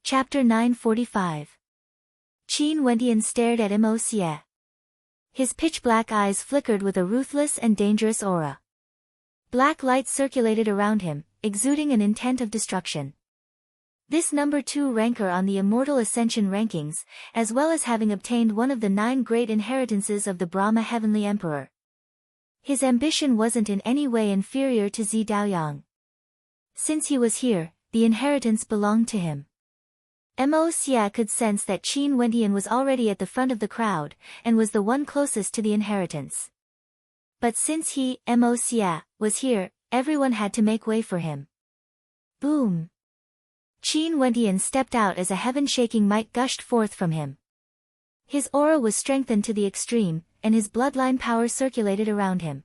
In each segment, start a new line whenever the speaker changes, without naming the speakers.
Chapter 945. Qin Wentian stared at Mo Xie. His pitch-black eyes flickered with a ruthless and dangerous aura. Black light circulated around him, exuding an intent of destruction. This number 2 ranker on the Immortal Ascension rankings, as well as having obtained one of the 9 great inheritances of the Brahma Heavenly Emperor. His ambition wasn't in any way inferior to Zi Daoyang. Since he was here, the inheritance belonged to him. Mo Xie could sense that Qin Wentian was already at the front of the crowd, and was the one closest to the inheritance. But since he, Mo Xie, was here, everyone had to make way for him. Boom! Qin Wentian stepped out as a heaven-shaking might gushed forth from him. His aura was strengthened to the extreme, and his bloodline power circulated around him.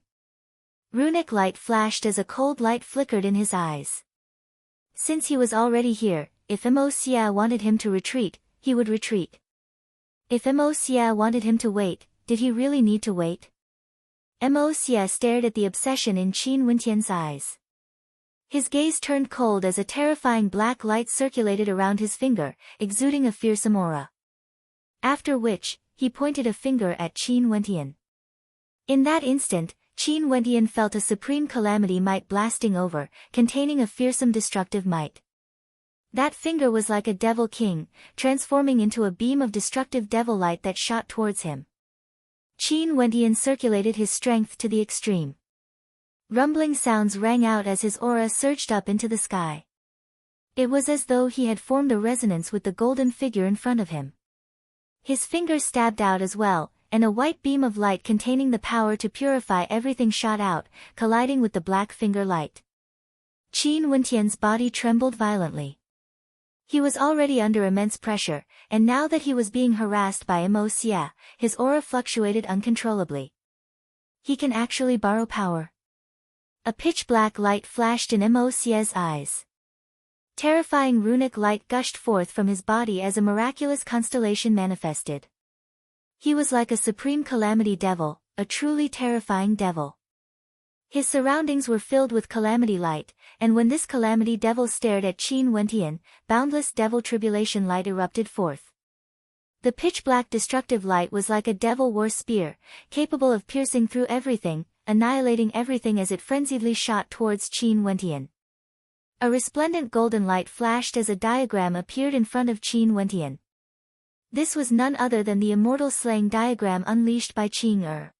Runic light flashed as a cold light flickered in his eyes. Since he was already here, if Mo Xie wanted him to retreat, he would retreat. If Mo Xie wanted him to wait, did he really need to wait? Mo Xie stared at the obsession in Qin Wentian's eyes. His gaze turned cold as a terrifying black light circulated around his finger, exuding a fearsome aura. After which, he pointed a finger at Qin Wentian. In that instant, Qin Wentian felt a supreme calamity might blasting over, containing a fearsome destructive might. That finger was like a devil king, transforming into a beam of destructive devil light that shot towards him. Qin Wentian circulated his strength to the extreme. Rumbling sounds rang out as his aura surged up into the sky. It was as though he had formed a resonance with the golden figure in front of him. His fingers stabbed out as well, and a white beam of light containing the power to purify everything shot out, colliding with the black finger light. Qin Wentian's body trembled violently. He was already under immense pressure, and now that he was being harassed by Mo Xie, his aura fluctuated uncontrollably. He can actually borrow power. A pitch-black light flashed in Mo Xie's eyes. Terrifying runic light gushed forth from his body as a miraculous constellation manifested. He was like a supreme calamity devil, a truly terrifying devil. His surroundings were filled with calamity light, and when this calamity devil stared at Qin Wentian, boundless devil tribulation light erupted forth. The pitch-black destructive light was like a devil war spear, capable of piercing through everything, annihilating everything as it frenziedly shot towards Qin Wentian. A resplendent golden light flashed as a diagram appeared in front of Qin Wentian. This was none other than the immortal slaying diagram unleashed by Qing.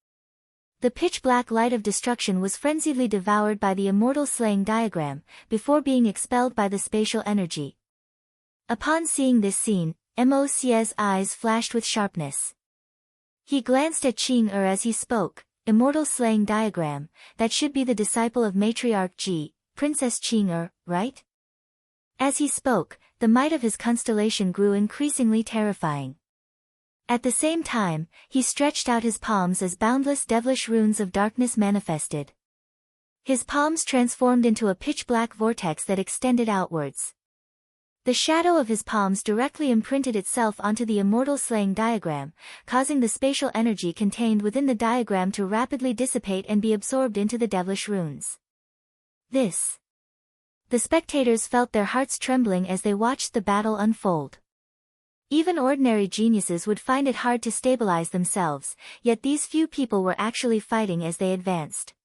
The pitch-black light of destruction was frenziedly devoured by the immortal slaying diagram, before being expelled by the spatial energy. Upon seeing this scene, Mo Xie's eyes flashed with sharpness. He glanced at Qing as he spoke, immortal slaying diagram, that should be the disciple of matriarch Ji, Princess Qing, right? As he spoke, the might of his constellation grew increasingly terrifying. At the same time, he stretched out his palms as boundless devilish runes of darkness manifested. His palms transformed into a pitch-black vortex that extended outwards. The shadow of his palms directly imprinted itself onto the immortal slaying diagram, causing the spatial energy contained within the diagram to rapidly dissipate and be absorbed into the devilish runes. The spectators felt their hearts trembling as they watched the battle unfold. Even ordinary geniuses would find it hard to stabilize themselves, yet these few people were actually fighting as they advanced.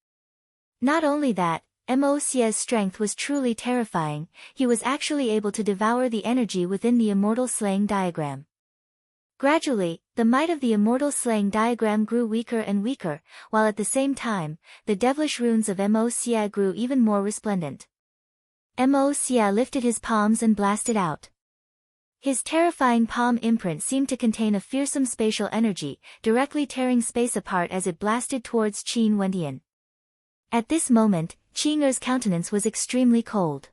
Not only that, Mo Xie's strength was truly terrifying, he was actually able to devour the energy within the immortal slaying diagram. Gradually, the might of the immortal slaying diagram grew weaker and weaker, while at the same time, the devilish runes of Mo Xie grew even more resplendent. Mo Xie lifted his palms and blasted out. His terrifying palm imprint seemed to contain a fearsome spatial energy, directly tearing space apart as it blasted towards Qin Wentian. At this moment, Qing's countenance was extremely cold.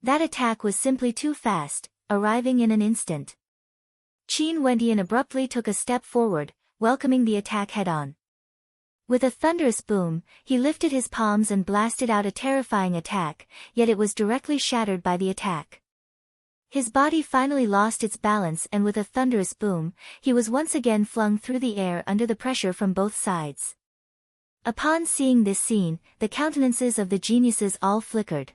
That attack was simply too fast, arriving in an instant. Qin Wentian abruptly took a step forward, welcoming the attack head-on. With a thunderous boom, he lifted his palms and blasted out a terrifying attack, yet it was directly shattered by the attack. His body finally lost its balance and with a thunderous boom, he was once again flung through the air under the pressure from both sides. Upon seeing this scene, the countenances of the geniuses all flickered.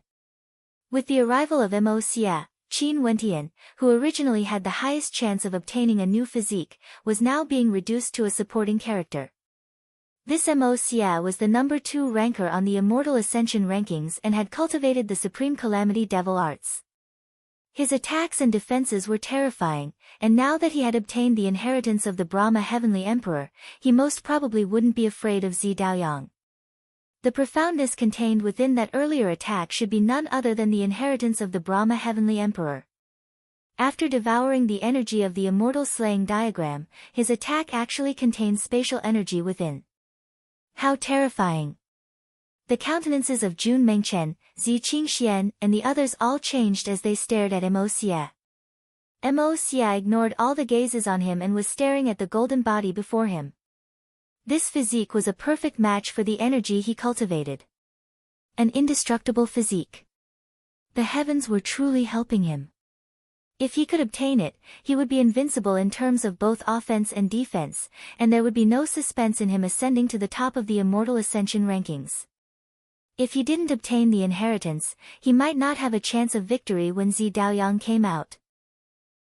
With the arrival of Mo Xie, Qin Wentian, who originally had the highest chance of obtaining a new physique, was now being reduced to a supporting character. This Mo Xia was the number 2 ranker on the Immortal Ascension rankings and had cultivated the Supreme Calamity Devil arts. His attacks and defenses were terrifying, and now that he had obtained the inheritance of the Brahma Heavenly Emperor, he most probably wouldn't be afraid of Zi Daoyang. The profoundness contained within that earlier attack should be none other than the inheritance of the Brahma Heavenly Emperor. After devouring the energy of the Immortal Slaying Diagram, his attack actually contains spatial energy within. How terrifying! The countenances of Jun Mengchen, Zi Qingxian, and the others all changed as they stared at Mo Xia. Mo Xia ignored all the gazes on him and was staring at the golden body before him. This physique was a perfect match for the energy he cultivated. An indestructible physique. The heavens were truly helping him. If he could obtain it, he would be invincible in terms of both offense and defense, and there would be no suspense in him ascending to the top of the Immortal Ascension rankings. If he didn't obtain the inheritance, he might not have a chance of victory when Zi Daoyang came out.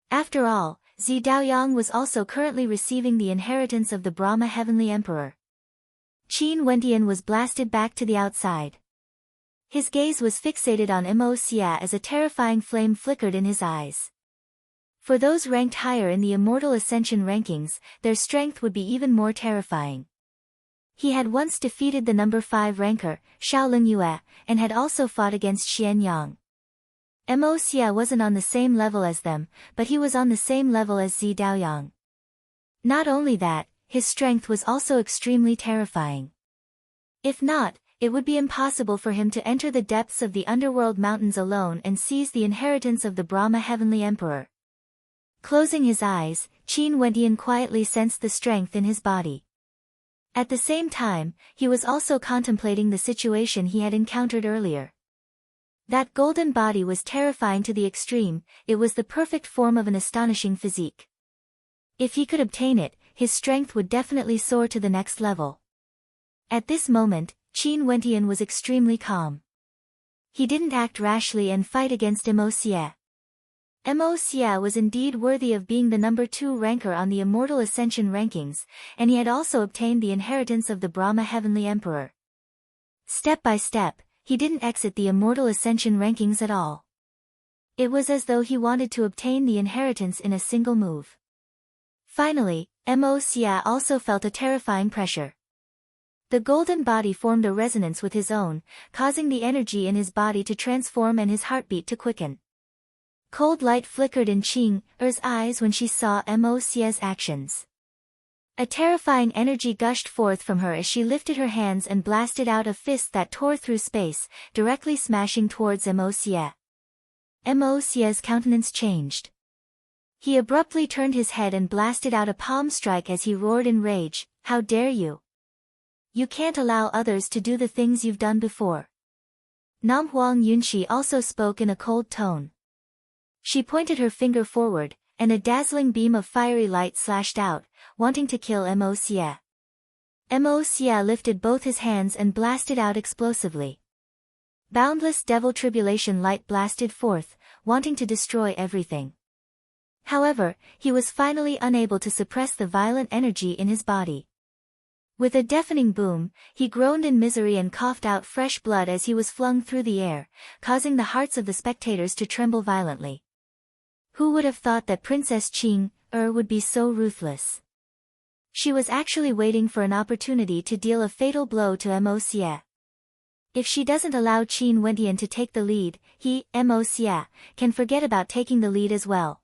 After all, Zi Daoyang was also currently receiving the inheritance of the Brahma Heavenly Emperor. Qin Wentian was blasted back to the outside. His gaze was fixated on Mo Xia as a terrifying flame flickered in his eyes. For those ranked higher in the Immortal Ascension rankings, their strength would be even more terrifying. He had once defeated the number 5 ranker, Shaolin Yue, and had also fought against Xian Yang. Mo Xia wasn't on the same level as them, but he was on the same level as Zi Daoyang. Not only that, his strength was also extremely terrifying. If not, it would be impossible for him to enter the depths of the underworld mountains alone and seize the inheritance of the Brahma Heavenly Emperor. Closing his eyes, Qin Wentian quietly sensed the strength in his body. At the same time, he was also contemplating the situation he had encountered earlier. That golden body was terrifying to the extreme, it was the perfect form of an astonishing physique. If he could obtain it, his strength would definitely soar to the next level. At this moment, Qin Wentian was extremely calm. He didn't act rashly and fight against Mo Xia. Mo Xia was indeed worthy of being the number 2 ranker on the Immortal Ascension rankings, and he had also obtained the inheritance of the Brahma Heavenly Emperor. Step by step, he didn't exit the Immortal Ascension rankings at all. It was as though he wanted to obtain the inheritance in a single move. Finally, Mo Xia also felt a terrifying pressure. The golden body formed a resonance with his own, causing the energy in his body to transform and his heartbeat to quicken. Cold light flickered in Qing Er's eyes when she saw Mo Xia's actions. A terrifying energy gushed forth from her as she lifted her hands and blasted out a fist that tore through space, directly smashing towards Mo Xia. Mo Xia's countenance changed. He abruptly turned his head and blasted out a palm strike as he roared in rage, "How dare you! You can't allow others to do the things you've done before." Nam Huang Yunxi also spoke in a cold tone. She pointed her finger forward, and a dazzling beam of fiery light slashed out, wanting to kill Mo Xia. Mo Xia lifted both his hands and blasted out explosively. Boundless devil tribulation light blasted forth, wanting to destroy everything. However, he was finally unable to suppress the violent energy in his body. With a deafening boom, he groaned in misery and coughed out fresh blood as he was flung through the air, causing the hearts of the spectators to tremble violently. Who would have thought that Princess Qing would be so ruthless? She was actually waiting for an opportunity to deal a fatal blow to Mo Xia. If she doesn't allow Qin Wentian to take the lead, he, Mo Xia, can forget about taking the lead as well.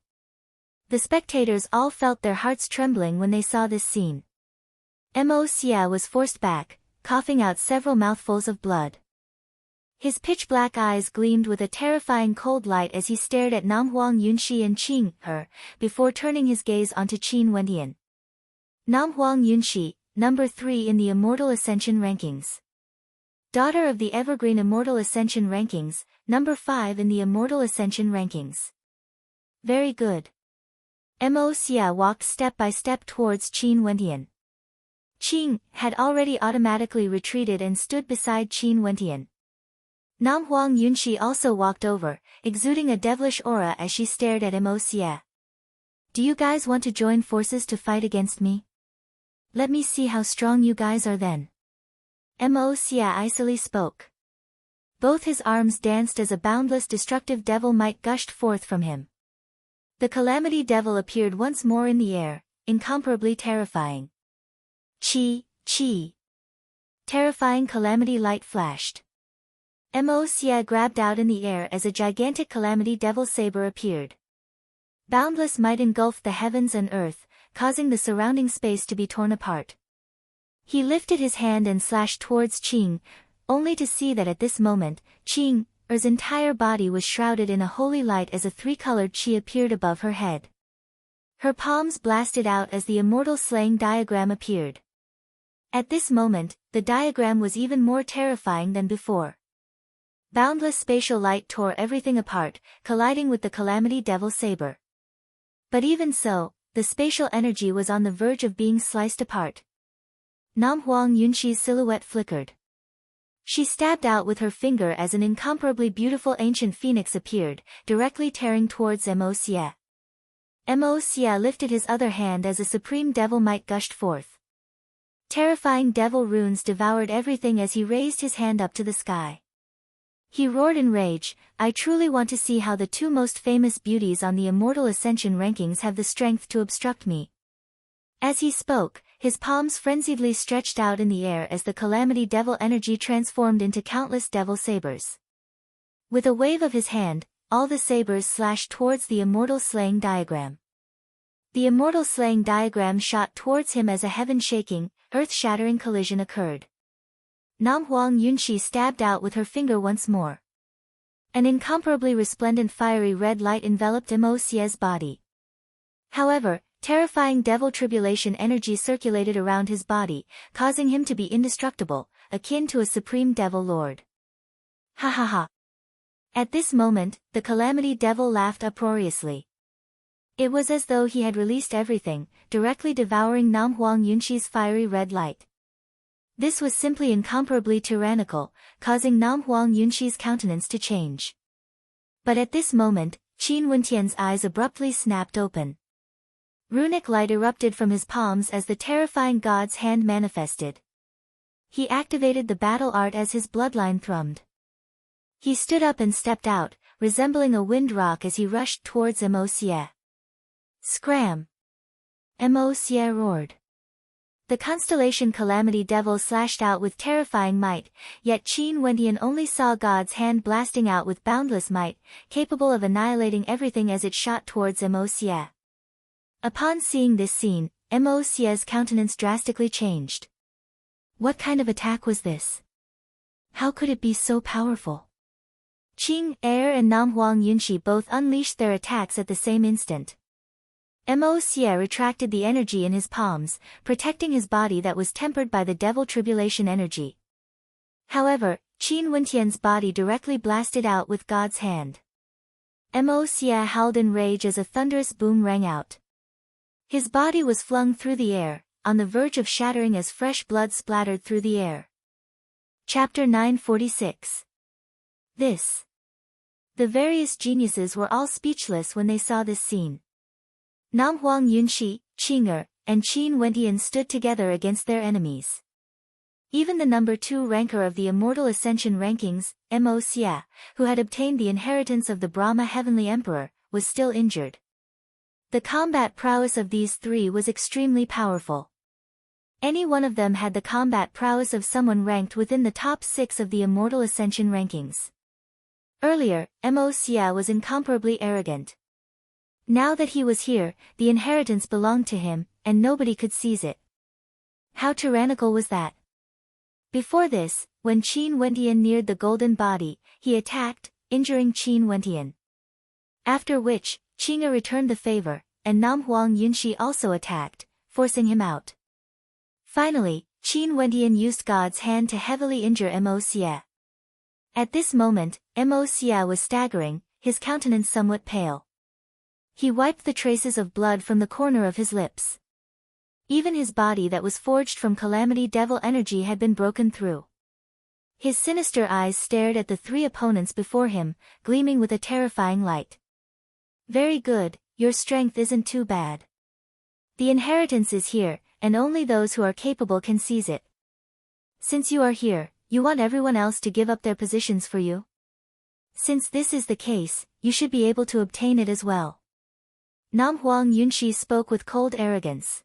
The spectators all felt their hearts trembling when they saw this scene. Mo Xia was forced back, coughing out several mouthfuls of blood. His pitch-black eyes gleamed with a terrifying cold light as he stared at Nam Huang Yunxi and Qing Er, before turning his gaze onto Qin Wentian. Nam Huang Yunxi, number 3 in the Immortal Ascension rankings. Daughter of the Evergreen Immortal Ascension rankings, number 5 in the Immortal Ascension rankings. Very good. Mo Xia walked step by step towards Qin Wentian. Qing had already automatically retreated and stood beside Qin Wentian. Nam Huang Yunxi also walked over, exuding a devilish aura as she stared at Mo Xie. Do you guys want to join forces to fight against me? Let me see how strong you guys are then. Mo Xie icily spoke. Both his arms danced as a boundless destructive devil might gushed forth from him. The Calamity Devil appeared once more in the air, incomparably terrifying. Chi, chi. Terrifying calamity light flashed. Mo Xie grabbed out in the air as a gigantic Calamity Devil saber appeared. Boundless might engulfed the heavens and earth, causing the surrounding space to be torn apart. He lifted his hand and slashed towards Qing, only to see that at this moment, Qing's entire body was shrouded in a holy light as a three-colored qi appeared above her head. Her palms blasted out as the immortal slaying diagram appeared. At this moment, the diagram was even more terrifying than before. Boundless spatial light tore everything apart, colliding with the Calamity Devil saber. But even so, the spatial energy was on the verge of being sliced apart. Nam Huang Yunxi's silhouette flickered. She stabbed out with her finger as an incomparably beautiful ancient phoenix appeared, directly tearing towards Mo Xie. Mo Xie lifted his other hand as a supreme devil might gushed forth. Terrifying devil runes devoured everything as he raised his hand up to the sky. He roared in rage, I truly want to see how the two most famous beauties on the Immortal Ascension rankings have the strength to obstruct me. As he spoke, his palms frenziedly stretched out in the air as the Calamity Devil energy transformed into countless devil sabers. With a wave of his hand, all the sabers slashed towards the Immortal Slaying Diagram. The Immortal Slaying Diagram shot towards him as a heaven-shaking, earth-shattering collision occurred. Nam Huang Yunxi stabbed out with her finger once more. An incomparably resplendent fiery red light enveloped Mo Xie's body. However, terrifying devil tribulation energy circulated around his body, causing him to be indestructible, akin to a supreme devil lord. Ha ha ha. At this moment, the Calamity Devil laughed uproariously. It was as though he had released everything, directly devouring Nam Huang Yunxi's fiery red light. This was simply incomparably tyrannical, causing Nam Huang Yunxi's countenance to change. But at this moment, Qin Wentian's eyes abruptly snapped open. Runic light erupted from his palms as the terrifying god's hand manifested. He activated the battle art as his bloodline thrummed. He stood up and stepped out, resembling a wind rock as he rushed towards Mo Xie. Scram! Mo Xie roared. The constellation Calamity Devil slashed out with terrifying might, yet Qin Wentian only saw God's hand blasting out with boundless might, capable of annihilating everything as it shot towards Mo Xie. Upon seeing this scene, Mo Xie's countenance drastically changed. What kind of attack was this? How could it be so powerful? Qing, and Nam Huang Yunxi both unleashed their attacks at the same instant. Mo Xie retracted the energy in his palms, protecting his body that was tempered by the devil tribulation energy. However, Qin Wentian's body directly blasted out with God's hand. Mo Xie howled in rage as a thunderous boom rang out. His body was flung through the air, on the verge of shattering as fresh blood splattered through the air. Chapter 946. This. The various geniuses were all speechless when they saw this scene. Nam Huang Yunxi, Qing and Qin Wentian stood together against their enemies. Even the number 2 ranker of the Immortal Ascension rankings, Mo Xie, who had obtained the inheritance of the Brahma Heavenly Emperor, was still injured. The combat prowess of these three was extremely powerful. Any one of them had the combat prowess of someone ranked within the top 6 of the Immortal Ascension rankings. Earlier, Mo Xie was incomparably arrogant. Now that he was here, the inheritance belonged to him, and nobody could seize it. How tyrannical was that? Before this, when Qin Wentian neared the golden body, he attacked, injuring Qin Wentian. After which, Qing returned the favor, and Nam Huang Yunxi also attacked, forcing him out. Finally, Qin Wentian used God's hand to heavily injure Mo Xie. At this moment, Mo Xie was staggering, his countenance somewhat pale. He wiped the traces of blood from the corner of his lips. Even his body that was forged from Calamity Devil energy had been broken through. His sinister eyes stared at the three opponents before him, gleaming with a terrifying light. Very good, your strength isn't too bad. The inheritance is here, and only those who are capable can seize it. Since you are here, you want everyone else to give up their positions for you? Since this is the case, you should be able to obtain it as well. Nam Huang Yunshi spoke with cold arrogance.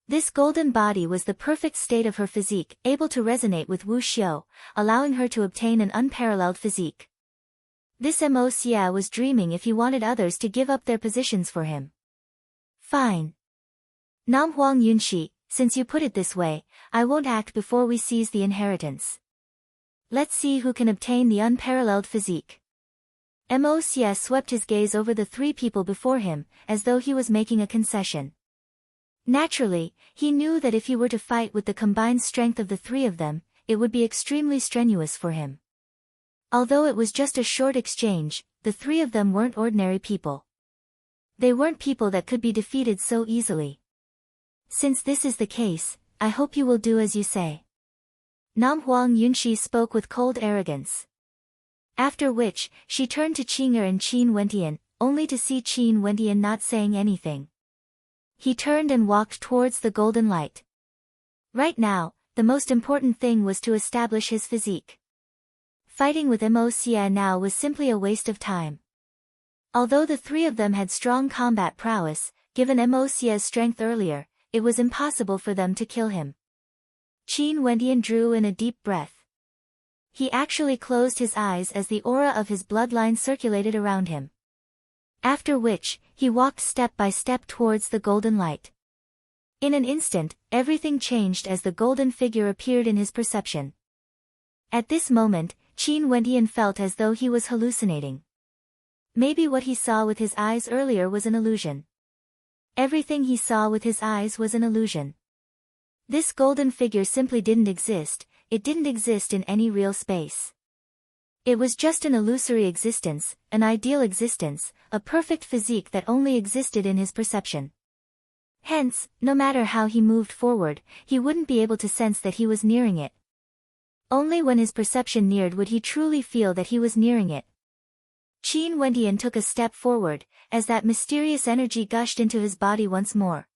This golden body was the perfect state of her physique, able to resonate with Wu Xiu, allowing her to obtain an unparalleled physique. This Mo Xia was dreaming if he wanted others to give up their positions for him. Fine. Nam Huang Yunshi, since you put it this way, I won't act before we seize the inheritance. Let's see who can obtain the unparalleled physique. Mo Xia swept his gaze over the three people before him, as though he was making a concession. Naturally, he knew that if he were to fight with the combined strength of the three of them, it would be extremely strenuous for him. Although it was just a short exchange, the three of them weren't ordinary people. They weren't people that could be defeated so easily. Since this is the case, I hope you will do as you say. Nam Huang Yunshi spoke with cold arrogance. After which, she turned to Qing'er and Qin Wentian, only to see Qin Wentian not saying anything. He turned and walked towards the golden light. Right now, the most important thing was to establish his physique. Fighting with Mo Xia now was simply a waste of time. Although the three of them had strong combat prowess, given Mo Xia's strength earlier, it was impossible for them to kill him. Qin Wentian drew in a deep breath. He actually closed his eyes as the aura of his bloodline circulated around him. After which, he walked step by step towards the golden light. In an instant, everything changed as the golden figure appeared in his perception. At this moment, Qin Wentian felt as though he was hallucinating. Maybe what he saw with his eyes earlier was an illusion. Everything he saw with his eyes was an illusion. This golden figure simply didn't exist, it didn't exist in any real space. It was just an illusory existence, an ideal existence, a perfect physique that only existed in his perception. Hence, no matter how he moved forward, he wouldn't be able to sense that he was nearing it. Only when his perception neared would he truly feel that he was nearing it. Qin Wentian took a step forward, as that mysterious energy gushed into his body once more.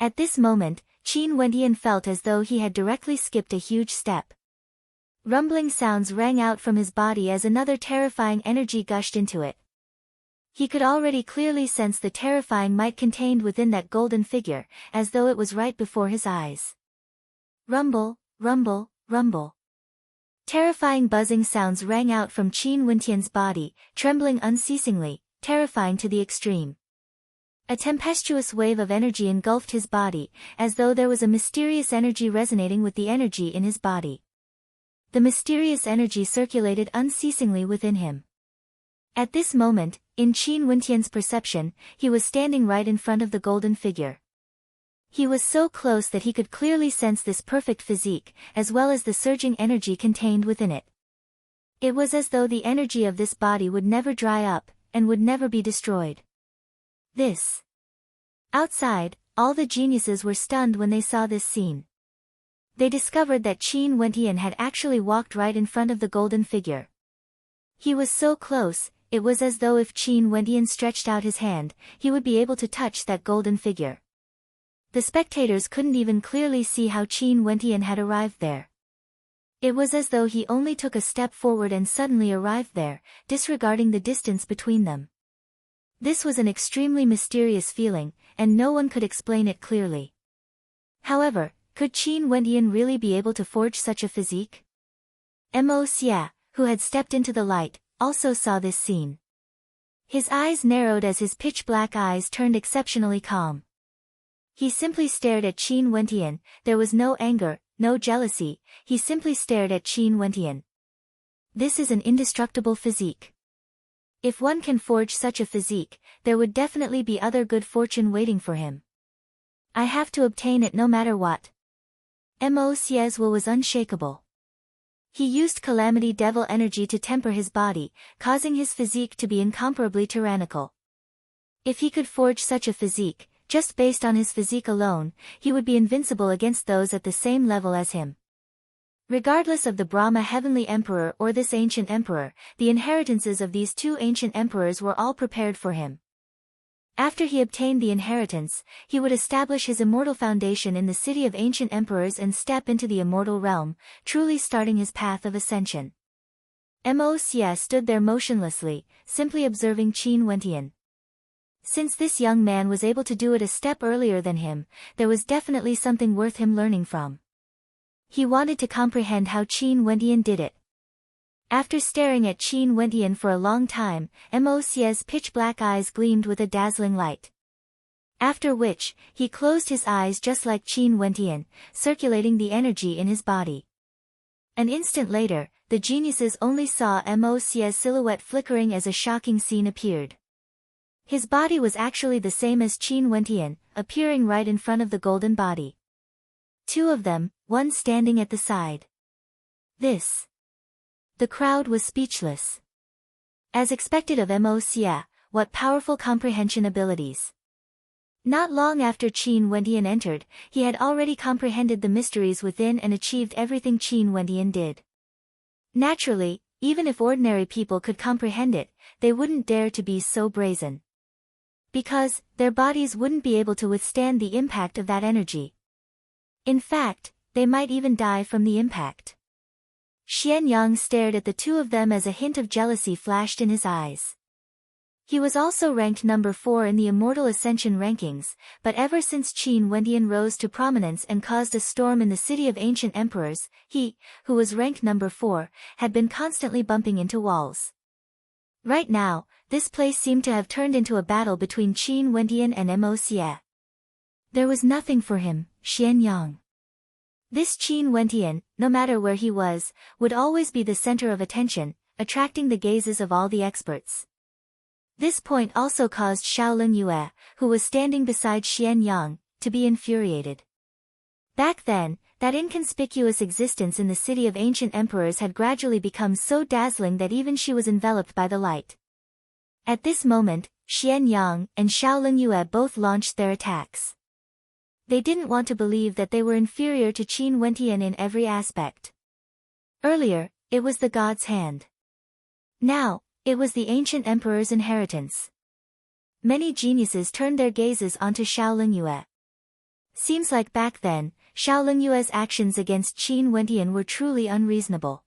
At this moment, Qin Wentian felt as though he had directly skipped a huge step. Rumbling sounds rang out from his body as another terrifying energy gushed into it. He could already clearly sense the terrifying might contained within that golden figure, as though it was right before his eyes. Rumble, rumble, rumble. Terrifying buzzing sounds rang out from Qin Wentian's body, trembling unceasingly, terrifying to the extreme. A tempestuous wave of energy engulfed his body, as though there was a mysterious energy resonating with the energy in his body. The mysterious energy circulated unceasingly within him. At this moment, in Qin Wentian's perception, he was standing right in front of the golden figure. He was so close that he could clearly sense this perfect physique, as well as the surging energy contained within it. It was as though the energy of this body would never dry up, and would never be destroyed. This. Outside, all the geniuses were stunned when they saw this scene. They discovered that Qin Wentian had actually walked right in front of the golden figure. He was so close, it was as though if Qin Wentian stretched out his hand, he would be able to touch that golden figure. The spectators couldn't even clearly see how Qin Wentian had arrived there. It was as though he only took a step forward and suddenly arrived there, disregarding the distance between them. This was an extremely mysterious feeling, and no one could explain it clearly. However, could Qin Wentian really be able to forge such a physique? Mo Xia, who had stepped into the light, also saw this scene. His eyes narrowed as his pitch-black eyes turned exceptionally calm. He simply stared at Qin Wentian, there was no anger, no jealousy, he simply stared at Qin Wentian. This is an indestructible physique. If one can forge such a physique, there would definitely be other good fortune waiting for him. I have to obtain it no matter what. Mo Xia's will was unshakable. He used calamity devil energy to temper his body, causing his physique to be incomparably tyrannical. If he could forge such a physique, just based on his physique alone, he would be invincible against those at the same level as him. Regardless of the Brahma heavenly emperor or this ancient emperor, the inheritances of these two ancient emperors were all prepared for him. After he obtained the inheritance, he would establish his immortal foundation in the city of ancient emperors and step into the immortal realm, truly starting his path of ascension. Mo Xie stood there motionlessly, simply observing Qin Wendian. Since this young man was able to do it a step earlier than him, there was definitely something worth him learning from. He wanted to comprehend how Qin Wendian did it. After staring at Qin Wendian for a long time, Mo Xie's pitch-black eyes gleamed with a dazzling light. After which, he closed his eyes just like Qin Wendian, circulating the energy in his body. An instant later, the geniuses only saw Mo Xie's silhouette flickering as a shocking scene appeared. His body was actually the same as Qin Wendian, appearing right in front of the golden body. Two of them, one standing at the side. The crowd was speechless. As expected of Mo Xie, what powerful comprehension abilities. Not long after Qin Wendian entered, he had already comprehended the mysteries within and achieved everything Qin Wendian did. Naturally, even if ordinary people could comprehend it, they wouldn't dare to be so brazen. Because, their bodies wouldn't be able to withstand the impact of that energy. In fact, they might even die from the impact. Xian Yang stared at the two of them as a hint of jealousy flashed in his eyes. He was also ranked number 4 in the Immortal Ascension rankings, but ever since Qin Wendian rose to prominence and caused a storm in the city of ancient emperors, he, who was ranked number 4, had been constantly bumping into walls. Right now, this place seemed to have turned into a battle between Qin Wendian and Mo Xie. There was nothing for him, Xian Yang. This Qin Wendian, no matter where he was, would always be the center of attention, attracting the gazes of all the experts. This point also caused Shaolin Yue, who was standing beside Xian Yang, to be infuriated. Back then, that inconspicuous existence in the city of ancient emperors had gradually become so dazzling that even she was enveloped by the light. At this moment, Xian Yang and Shaolin Yue both launched their attacks. They didn't want to believe that they were inferior to Qin Wendian in every aspect. Earlier, it was the god's hand. Now, it was the ancient emperor's inheritance. Many geniuses turned their gazes onto Shaolin Yue. Seems like back then, Shaolin Yue's actions against Qin Wendian were truly unreasonable.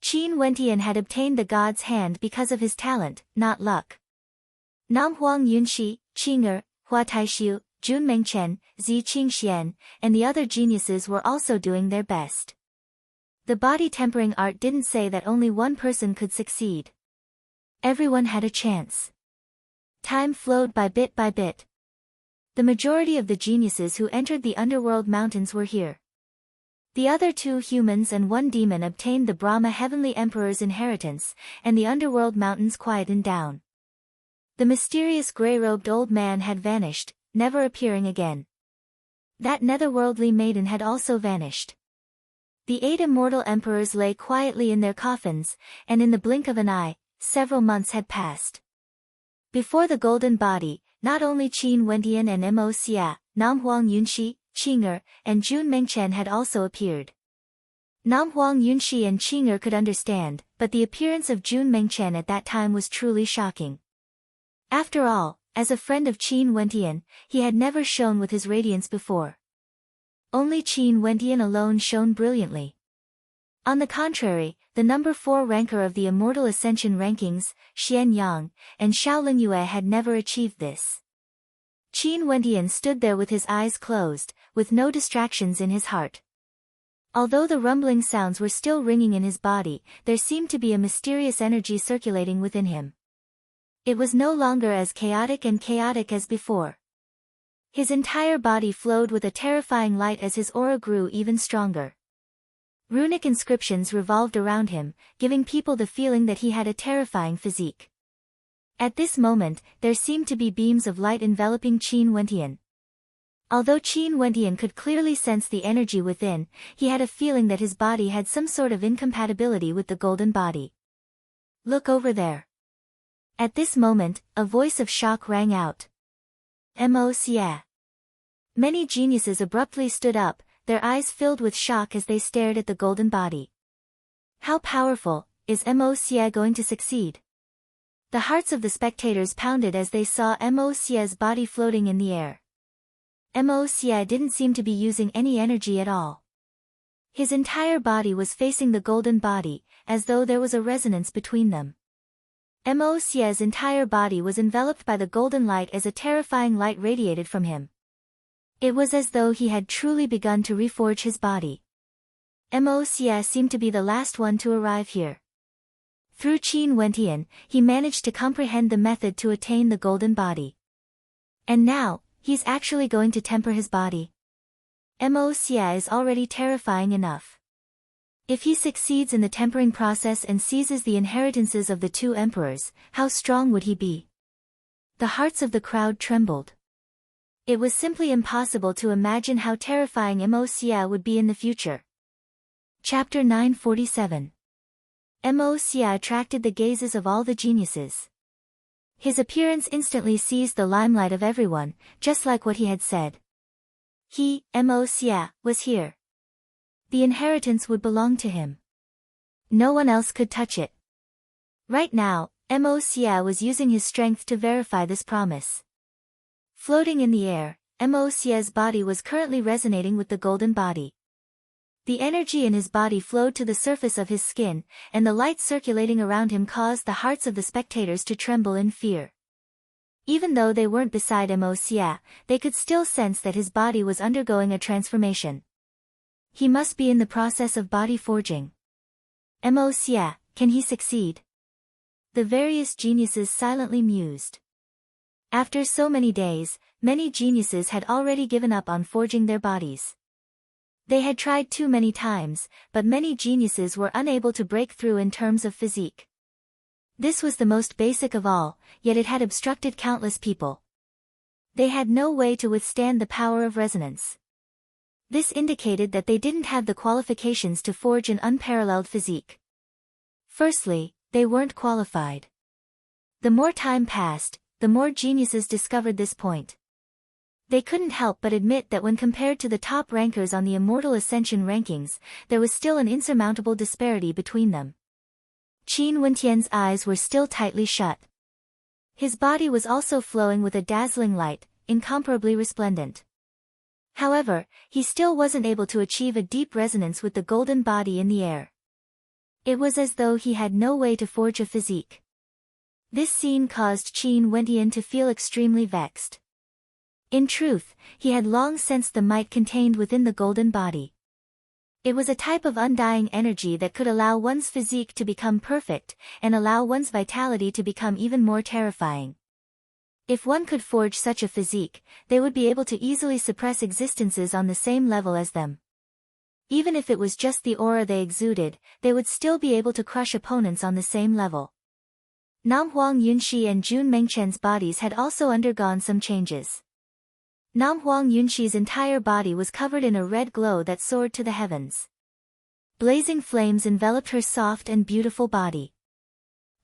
Qin Wendian had obtained the god's hand because of his talent, not luck. Nam Huang Yunxi, Qing'er, Hua Taishu, Jun Mengchen, Zi Qingxian, and the other geniuses were also doing their best. The body tempering art didn't say that only one person could succeed. Everyone had a chance. Time flowed by bit. The majority of the geniuses who entered the underworld mountains were here. The other 2 humans and 1 demon obtained the Brahma heavenly emperor's inheritance, and the underworld mountains quietened down. The mysterious gray-robed old man had vanished, never appearing again. That netherworldly maiden had also vanished. The 8 immortal emperors lay quietly in their coffins, and in the blink of an eye, several months had passed. Before the golden body, not only Qin Wendian and Mo Xie, Nam Huang Yunxi, Qing'er, and Jun Mengchen had also appeared. Nam Huang Yunxi and Qing'er could understand, but the appearance of Jun Mengchen at that time was truly shocking. After all, as a friend of Qin Wendian, he had never shone with his radiance before. Only Qin Wendian alone shone brilliantly. On the contrary, the number 4 ranker of the Immortal Ascension rankings, Xian Yang, and Shaolin Yue had never achieved this. Qin Wendian stood there with his eyes closed, with no distractions in his heart. Although the rumbling sounds were still ringing in his body, there seemed to be a mysterious energy circulating within him. It was no longer as chaotic as before. His entire body flowed with a terrifying light as his aura grew even stronger. Runic inscriptions revolved around him, giving people the feeling that he had a terrifying physique. At this moment, there seemed to be beams of light enveloping Qin Wendian. Although Qin Wendian could clearly sense the energy within, he had a feeling that his body had some sort of incompatibility with the golden body. "Look over there." At this moment, a voice of shock rang out. Mo Xie. Many geniuses abruptly stood up, their eyes filled with shock as they stared at the golden body. How powerful, is Mo going to succeed? The hearts of the spectators pounded as they saw Mo's body floating in the air. Mo didn't seem to be using any energy at all. His entire body was facing the golden body, as though there was a resonance between them. Mo's entire body was enveloped by the golden light as a terrifying light radiated from him. It was as though he had truly begun to reforge his body. Mo seemed to be the last one to arrive here. Through Qin Wentian, he managed to comprehend the method to attain the golden body. And now, he's actually going to temper his body. Mo is already terrifying enough. If he succeeds in the tempering process and seizes the inheritances of the two emperors, how strong would he be? The hearts of the crowd trembled. It was simply impossible to imagine how terrifying Mo would be in the future. Chapter 947. Mo attracted the gazes of all the geniuses. His appearance instantly seized the limelight of everyone, just like what he had said. He, Mo was here. The inheritance would belong to him. No one else could touch it. Right now, Mo was using his strength to verify this promise. Floating in the air, Mo's body was currently resonating with the golden body. The energy in his body flowed to the surface of his skin, and the light circulating around him caused the hearts of the spectators to tremble in fear. Even though they weren't beside Mo, they could still sense that his body was undergoing a transformation. He must be in the process of body forging. Mo, can he succeed? The various geniuses silently mused. After so many days, many geniuses had already given up on forging their bodies. They had tried too many times, but many geniuses were unable to break through in terms of physique. This was the most basic of all, yet it had obstructed countless people. They had no way to withstand the power of resonance. This indicated that they didn't have the qualifications to forge an unparalleled physique. Firstly, they weren't qualified. The more time passed, the more geniuses discovered this point. They couldn't help but admit that when compared to the top rankers on the Immortal Ascension rankings, there was still an insurmountable disparity between them. Qin Wentian's eyes were still tightly shut. His body was also flowing with a dazzling light, incomparably resplendent. However, he still wasn't able to achieve a deep resonance with the golden body in the air. It was as though he had no way to forge a physique. This scene caused Qin Wentian to feel extremely vexed. In truth, he had long sensed the might contained within the golden body. It was a type of undying energy that could allow one's physique to become perfect, and allow one's vitality to become even more terrifying. If one could forge such a physique, they would be able to easily suppress existences on the same level as them. Even if it was just the aura they exuded, they would still be able to crush opponents on the same level. Nam Huang Yunxi and Jun Mengchen's bodies had also undergone some changes. Nam Huang Yunxi's entire body was covered in a red glow that soared to the heavens. Blazing flames enveloped her soft and beautiful body.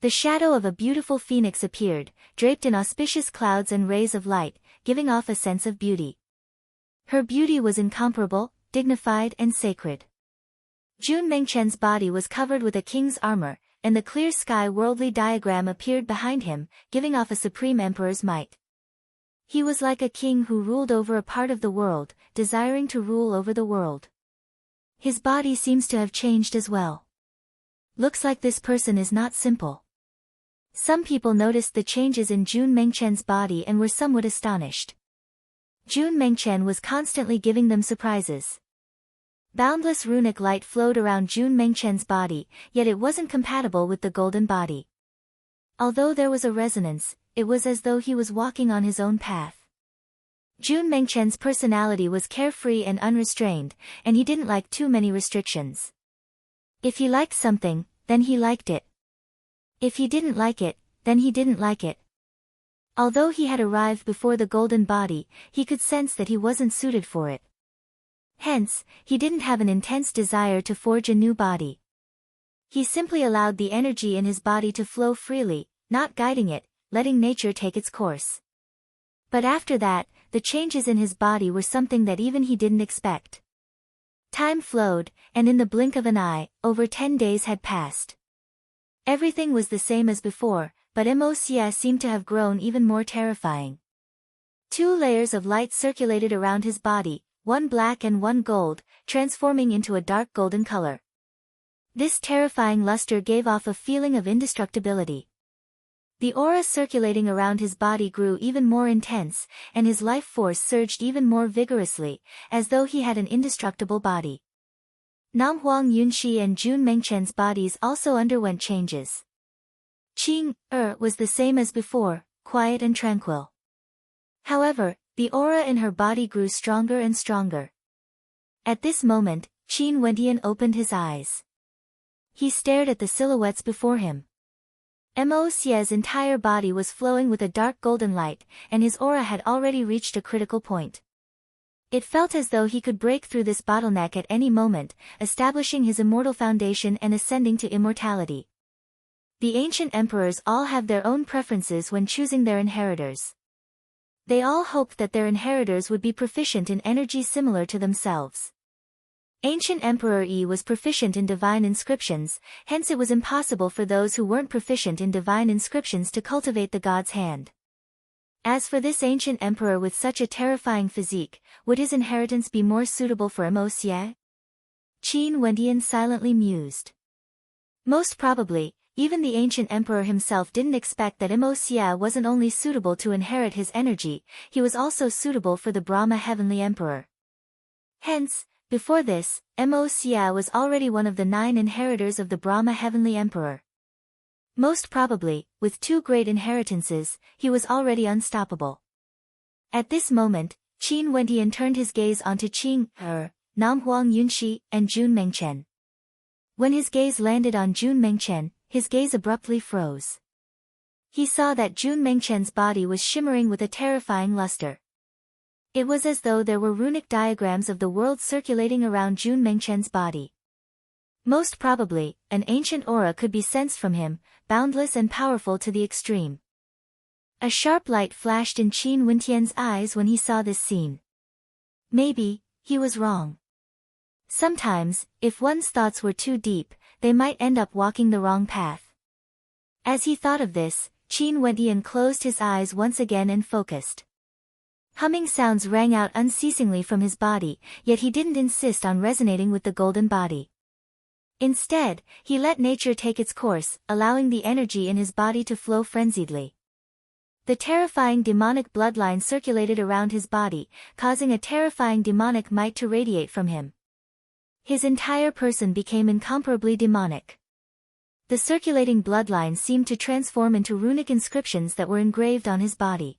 The shadow of a beautiful phoenix appeared, draped in auspicious clouds and rays of light, giving off a sense of beauty. Her beauty was incomparable, dignified and sacred. Jun Mengchen's body was covered with a king's armor, and the clear sky worldly diagram appeared behind him, giving off a supreme emperor's might. He was like a king who ruled over a part of the world, desiring to rule over the world. His body seems to have changed as well. Looks like this person is not simple. Some people noticed the changes in Jun Mengchen's body and were somewhat astonished. Jun Mengchen was constantly giving them surprises. Boundless runic light flowed around Jun Mengchen's body, yet it wasn't compatible with the golden body. Although there was a resonance, it was as though he was walking on his own path. Jun Mengchen's personality was carefree and unrestrained, and he didn't like too many restrictions. If he liked something, then he liked it. If he didn't like it, then he didn't like it. Although he had arrived before the golden body, he could sense that he wasn't suited for it. Hence, he didn't have an intense desire to forge a new body. He simply allowed the energy in his body to flow freely, not guiding it, letting nature take its course. But after that, the changes in his body were something that even he didn't expect. Time flowed, and in the blink of an eye, over 10 days had passed. Everything was the same as before, but Emosia seemed to have grown even more terrifying. 2 layers of light circulated around his body, one black and one gold, transforming into a dark golden color. This terrifying luster gave off a feeling of indestructibility. The aura circulating around his body grew even more intense, and his life force surged even more vigorously, as though he had an indestructible body. Nam Huang Yunxi and Jun Mengchen's bodies also underwent changes. Qing was the same as before, quiet and tranquil. However, the aura in her body grew stronger and stronger. At this moment, Qin Wendian opened his eyes. He stared at the silhouettes before him. Mo Xie's entire body was flowing with a dark golden light, and his aura had already reached a critical point. It felt as though he could break through this bottleneck at any moment, establishing his immortal foundation and ascending to immortality. The ancient emperors all have their own preferences when choosing their inheritors. They all hoped that their inheritors would be proficient in energy similar to themselves. Ancient Emperor Yi was proficient in divine inscriptions, hence it was impossible for those who weren't proficient in divine inscriptions to cultivate the god's hand. As for this ancient emperor with such a terrifying physique, would his inheritance be more suitable for Mo Xie? Qin Wendian silently mused. Most probably, even the ancient emperor himself didn't expect that Mo Xie wasn't only suitable to inherit his energy, he was also suitable for the Brahma heavenly emperor. Hence, before this, Mo Xie was already one of the 9 inheritors of the Brahma heavenly emperor. Most probably, with 2 great inheritances, he was already unstoppable. At this moment, Qin Wendian turned his gaze onto Qing Nam Huang Yunxi, and Jun Mengchen. When his gaze landed on Jun Mengchen, his gaze abruptly froze. He saw that Jun Mengchen's body was shimmering with a terrifying luster. It was as though there were runic diagrams of the world circulating around Jun Mengchen's body. Most probably, an ancient aura could be sensed from him, boundless and powerful to the extreme. A sharp light flashed in Qin Wendian's eyes when he saw this scene. Maybe, he was wrong. Sometimes, if one's thoughts were too deep, they might end up walking the wrong path. As he thought of this, Qin Wendian closed his eyes once again and focused. Humming sounds rang out unceasingly from his body, yet he didn't insist on resonating with the golden body. Instead, he let nature take its course, allowing the energy in his body to flow frenziedly. The terrifying demonic bloodline circulated around his body, causing a terrifying demonic might to radiate from him. His entire person became incomparably demonic. The circulating bloodline seemed to transform into runic inscriptions that were engraved on his body.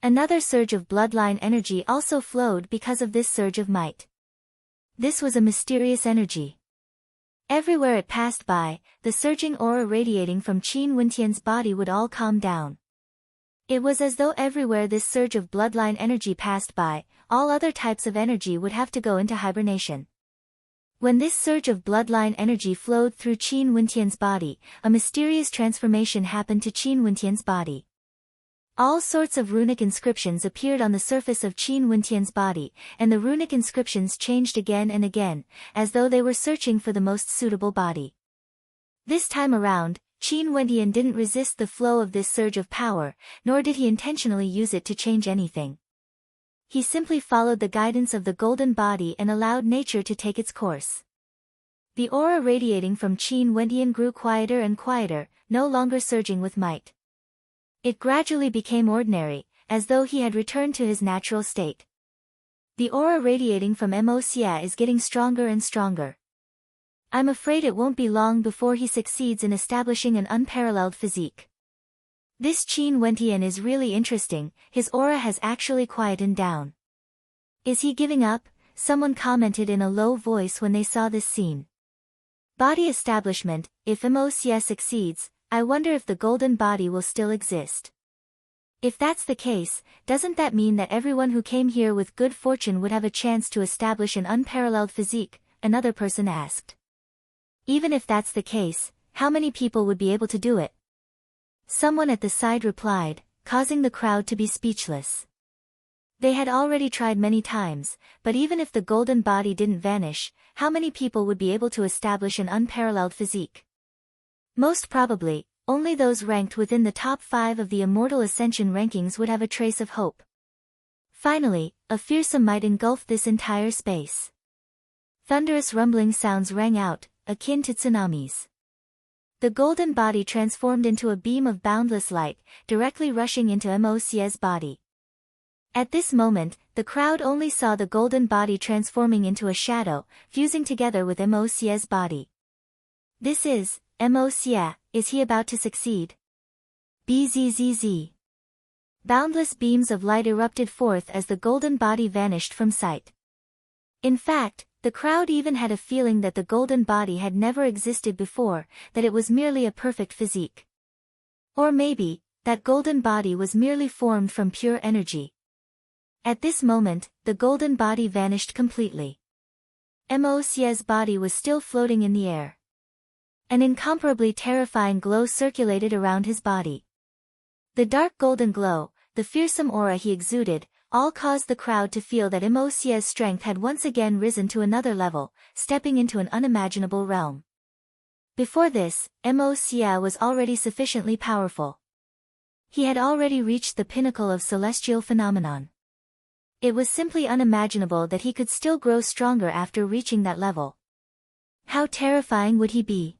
Another surge of bloodline energy also flowed because of this surge of might. This was a mysterious energy. Everywhere it passed by, the surging aura radiating from Qin Wendian's body would all calm down. It was as though everywhere this surge of bloodline energy passed by, all other types of energy would have to go into hibernation. When this surge of bloodline energy flowed through Qin Wendian's body, a mysterious transformation happened to Qin Wendian's body. All sorts of runic inscriptions appeared on the surface of Qin Wendian's body, and the runic inscriptions changed again and again, as though they were searching for the most suitable body. This time around, Qin Wendian didn't resist the flow of this surge of power, nor did he intentionally use it to change anything. He simply followed the guidance of the golden body and allowed nature to take its course. The aura radiating from Qin Wendian grew quieter and quieter, no longer surging with might. It gradually became ordinary, as though he had returned to his natural state. The aura radiating from Mo Xie is getting stronger and stronger. I'm afraid it won't be long before he succeeds in establishing an unparalleled physique. This Qin Wendian is really interesting, his aura has actually quietened down. Is he giving up? Someone commented in a low voice when they saw this scene. Body establishment, if Mo Xie succeeds, I wonder if the golden body will still exist. If that's the case, doesn't that mean that everyone who came here with good fortune would have a chance to establish an unparalleled physique? Another person asked. Even if that's the case, how many people would be able to do it? Someone at the side replied, causing the crowd to be speechless. They had already tried many times, but even if the golden body didn't vanish, how many people would be able to establish an unparalleled physique? Most probably, only those ranked within the top 5 of the Immortal Ascension rankings would have a trace of hope. Finally, a fearsome might engulfed this entire space. Thunderous rumbling sounds rang out, akin to tsunamis. The golden body transformed into a beam of boundless light, directly rushing into Moc's body. At this moment, the crowd only saw the golden body transforming into a shadow, fusing together with Moc's body. This is, Moc, is he about to succeed? Bzzz. Boundless beams of light erupted forth as the golden body vanished from sight. In fact, the crowd even had a feeling that the golden body had never existed before, that it was merely a perfect physique. Or maybe, that golden body was merely formed from pure energy. At this moment, the golden body vanished completely. Moc's body was still floating in the air. An incomparably terrifying glow circulated around his body. The dark golden glow, the fearsome aura he exuded, all caused the crowd to feel that Moc's strength had once again risen to another level, stepping into an unimaginable realm. Before this, Moc was already sufficiently powerful. He had already reached the pinnacle of celestial phenomenon. It was simply unimaginable that he could still grow stronger after reaching that level. How terrifying would he be?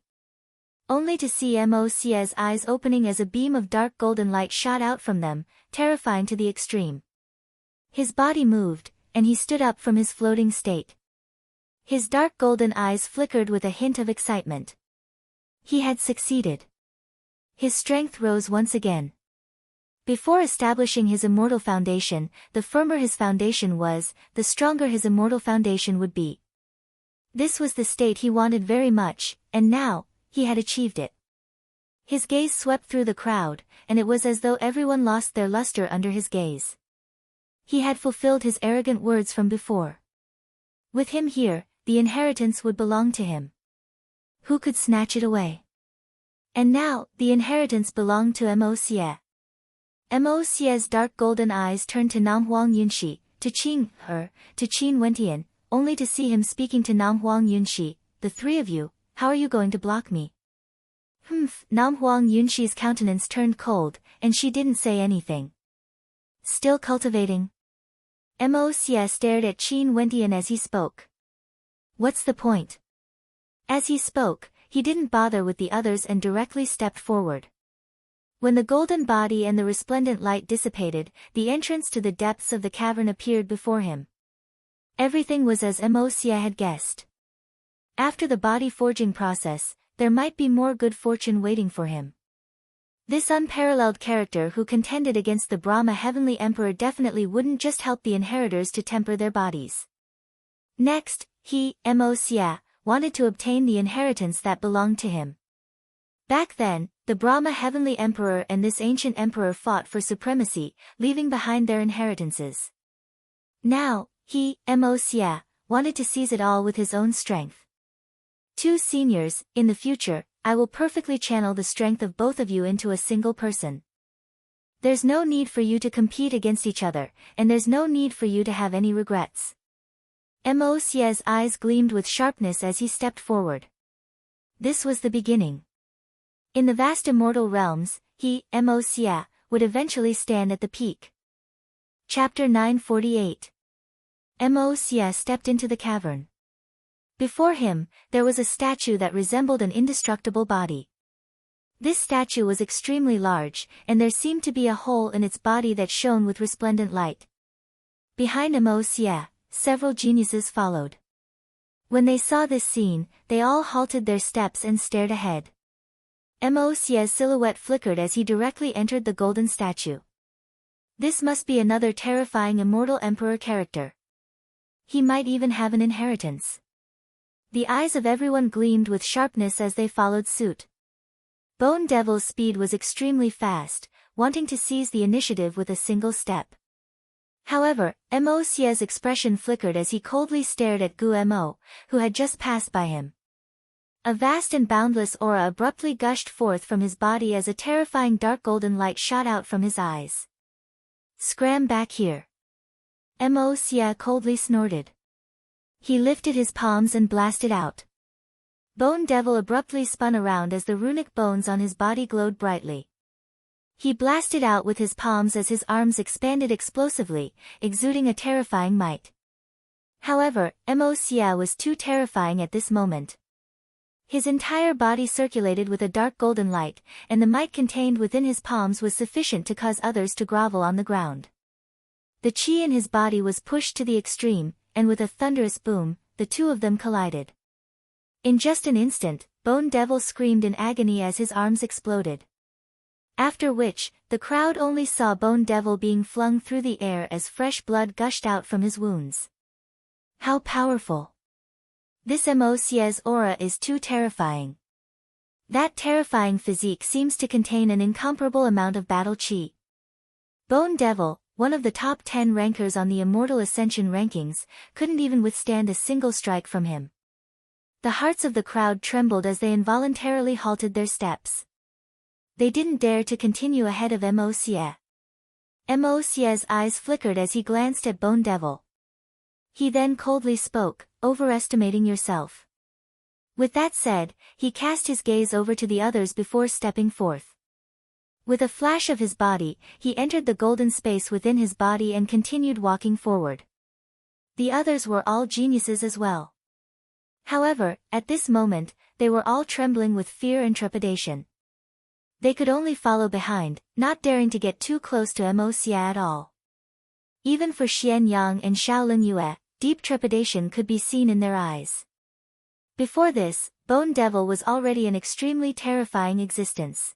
Only to see Moc's eyes opening as a beam of dark golden light shot out from them, terrifying to the extreme. His body moved, and he stood up from his floating state. His dark golden eyes flickered with a hint of excitement. He had succeeded. His strength rose once again. Before establishing his immortal foundation, the firmer his foundation was, the stronger his immortal foundation would be. This was the state he wanted very much, and now, he had achieved it. His gaze swept through the crowd, and it was as though everyone lost their luster under his gaze. He had fulfilled his arrogant words from before. With him here, the inheritance would belong to him. Who could snatch it away? And now, the inheritance belonged to Moc. Moc's dark golden eyes turned to Nam Huang Yunxi, to Qin Wentian, only to see him speaking to Nam Huang Yunxi, the three of you, how are you going to block me? Nam Huang Yunxi's countenance turned cold, and she didn't say anything. Still cultivating? Moc stared at Qin Wentian as he spoke. What's the point? As he spoke, he didn't bother with the others and directly stepped forward. When the golden body and the resplendent light dissipated, the entrance to the depths of the cavern appeared before him. Everything was as Moc had guessed. After the body forging process, there might be more good fortune waiting for him. This unparalleled character who contended against the Brahma Heavenly Emperor definitely wouldn't just help the inheritors to temper their bodies. Next, he, Moc, wanted to obtain the inheritance that belonged to him. Back then, the Brahma Heavenly Emperor and this ancient emperor fought for supremacy, leaving behind their inheritances. Now, he, Moc, wanted to seize it all with his own strength. Two seniors, in the future, I will perfectly channel the strength of both of you into a single person. There's no need for you to compete against each other, and there's no need for you to have any regrets. Moc's eyes gleamed with sharpness as he stepped forward. This was the beginning. In the vast immortal realms, he, Moc, would eventually stand at the peak. Chapter 948. Moc stepped into the cavern. Before him, there was a statue that resembled an indestructible body. This statue was extremely large, and there seemed to be a hole in its body that shone with resplendent light. Behind Moc, several geniuses followed. When they saw this scene, they all halted their steps and stared ahead. Moc's silhouette flickered as he directly entered the golden statue. This must be another terrifying immortal emperor character. He might even have an inheritance. The eyes of everyone gleamed with sharpness as they followed suit. Bone Devil's speed was extremely fast, wanting to seize the initiative with a single step. However, Moc's expression flickered as he coldly stared at Gu Mo, who had just passed by him. A vast and boundless aura abruptly gushed forth from his body as a terrifying dark golden light shot out from his eyes. Scram back here. Mo coldly snorted. He lifted his palms and blasted out. Bone Devil abruptly spun around as the runic bones on his body glowed brightly. He blasted out with his palms as his arms expanded explosively, exuding a terrifying might. However, Mo was too terrifying at this moment. His entire body circulated with a dark golden light, and the might contained within his palms was sufficient to cause others to grovel on the ground. The chi in his body was pushed to the extreme, and with a thunderous boom, the two of them collided. In just an instant, Bone Devil screamed in agony as his arms exploded. After which, the crowd only saw Bone Devil being flung through the air as fresh blood gushed out from his wounds. How powerful! This Mo's aura is too terrifying. That terrifying physique seems to contain an incomparable amount of battle chi. Bone Devil, one of the top 10 rankers on the Immortal Ascension rankings, couldn't even withstand a single strike from him. The hearts of the crowd trembled as they involuntarily halted their steps. They didn't dare to continue ahead of Mo's eyes flickered as he glanced at Bone Devil. He then coldly spoke, overestimating yourself. With that said, he cast his gaze over to the others before stepping forth. With a flash of his body, he entered the golden space within his body and continued walking forward. The others were all geniuses as well. However, at this moment, they were all trembling with fear and trepidation. They could only follow behind, not daring to get too close to Mo at all. Even for Xian Yang and Shaolin Yue, deep trepidation could be seen in their eyes. Before this, Bone Devil was already an extremely terrifying existence.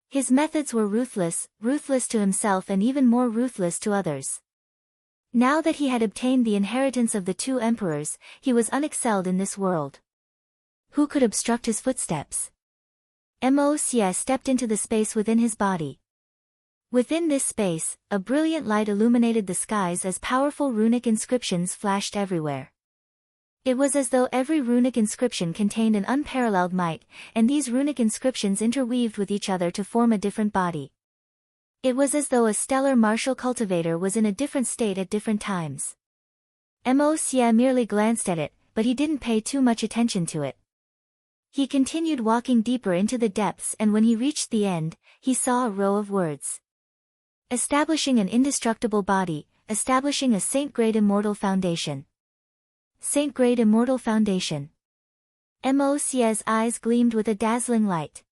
His methods were ruthless to himself and even more ruthless to others. Now that he had obtained the inheritance of the two emperors, he was unexcelled in this world. Who could obstruct his footsteps? Mo stepped into the space within his body. Within this space, a brilliant light illuminated the skies as powerful runic inscriptions flashed everywhere. It was as though every runic inscription contained an unparalleled might, and these runic inscriptions interweaved with each other to form a different body. It was as though a stellar martial cultivator was in a different state at different times. Mo merely glanced at it, but he didn't pay too much attention to it. He continued walking deeper into the depths, and when he reached the end, he saw a row of words. Establishing an indestructible body, establishing a saint-grade immortal foundation. Saint-grade immortal foundation. Mo's eyes gleamed with a dazzling light.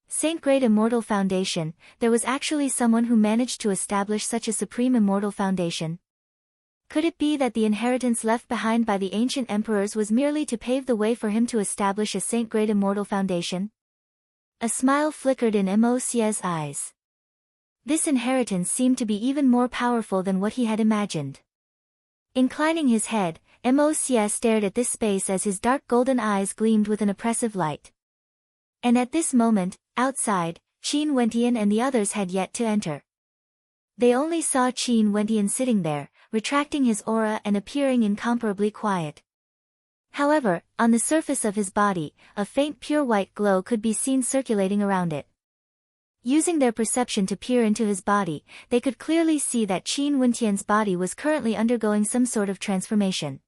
Saint-grade immortal foundation, there was actually someone who managed to establish such a supreme immortal foundation. Could it be that the inheritance left behind by the ancient emperors was merely to pave the way for him to establish a saint-grade immortal foundation? A smile flickered in Mo's eyes. This inheritance seemed to be even more powerful than what he had imagined. Inclining his head, Mo's stared at this space as his dark golden eyes gleamed with an oppressive light. And at this moment, outside, Qin Wentian and the others had yet to enter. They only saw Qin Wentian sitting there, retracting his aura and appearing incomparably quiet. However, on the surface of his body, a faint pure white glow could be seen circulating around it. Using their perception to peer into his body, they could clearly see that Qin Wentian's body was currently undergoing some sort of transformation.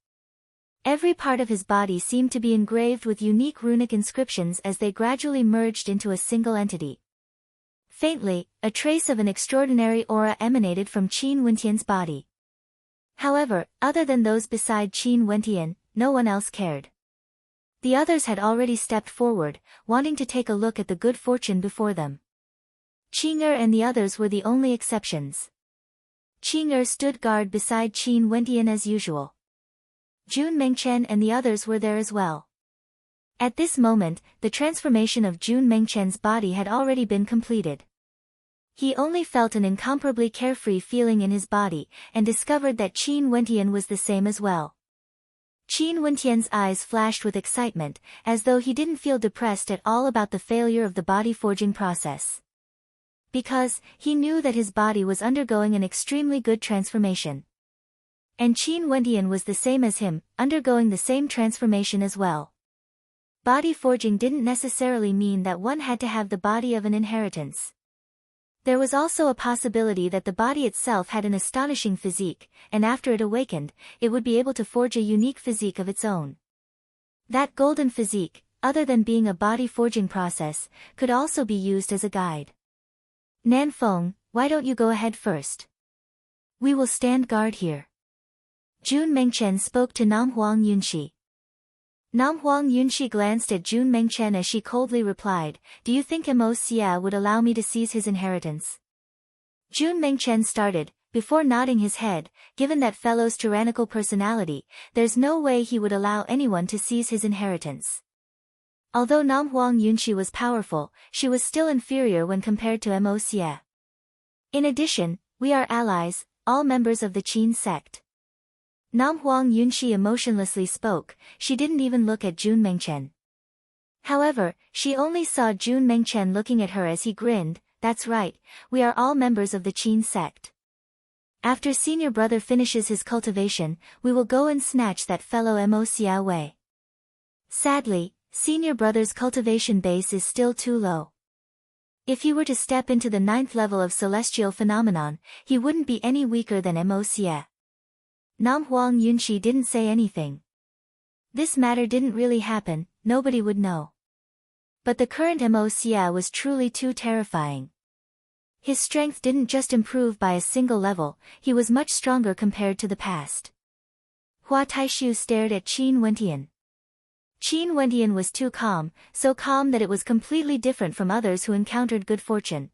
Every part of his body seemed to be engraved with unique runic inscriptions as they gradually merged into a single entity. Faintly, a trace of an extraordinary aura emanated from Qin Wentian's body. However, other than those beside Qin Wentian, no one else cared. The others had already stepped forward, wanting to take a look at the good fortune before them. Qing'er and the others were the only exceptions. Qing'er stood guard beside Qin Wentian as usual. Jun Mengchen and the others were there as well. At this moment, the transformation of Jun Mengchen's body had already been completed. He only felt an incomparably carefree feeling in his body, and discovered that Qin Wentian was the same as well. Qin Wentian's eyes flashed with excitement, as though he didn't feel depressed at all about the failure of the body forging process. Because, he knew that his body was undergoing an extremely good transformation. And Qin Wentian was the same as him, undergoing the same transformation as well. Body forging didn't necessarily mean that one had to have the body of an inheritance. There was also a possibility that the body itself had an astonishing physique, and after it awakened, it would be able to forge a unique physique of its own. That golden physique, other than being a body-forging process, could also be used as a guide. Nanfeng, why don't you go ahead first? We will stand guard here. Jun Mengchen spoke to Nam Huang Yunxi. Nam Huang Yunxi glanced at Jun Mengchen as she coldly replied, "Do you think Mo Xia would allow me to seize his inheritance?" Jun Mengchen started, before nodding his head, given that fellow's tyrannical personality, there's no way he would allow anyone to seize his inheritance. Although Nam Huang Yunxi was powerful, she was still inferior when compared to Mo Xia. In addition, we are allies, all members of the Qin sect. Nam Huang Yunxi emotionlessly spoke, she didn't even look at Jun Mengchen. However, she only saw Jun Mengchen looking at her as he grinned, "That's right, we are all members of the Qin sect. After senior brother finishes his cultivation, we will go and snatch that fellow Mo Xia away." Sadly, senior brother's cultivation base is still too low. If he were to step into the 9th level of celestial phenomenon, he wouldn't be any weaker than Mo Xia. Nam Huang Yunxi didn't say anything. This matter didn't really happen, nobody would know. But the current Mo Xia was truly too terrifying. His strength didn't just improve by a single level, he was much stronger compared to the past. Hua Taishu stared at Qin Wentian. Qin Wentian was too calm, so calm that it was completely different from others who encountered good fortune.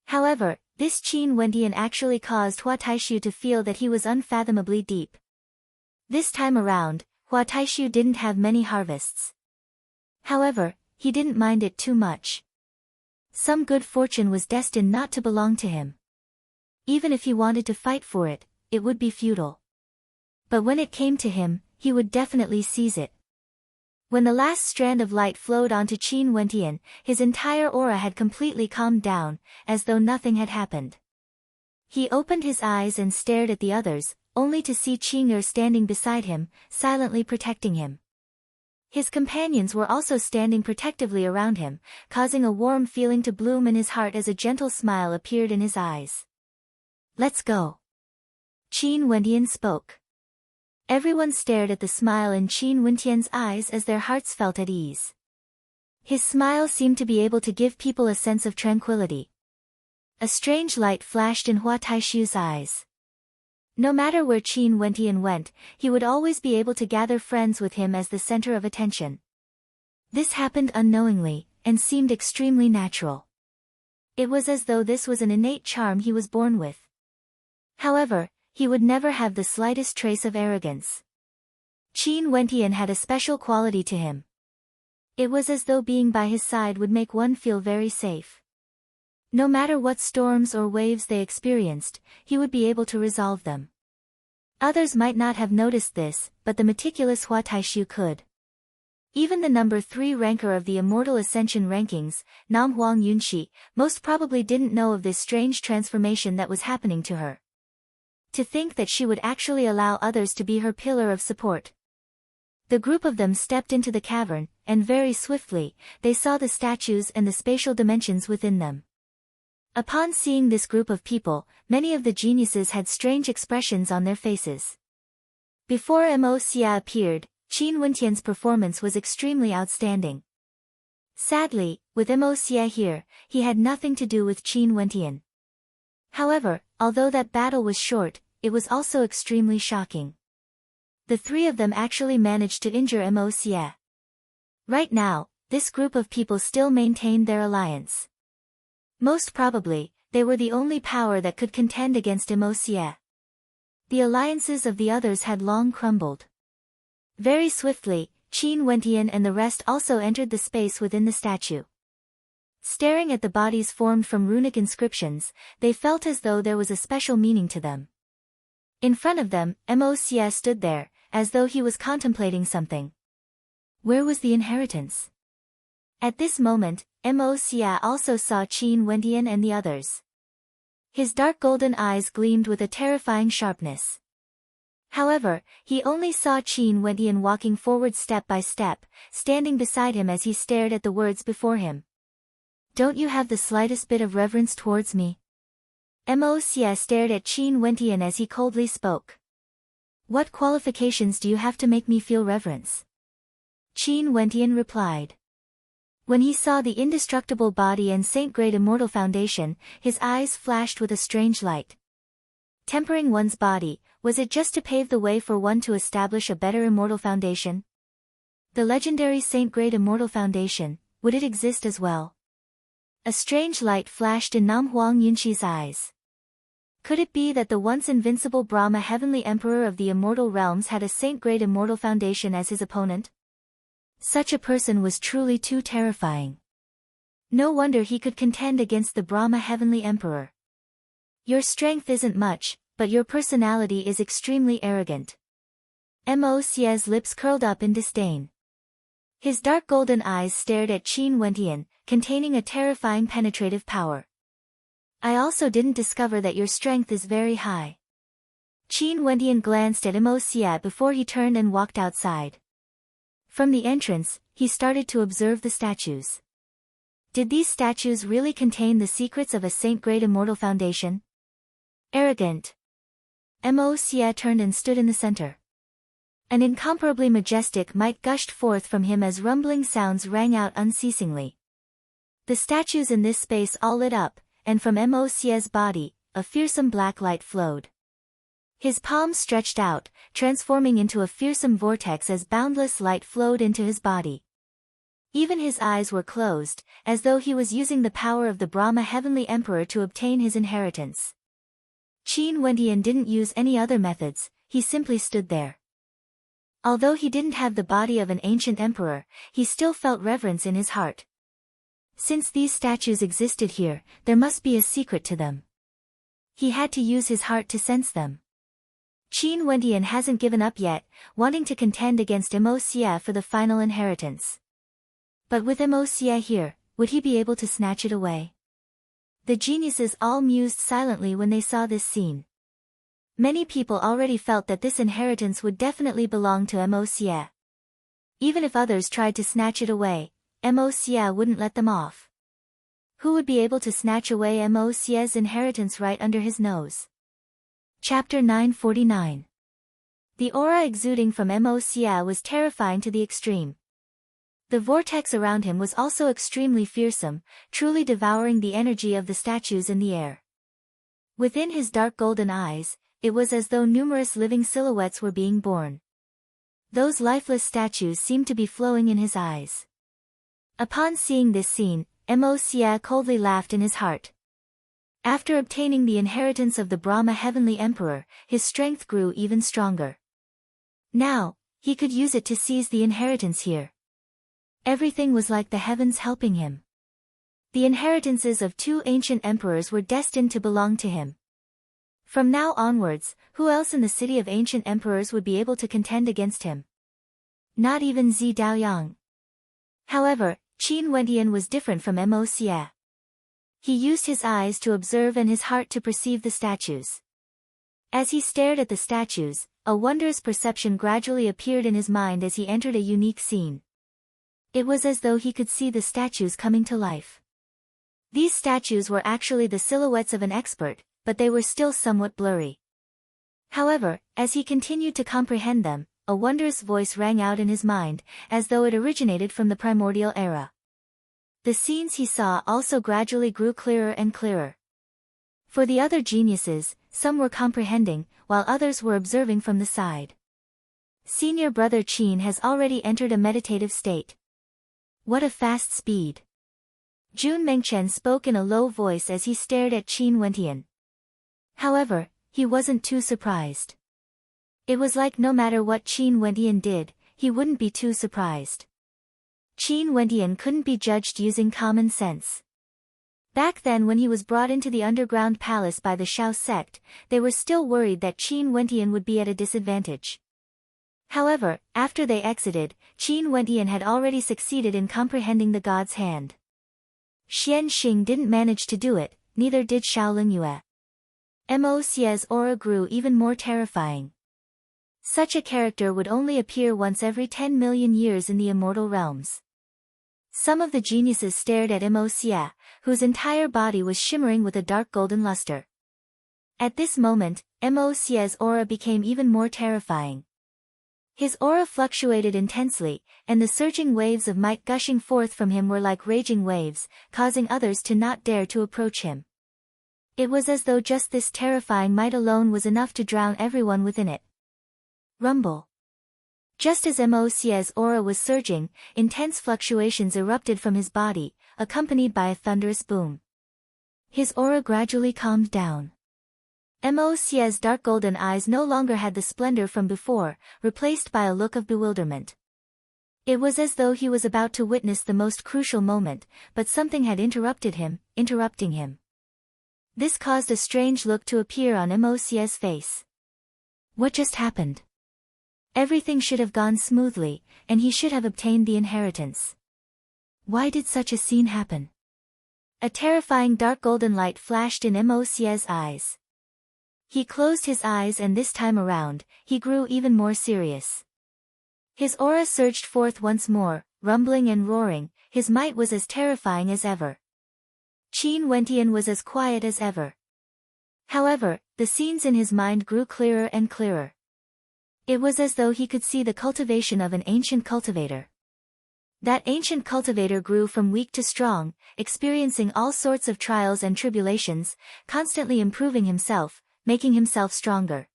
However, this Qin Wentian actually caused Hua Taishu to feel that he was unfathomably deep. This time around, Hua Taishu didn't have many harvests. However, he didn't mind it too much. Some good fortune was destined not to belong to him. Even if he wanted to fight for it, it would be futile. But when it came to him, he would definitely seize it. When the last strand of light flowed onto Qin Wentian, his entire aura had completely calmed down, as though nothing had happened. He opened his eyes and stared at the others, only to see Qing'er standing beside him, silently protecting him. His companions were also standing protectively around him, causing a warm feeling to bloom in his heart as a gentle smile appeared in his eyes. "Let's go." Qin Wentian spoke. Everyone stared at the smile in Qin Wentian's eyes as their hearts felt at ease. His smile seemed to be able to give people a sense of tranquility. A strange light flashed in Hua Taishu's eyes. No matter where Qin Wentian went, he would always be able to gather friends with him as the center of attention. This happened unknowingly, and seemed extremely natural. It was as though this was an innate charm he was born with. However, he would never have the slightest trace of arrogance. Qin Wentian had a special quality to him. It was as though being by his side would make one feel very safe. No matter what storms or waves they experienced, he would be able to resolve them. Others might not have noticed this, but the meticulous Hua Taishu could. Even the number 3 ranker of the Immortal Ascension rankings, Nam Huang Yunxi, most probably didn't know of this strange transformation that was happening to her. To think that she would actually allow others to be her pillar of support. The group of them stepped into the cavern, and very swiftly, they saw the statues and the spatial dimensions within them. Upon seeing this group of people, many of the geniuses had strange expressions on their faces. Before Mo Xia appeared, Qin Wentian's performance was extremely outstanding. Sadly, with Mo Xia here, he had nothing to do with Qin Wentian. However, although that battle was short, it was also extremely shocking. The 3 of them actually managed to injure Mo Xia. Right now, this group of people still maintained their alliance. Most probably, they were the only power that could contend against Mo Xia. The alliances of the others had long crumbled. Very swiftly, Qin Wentian and the rest also entered the space within the statue. Staring at the bodies formed from runic inscriptions, they felt as though there was a special meaning to them. In front of them, Mo Xia stood there, as though he was contemplating something. Where was the inheritance? At this moment, Mo Xia also saw Qin Wentian and the others. His dark golden eyes gleamed with a terrifying sharpness. However, he only saw Qin Wentian walking forward step by step, standing beside him as he stared at the words before him. Don't you have the slightest bit of reverence towards me? Mo Xie stared at Qin Wentian as he coldly spoke. What qualifications do you have to make me feel reverence? Qin Wentian replied. When he saw the indestructible body and saint-grade immortal foundation, his eyes flashed with a strange light. Tempering one's body, was it just to pave the way for one to establish a better immortal foundation? The legendary saint-grade immortal foundation, would it exist as well? A strange light flashed in Nam Huang Yunqi's eyes. Could it be that the once invincible Brahma heavenly emperor of the immortal realms had a saint-grade immortal foundation as his opponent? Such a person was truly too terrifying. No wonder he could contend against the Brahma heavenly emperor. Your strength isn't much, but your personality is extremely arrogant. Mo Xie's lips curled up in disdain. His dark golden eyes stared at Qin Wentian, containing a terrifying penetrative power. I also didn't discover that your strength is very high. Qin Wentian glanced at Mo Xie before he turned and walked outside. From the entrance, he started to observe the statues. Did these statues really contain the secrets of a saint-grade immortal foundation? Arrogant. Mo Xie turned and stood in the center. An incomparably majestic might gushed forth from him as rumbling sounds rang out unceasingly. The statues in this space all lit up, and from Mo Xie's body, a fearsome black light flowed. His palms stretched out, transforming into a fearsome vortex as boundless light flowed into his body. Even his eyes were closed, as though he was using the power of the Brahma heavenly emperor to obtain his inheritance. Qin Wentian didn't use any other methods, he simply stood there. Although he didn't have the body of an ancient emperor, he still felt reverence in his heart. Since these statues existed here, there must be a secret to them. He had to use his heart to sense them. Qin Wentian hasn't given up yet, wanting to contend against Mo Xie for the final inheritance. But with Mo Xie here, would he be able to snatch it away? The geniuses all mused silently when they saw this scene. Many people already felt that this inheritance would definitely belong to Mo Xie. Even if others tried to snatch it away, Mo Xie wouldn't let them off. Who would be able to snatch away Mo Xie's inheritance right under his nose? Chapter 949. The aura exuding from Mo Xie was terrifying to the extreme. The vortex around him was also extremely fearsome, truly devouring the energy of the statues in the air. Within his dark golden eyes, it was as though numerous living silhouettes were being born. Those lifeless statues seemed to be flowing in his eyes. Upon seeing this scene, Mo Xie coldly laughed in his heart. After obtaining the inheritance of the Brahma heavenly emperor, his strength grew even stronger. Now, he could use it to seize the inheritance here. Everything was like the heavens helping him. The inheritances of two ancient emperors were destined to belong to him. From now onwards, who else in the city of ancient emperors would be able to contend against him? Not even Zi Daoyang. However, Qin Wentian was different from Mo Xie. He used his eyes to observe and his heart to perceive the statues. As he stared at the statues, a wondrous perception gradually appeared in his mind as he entered a unique scene. It was as though he could see the statues coming to life. These statues were actually the silhouettes of an expert, but they were still somewhat blurry. However, as he continued to comprehend them, a wondrous voice rang out in his mind, as though it originated from the primordial era. The scenes he saw also gradually grew clearer and clearer. For the other geniuses, some were comprehending, while others were observing from the side. Senior brother Qin has already entered a meditative state. What a fast speed! Jun Mengchen spoke in a low voice as he stared at Qin Wentian. However, he wasn't too surprised. It was like no matter what Qin Wentian did, he wouldn't be too surprised. Qin Wentian couldn't be judged using common sense. Back then when he was brought into the underground palace by the Shao sect, they were still worried that Qin Wentian would be at a disadvantage. However, after they exited, Qin Wentian had already succeeded in comprehending the god's hand. Xian Xing didn't manage to do it, neither did Shao Lingyue. Mo Xie's aura grew even more terrifying. Such a character would only appear once every 10 million years in the immortal realms. Some of the geniuses stared at Emosia, whose entire body was shimmering with a dark golden luster. At this moment, Emosia's aura became even more terrifying. His aura fluctuated intensely, and the surging waves of might gushing forth from him were like raging waves, causing others to not dare to approach him. It was as though just this terrifying might alone was enough to drown everyone within it. Rumble. Just as Emosia's aura was surging, intense fluctuations erupted from his body, accompanied by a thunderous boom. His aura gradually calmed down. Emosia's dark golden eyes no longer had the splendor from before, replaced by a look of bewilderment. It was as though he was about to witness the most crucial moment, but something had interrupting him. This caused a strange look to appear on Emosia's face. What just happened? Everything should have gone smoothly, and he should have obtained the inheritance. Why did such a scene happen? A terrifying dark golden light flashed in Emosia's eyes. He closed his eyes, and this time around, he grew even more serious. His aura surged forth once more, rumbling and roaring. His might was as terrifying as ever. Qin Wentian was as quiet as ever. However, the scenes in his mind grew clearer and clearer. It was as though he could see the cultivation of an ancient cultivator. That ancient cultivator grew from weak to strong, experiencing all sorts of trials and tribulations, constantly improving himself, making himself stronger.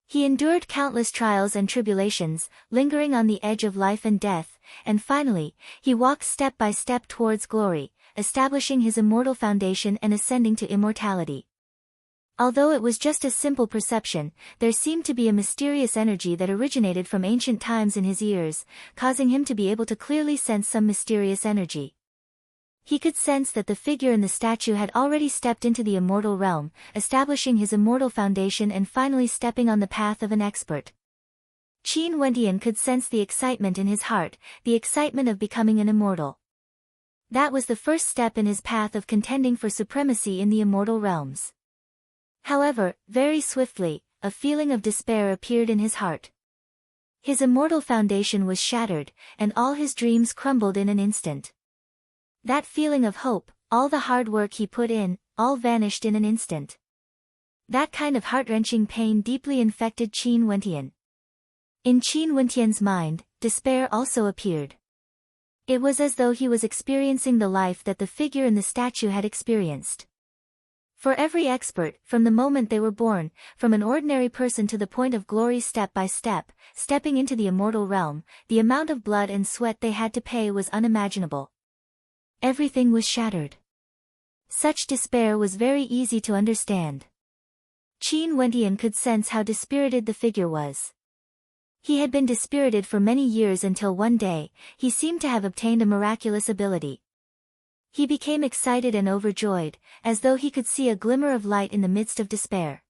He endured countless trials and tribulations, lingering on the edge of life and death, and finally, he walked step by step towards glory, establishing his immortal foundation and ascending to immortality. Although it was just a simple perception, there seemed to be a mysterious energy that originated from ancient times in his ears, causing him to be able to clearly sense some mysterious energy. He could sense that the figure in the statue had already stepped into the immortal realm, establishing his immortal foundation and finally stepping on the path of an expert. Qin Wentian could sense the excitement in his heart, the excitement of becoming an immortal. That was the first step in his path of contending for supremacy in the immortal realms. However, very swiftly, a feeling of despair appeared in his heart. His immortal foundation was shattered, and all his dreams crumbled in an instant. That feeling of hope, all the hard work he put in, all vanished in an instant. That kind of heart-wrenching pain deeply infected Qin Wentian. In Qin Wentian's mind, despair also appeared. It was as though he was experiencing the life that the figure in the statue had experienced. For every expert, from the moment they were born, from an ordinary person to the point of glory step by step, stepping into the immortal realm, the amount of blood and sweat they had to pay was unimaginable. Everything was shattered. Such despair was very easy to understand. Qin Wentian could sense how dispirited the figure was. He had been dispirited for many years until one day, he seemed to have obtained a miraculous ability. He became excited and overjoyed, as though he could see a glimmer of light in the midst of despair.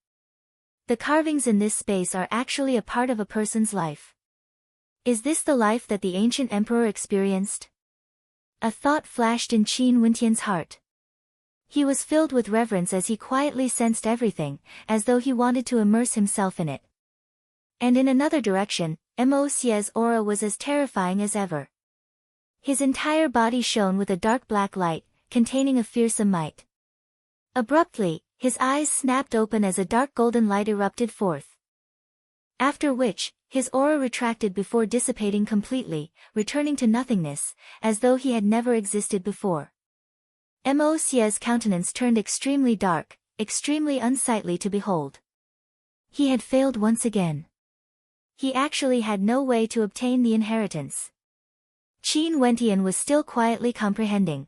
The carvings in this space are actually a part of a person's life. Is this the life that the ancient emperor experienced? A thought flashed in Qin Wentian's heart. He was filled with reverence as he quietly sensed everything, as though he wanted to immerse himself in it. And in another direction, Emosia's aura was as terrifying as ever. His entire body shone with a dark black light, containing a fearsome might. Abruptly, his eyes snapped open as a dark golden light erupted forth. After which, his aura retracted before dissipating completely, returning to nothingness, as though he had never existed before. Emosia's countenance turned extremely dark, extremely unsightly to behold. He had failed once again. He actually had no way to obtain the inheritance. Qin Wentian was still quietly comprehending.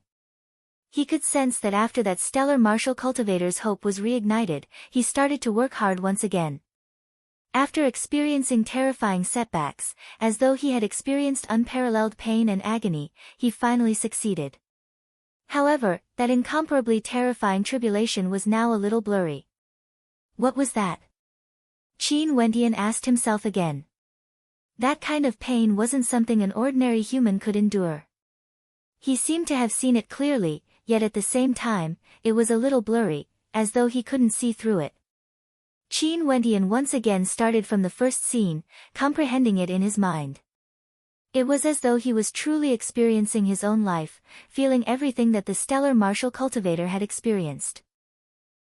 He could sense that after that stellar martial cultivator's hope was reignited, he started to work hard once again. After experiencing terrifying setbacks, as though he had experienced unparalleled pain and agony, he finally succeeded. However, that incomparably terrifying tribulation was now a little blurry. What was that? Qin Wentian asked himself again. That kind of pain wasn't something an ordinary human could endure. He seemed to have seen it clearly, yet at the same time, it was a little blurry, as though he couldn't see through it. Qin Wentian once again started from the first scene, comprehending it in his mind. It was as though he was truly experiencing his own life, feeling everything that the stellar martial cultivator had experienced.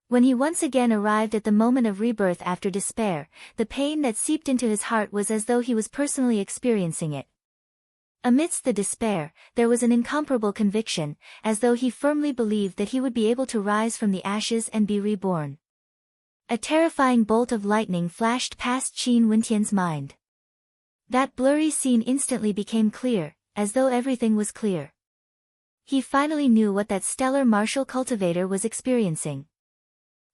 When he once again arrived at the moment of rebirth after despair, the pain that seeped into his heart was as though he was personally experiencing it. Amidst the despair, there was an incomparable conviction, as though he firmly believed that he would be able to rise from the ashes and be reborn. A terrifying bolt of lightning flashed past Qin Wentian's mind. That blurry scene instantly became clear, as though everything was clear. He finally knew what that stellar martial cultivator was experiencing.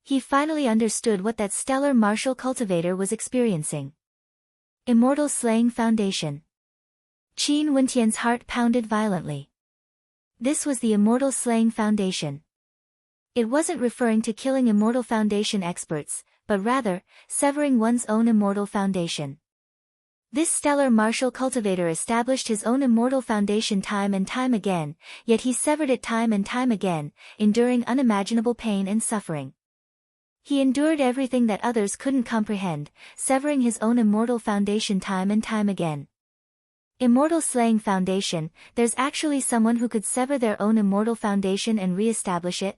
He finally understood what that stellar martial cultivator was experiencing. Immortal Slaying Foundation. Qin Wentian's heart pounded violently. This was the Immortal Slaying Foundation. It wasn't referring to killing Immortal Foundation experts, but rather, severing one's own Immortal Foundation. This stellar martial cultivator established his own Immortal Foundation time and time again, yet he severed it time and time again, enduring unimaginable pain and suffering. He endured everything that others couldn't comprehend, severing his own Immortal Foundation time and time again. Immortal Slaying Foundation, there's actually someone who could sever their own Immortal Foundation and re-establish it?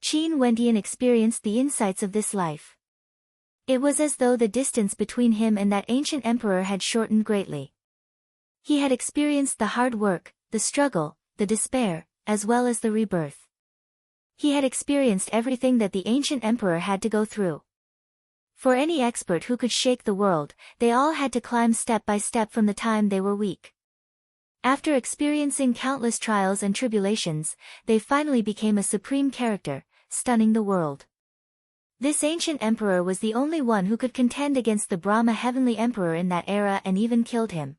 Qin Wentian experienced the insights of this life. It was as though the distance between him and that ancient emperor had shortened greatly. He had experienced the hard work, the struggle, the despair, as well as the rebirth. He had experienced everything that the ancient emperor had to go through. For any expert who could shake the world, they all had to climb step by step from the time they were weak. After experiencing countless trials and tribulations, they finally became a supreme character, stunning the world. This ancient emperor was the only one who could contend against the Brahma heavenly emperor in that era and even killed him.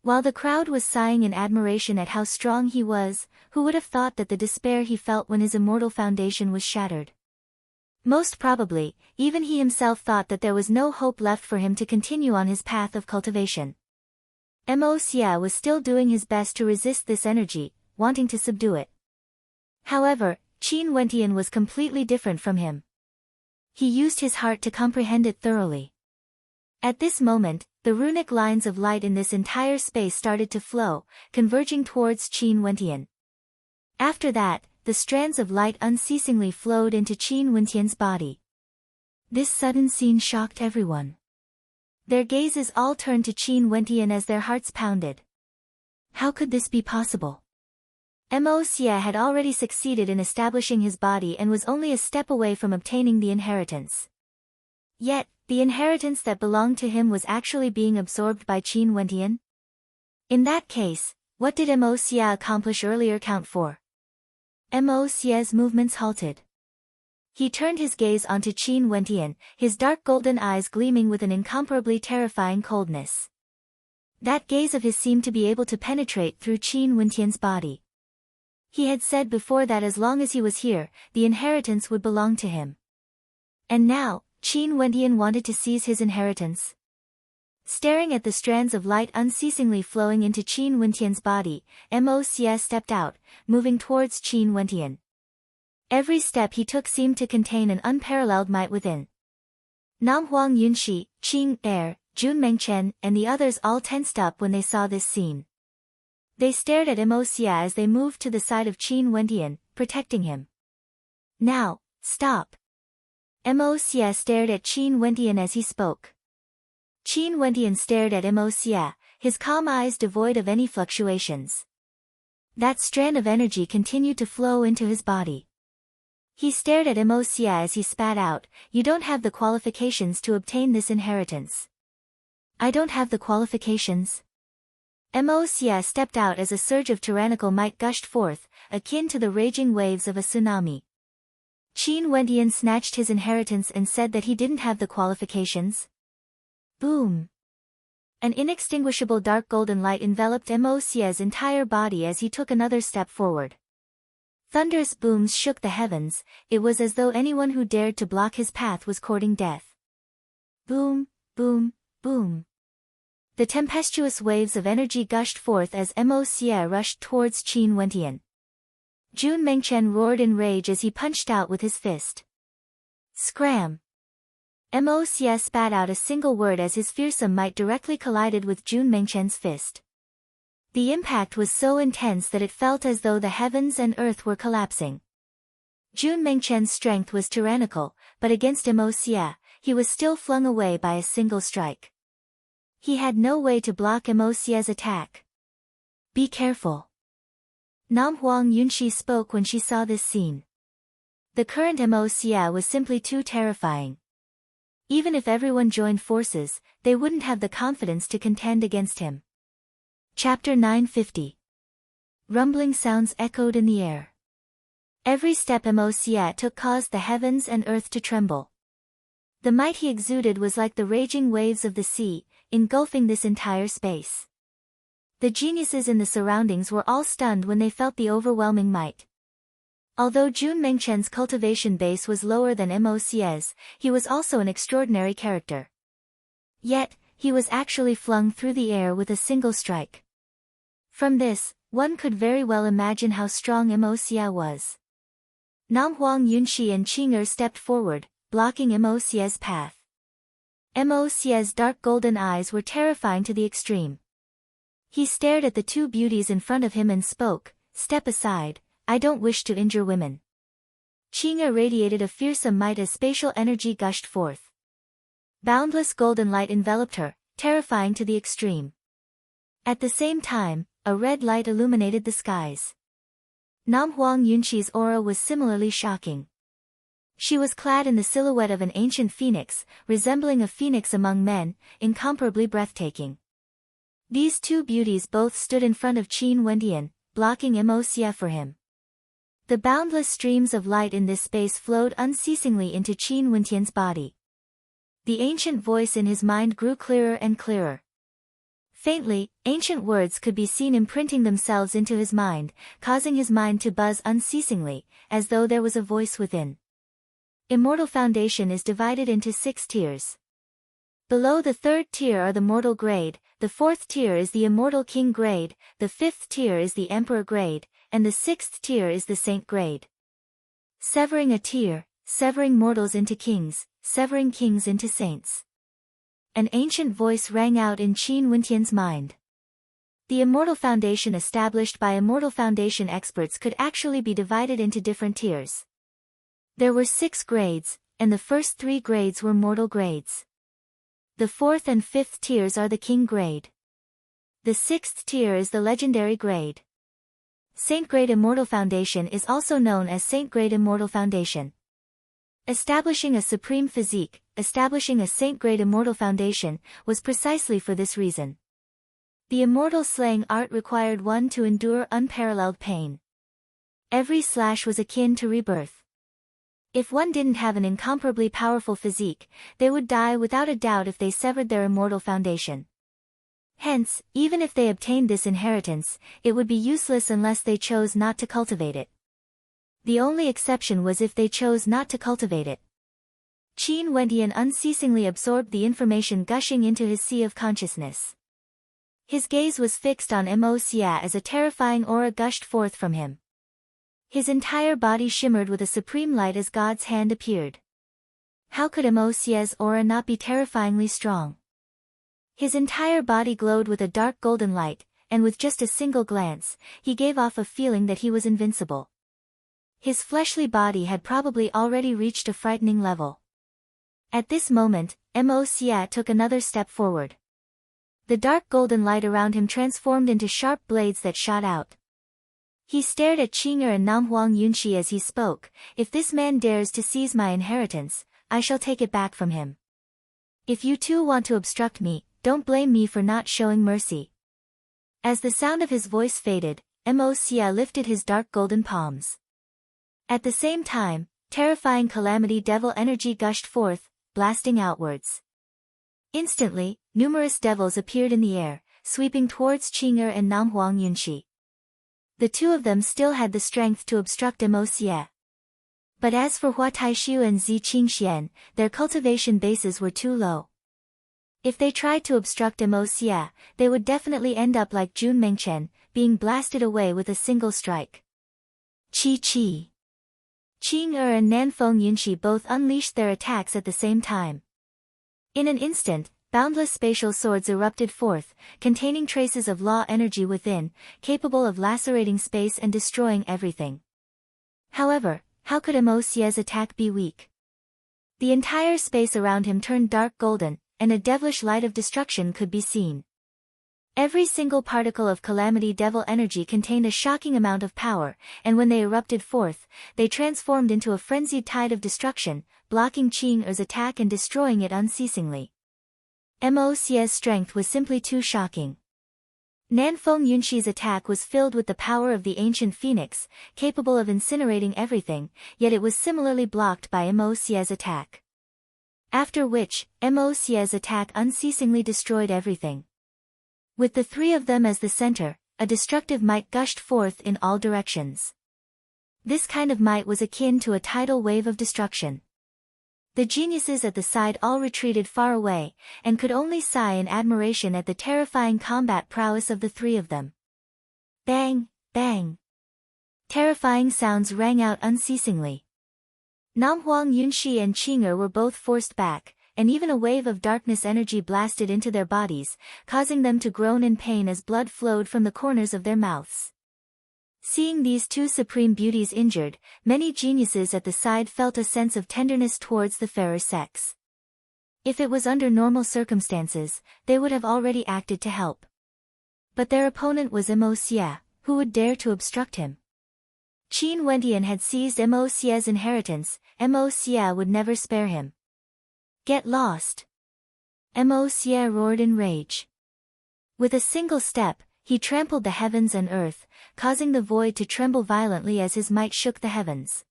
While the crowd was sighing in admiration at how strong he was, who would have thought that the despair he felt when his immortal foundation was shattered? Most probably, even he himself thought that there was no hope left for him to continue on his path of cultivation. Mo Xia was still doing his best to resist this energy, wanting to subdue it. However, Qin Wentian was completely different from him. He used his heart to comprehend it thoroughly. At this moment, the runic lines of light in this entire space started to flow, converging towards Qin Wentian. After that, the strands of light unceasingly flowed into Qin Wentian's body. This sudden scene shocked everyone. Their gazes all turned to Qin Wentian as their hearts pounded. How could this be possible? Mo Xia had already succeeded in establishing his body and was only a step away from obtaining the inheritance. Yet, the inheritance that belonged to him was actually being absorbed by Qin Wentian? In that case, what did Mo Xia accomplish earlier count for? Mo Xia's movements halted. He turned his gaze onto Qin Wentian, his dark golden eyes gleaming with an incomparably terrifying coldness. That gaze of his seemed to be able to penetrate through Qin Wentian's body. He had said before that as long as he was here, the inheritance would belong to him. And now, Qin Wentian wanted to seize his inheritance. Staring at the strands of light unceasingly flowing into Qin Wentian's body, Mo Xia stepped out, moving towards Qin Wentian. Every step he took seemed to contain an unparalleled might within. Nam Huang Yunxi, Qing Er, Jun Mengchen, and the others all tensed up when they saw this scene. They stared at Mo Xia as they moved to the side of Qin Wentian, protecting him. Now, stop. Mo Xia stared at Qin Wentian as he spoke. Qin Wentian stared at Mo Xia, his calm eyes devoid of any fluctuations. That strand of energy continued to flow into his body. He stared at Mo Xia as he spat out, "You don't have the qualifications to obtain this inheritance." "I don't have the qualifications?" Mo Xia stepped out as a surge of tyrannical might gushed forth, akin to the raging waves of a tsunami. Qin Wentian snatched his inheritance and said that he didn't have the qualifications. Boom! An inextinguishable dark golden light enveloped Mo Xia's entire body as he took another step forward. Thunderous booms shook the heavens, it was as though anyone who dared to block his path was courting death. Boom, boom, boom. The tempestuous waves of energy gushed forth as Mo Xia rushed towards Qin Wentian. Jun Mengchen roared in rage as he punched out with his fist. Scram! Mo Xia spat out a single word as his fearsome might directly collided with Jun Mengchen's fist. The impact was so intense that it felt as though the heavens and earth were collapsing. Jun Mengchen's strength was tyrannical, but against Mo Xie, he was still flung away by a single strike. He had no way to block Mo Xie's attack. Be careful. Nam Huang Yunxi spoke when she saw this scene. The current Mo Xie was simply too terrifying. Even if everyone joined forces, they wouldn't have the confidence to contend against him. Chapter 950. Rumbling sounds echoed in the air. Every step Mo Xie took caused the heavens and earth to tremble. The might he exuded was like the raging waves of the sea, engulfing this entire space. The geniuses in the surroundings were all stunned when they felt the overwhelming might. Although Jun Mengchen's cultivation base was lower than Mo Xie's, he was also an extraordinary character. Yet, he was actually flung through the air with a single strike. From this, one could very well imagine how strong Mo Xie was. Nam Huang Yunxi and Qing'er stepped forward, blocking Mo Xie's path. Mo Xie's dark golden eyes were terrifying to the extreme. He stared at the two beauties in front of him and spoke, "Step aside, I don't wish to injure women." Qing'er radiated a fearsome might as spatial energy gushed forth. Boundless golden light enveloped her, terrifying to the extreme. At the same time, a red light illuminated the skies. Nam Huang Yunxi's aura was similarly shocking. She was clad in the silhouette of an ancient phoenix, resembling a phoenix among men, incomparably breathtaking. These two beauties both stood in front of Qin Wendian, blocking Mo Xie for him. The boundless streams of light in this space flowed unceasingly into Qin Wendian's body. The ancient voice in his mind grew clearer and clearer. Faintly, ancient words could be seen imprinting themselves into his mind, causing his mind to buzz unceasingly, as though there was a voice within. Immortal Foundation is divided into 6 tiers. Below the 3rd tier are the mortal grade, the 4th tier is the immortal king grade, the 5th tier is the emperor grade, and the 6th tier is the saint grade. Severing a tier, severing mortals into kings, severing kings into saints. An ancient voice rang out in Qin Wendian's mind. The Immortal Foundation established by Immortal Foundation experts could actually be divided into different tiers. There were 6 grades, and the first 3 grades were mortal grades. The 4th and 5th tiers are the king grade. The 6th tier is the legendary grade. Saint Grade Immortal Foundation is also known as Saint Grade Immortal Foundation. Establishing a supreme physique, establishing a Saint Grade Immortal Foundation, was precisely for this reason. The immortal slaying art required one to endure unparalleled pain. Every slash was akin to rebirth. If one didn't have an incomparably powerful physique, they would die without a doubt if they severed their immortal foundation. Hence, even if they obtained this inheritance, it would be useless unless they chose not to cultivate it. The only exception was if they chose not to cultivate it. Qin Wendian unceasingly absorbed the information gushing into his sea of consciousness. His gaze was fixed on Mo Xie as a terrifying aura gushed forth from him. His entire body shimmered with a supreme light as God's hand appeared. How could Mo Xie's aura not be terrifyingly strong? His entire body glowed with a dark golden light, and with just a single glance, he gave off a feeling that he was invincible. His fleshly body had probably already reached a frightening level. At this moment, Mo Xie took another step forward. The dark golden light around him transformed into sharp blades that shot out. He stared at Qing'er and Nam Huang Yunxi as he spoke, "If this man dares to seize my inheritance, I shall take it back from him. If you two want to obstruct me, don't blame me for not showing mercy." As the sound of his voice faded, Mo Xie lifted his dark golden palms. At the same time, terrifying calamity devil energy gushed forth, blasting outwards. Instantly, numerous devils appeared in the air, sweeping towards Qing'er and Nam Huang Yunxi. The two of them still had the strength to obstruct Mo Xie. But as for Hua Taishu and Zi Qingxian, their cultivation bases were too low. If they tried to obstruct Mo Xie, they would definitely end up like Jun Mengchen, being blasted away with a single strike. Chi. Qing'er and Nanfeng Yunxi both unleashed their attacks at the same time. In an instant, boundless spatial swords erupted forth, containing traces of law energy within, capable of lacerating space and destroying everything. However, how could Emosia's attack be weak? The entire space around him turned dark golden, and a devilish light of destruction could be seen. Every single particle of calamity devil energy contained a shocking amount of power, and when they erupted forth, they transformed into a frenzied tide of destruction, blocking Qing-er's attack and destroying it unceasingly. Mosia's strength was simply too shocking. Nanfeng Yunshi's attack was filled with the power of the ancient phoenix, capable of incinerating everything, yet it was similarly blocked by Mosia's attack. After which, Mosia's attack unceasingly destroyed everything. With the three of them as the center, a destructive might gushed forth in all directions. This kind of might was akin to a tidal wave of destruction. The geniuses at the side all retreated far away, and could only sigh in admiration at the terrifying combat prowess of the three of them. Bang, bang. Terrifying sounds rang out unceasingly. Namhuang Yunshi and Qing-er were both forced back, and even a wave of darkness energy blasted into their bodies, causing them to groan in pain as blood flowed from the corners of their mouths. Seeing these two supreme beauties injured, many geniuses at the side felt a sense of tenderness towards the fairer sex. If it was under normal circumstances, they would have already acted to help. But their opponent was Mosia, who would dare to obstruct him? Qin Wentian had seized Mosia's inheritance, Mosia would never spare him. Get lost! Mosia roared in rage. With a single step, he trampled the heavens and earth, causing the void to tremble violently as his might shook the heavens.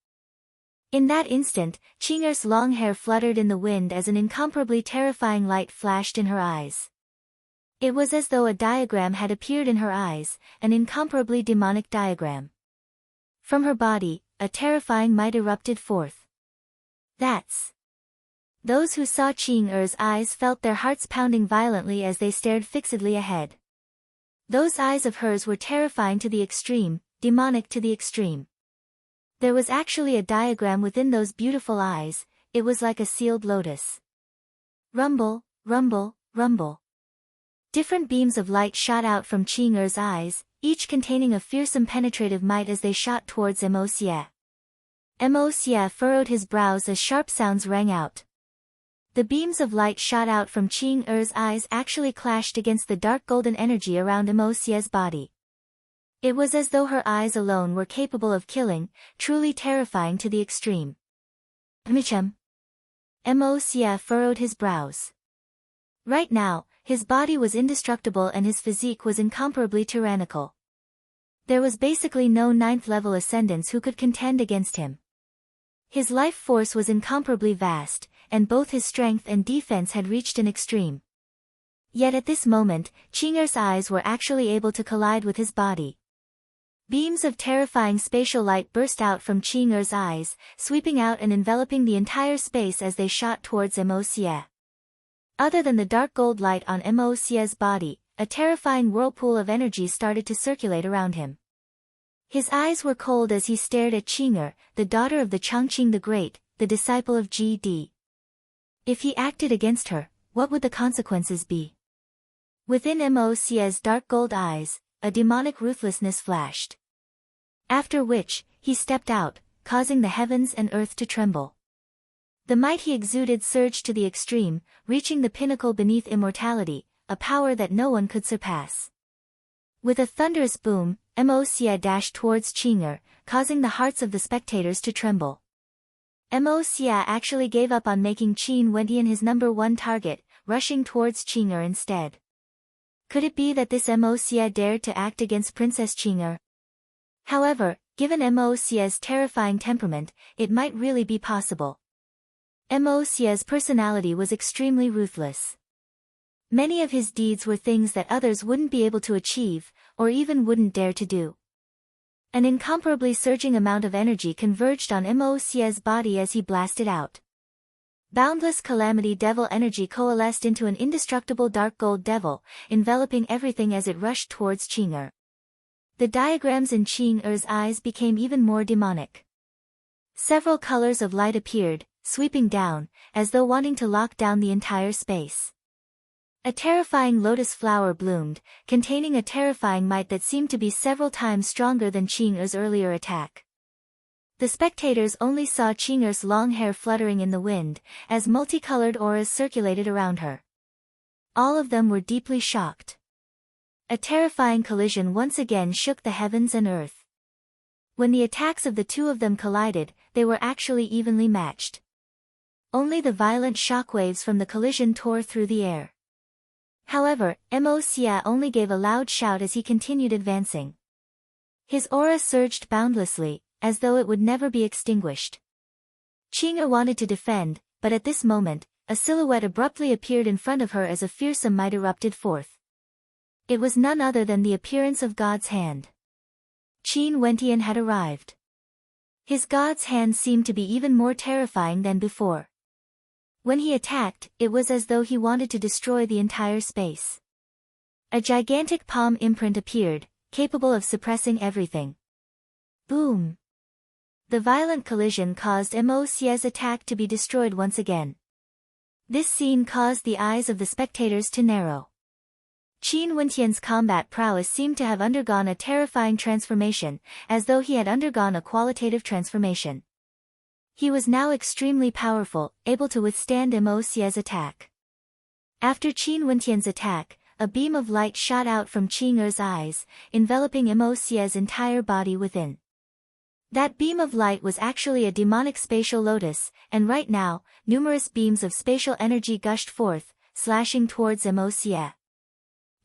In that instant, Qing-er's long hair fluttered in the wind as an incomparably terrifying light flashed in her eyes. It was as though a diagram had appeared in her eyes, an incomparably demonic diagram. From her body, a terrifying might erupted forth. That's... Those who saw Qing-er's eyes felt their hearts pounding violently as they stared fixedly ahead. Those eyes of hers were terrifying to the extreme, demonic to the extreme. There was actually a diagram within those beautiful eyes, it was like a sealed lotus. Rumble, rumble, rumble. Different beams of light shot out from Qing-er's eyes, each containing a fearsome penetrative might as they shot towards Mosia. Mosia furrowed his brows as sharp sounds rang out. The beams of light shot out from Qing-er's eyes actually clashed against the dark golden energy around Mosia's body. It was as though her eyes alone were capable of killing, truly terrifying to the extreme. Michem. Mosia furrowed his brows. Right now, his body was indestructible and his physique was incomparably tyrannical. There was basically no ninth-level ascendants who could contend against him. His life force was incomparably vast, and both his strength and defense had reached an extreme. Yet at this moment, Qing-er's eyes were actually able to collide with his body. Beams of terrifying spatial light burst out from Qing-er's eyes, sweeping out and enveloping the entire space as they shot towards Mosia. Other than the dark gold light on Mosia's body, a terrifying whirlpool of energy started to circulate around him. His eyes were cold as he stared at Qing-er, the daughter of the Chongqing the Great, the disciple of G.D. If he acted against her, what would the consequences be? Within Mosia's dark gold eyes, a demonic ruthlessness flashed. After which, he stepped out, causing the heavens and earth to tremble. The might he exuded surged to the extreme, reaching the pinnacle beneath immortality, a power that no one could surpass. With a thunderous boom, Mosia dashed towards Qing-er, causing the hearts of the spectators to tremble. Mosia actually gave up on making Qin Wentian his number one target, rushing towards Qing-er instead. Could it be that this Mosia dared to act against Princess Qing-er? However, given Mosia's terrifying temperament, it might really be possible. Mosia's personality was extremely ruthless. Many of his deeds were things that others wouldn't be able to achieve, or even wouldn't dare to do. An incomparably surging amount of energy converged on Mosia's body as he blasted out. Boundless calamity devil energy coalesced into an indestructible dark gold devil, enveloping everything as it rushed towards Qing-er. The diagrams in Qing-er's eyes became even more demonic. Several colors of light appeared, sweeping down, as though wanting to lock down the entire space. A terrifying lotus flower bloomed, containing a terrifying might that seemed to be several times stronger than Qing'er's earlier attack. The spectators only saw Qing'er's long hair fluttering in the wind, as multicolored auras circulated around her. All of them were deeply shocked. A terrifying collision once again shook the heavens and earth. When the attacks of the two of them collided, they were actually evenly matched. Only the violent shockwaves from the collision tore through the air. However, Mo Xia only gave a loud shout as he continued advancing. His aura surged boundlessly, as though it would never be extinguished. Qing'er wanted to defend, but at this moment, a silhouette abruptly appeared in front of her as a fearsome might erupted forth. It was none other than the appearance of God's hand. Qin Wentian had arrived. His God's hand seemed to be even more terrifying than before. When he attacked, it was as though he wanted to destroy the entire space. A gigantic palm imprint appeared, capable of suppressing everything. Boom! The violent collision caused Mo Xia's attack to be destroyed once again. This scene caused the eyes of the spectators to narrow. Qin Wentian's combat prowess seemed to have undergone a terrifying transformation, as though he had undergone a qualitative transformation. He was now extremely powerful, able to withstand Mo Xia's attack. After Qin Wentian's attack, a beam of light shot out from Qing'er's eyes, enveloping Mo Xia's entire body within. That beam of light was actually a demonic spatial lotus, and right now, numerous beams of spatial energy gushed forth, slashing towards Mo Xia.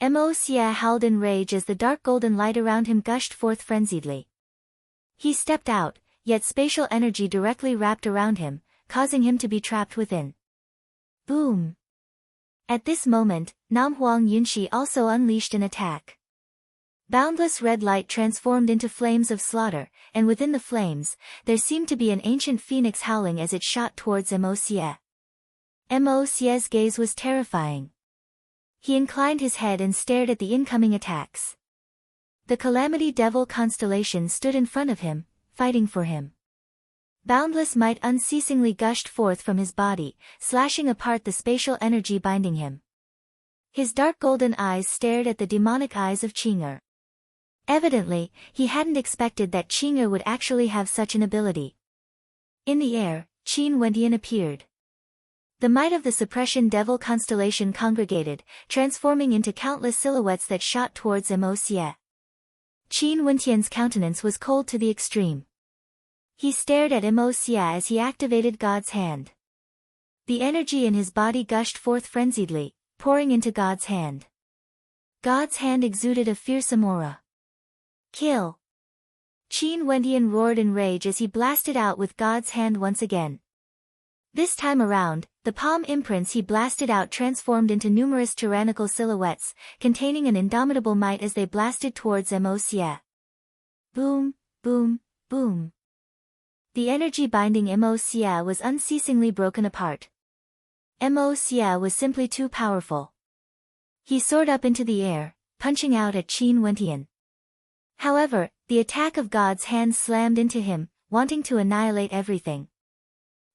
Mo Xia howled in rage as the dark golden light around him gushed forth frenziedly. He stepped out, yet spatial energy directly wrapped around him, causing him to be trapped within. Boom! At this moment, Nam Huang Yunxi also unleashed an attack. Boundless red light transformed into flames of slaughter, and within the flames, there seemed to be an ancient phoenix howling as it shot towards Mo Xia. Mo Xia's gaze was terrifying. He inclined his head and stared at the incoming attacks. The Calamity Devil constellation stood in front of him, fighting for him. Boundless might unceasingly gushed forth from his body, slashing apart the spatial energy binding him. His dark golden eyes stared at the demonic eyes of Qing'er. Evidently, he hadn't expected that Qing'er would actually have such an ability. In the air, Qin Wentian appeared. The might of the Suppression Devil constellation congregated, transforming into countless silhouettes that shot towards Mo Xia. Qin Wentian's countenance was cold to the extreme. He stared at Mo Xia as he activated God's hand. The energy in his body gushed forth frenziedly, pouring into God's hand. God's hand exuded a fearsome aura. Kill! Qin Wentian roared in rage as he blasted out with God's hand once again. This time around, the palm imprints he blasted out transformed into numerous tyrannical silhouettes, containing an indomitable might as they blasted towards Mo Xia. Boom, boom, boom. The energy binding Mo Xia was unceasingly broken apart. Mo Xia was simply too powerful. He soared up into the air, punching out at Qin Wentian. However, the attack of God's hand slammed into him, wanting to annihilate everything.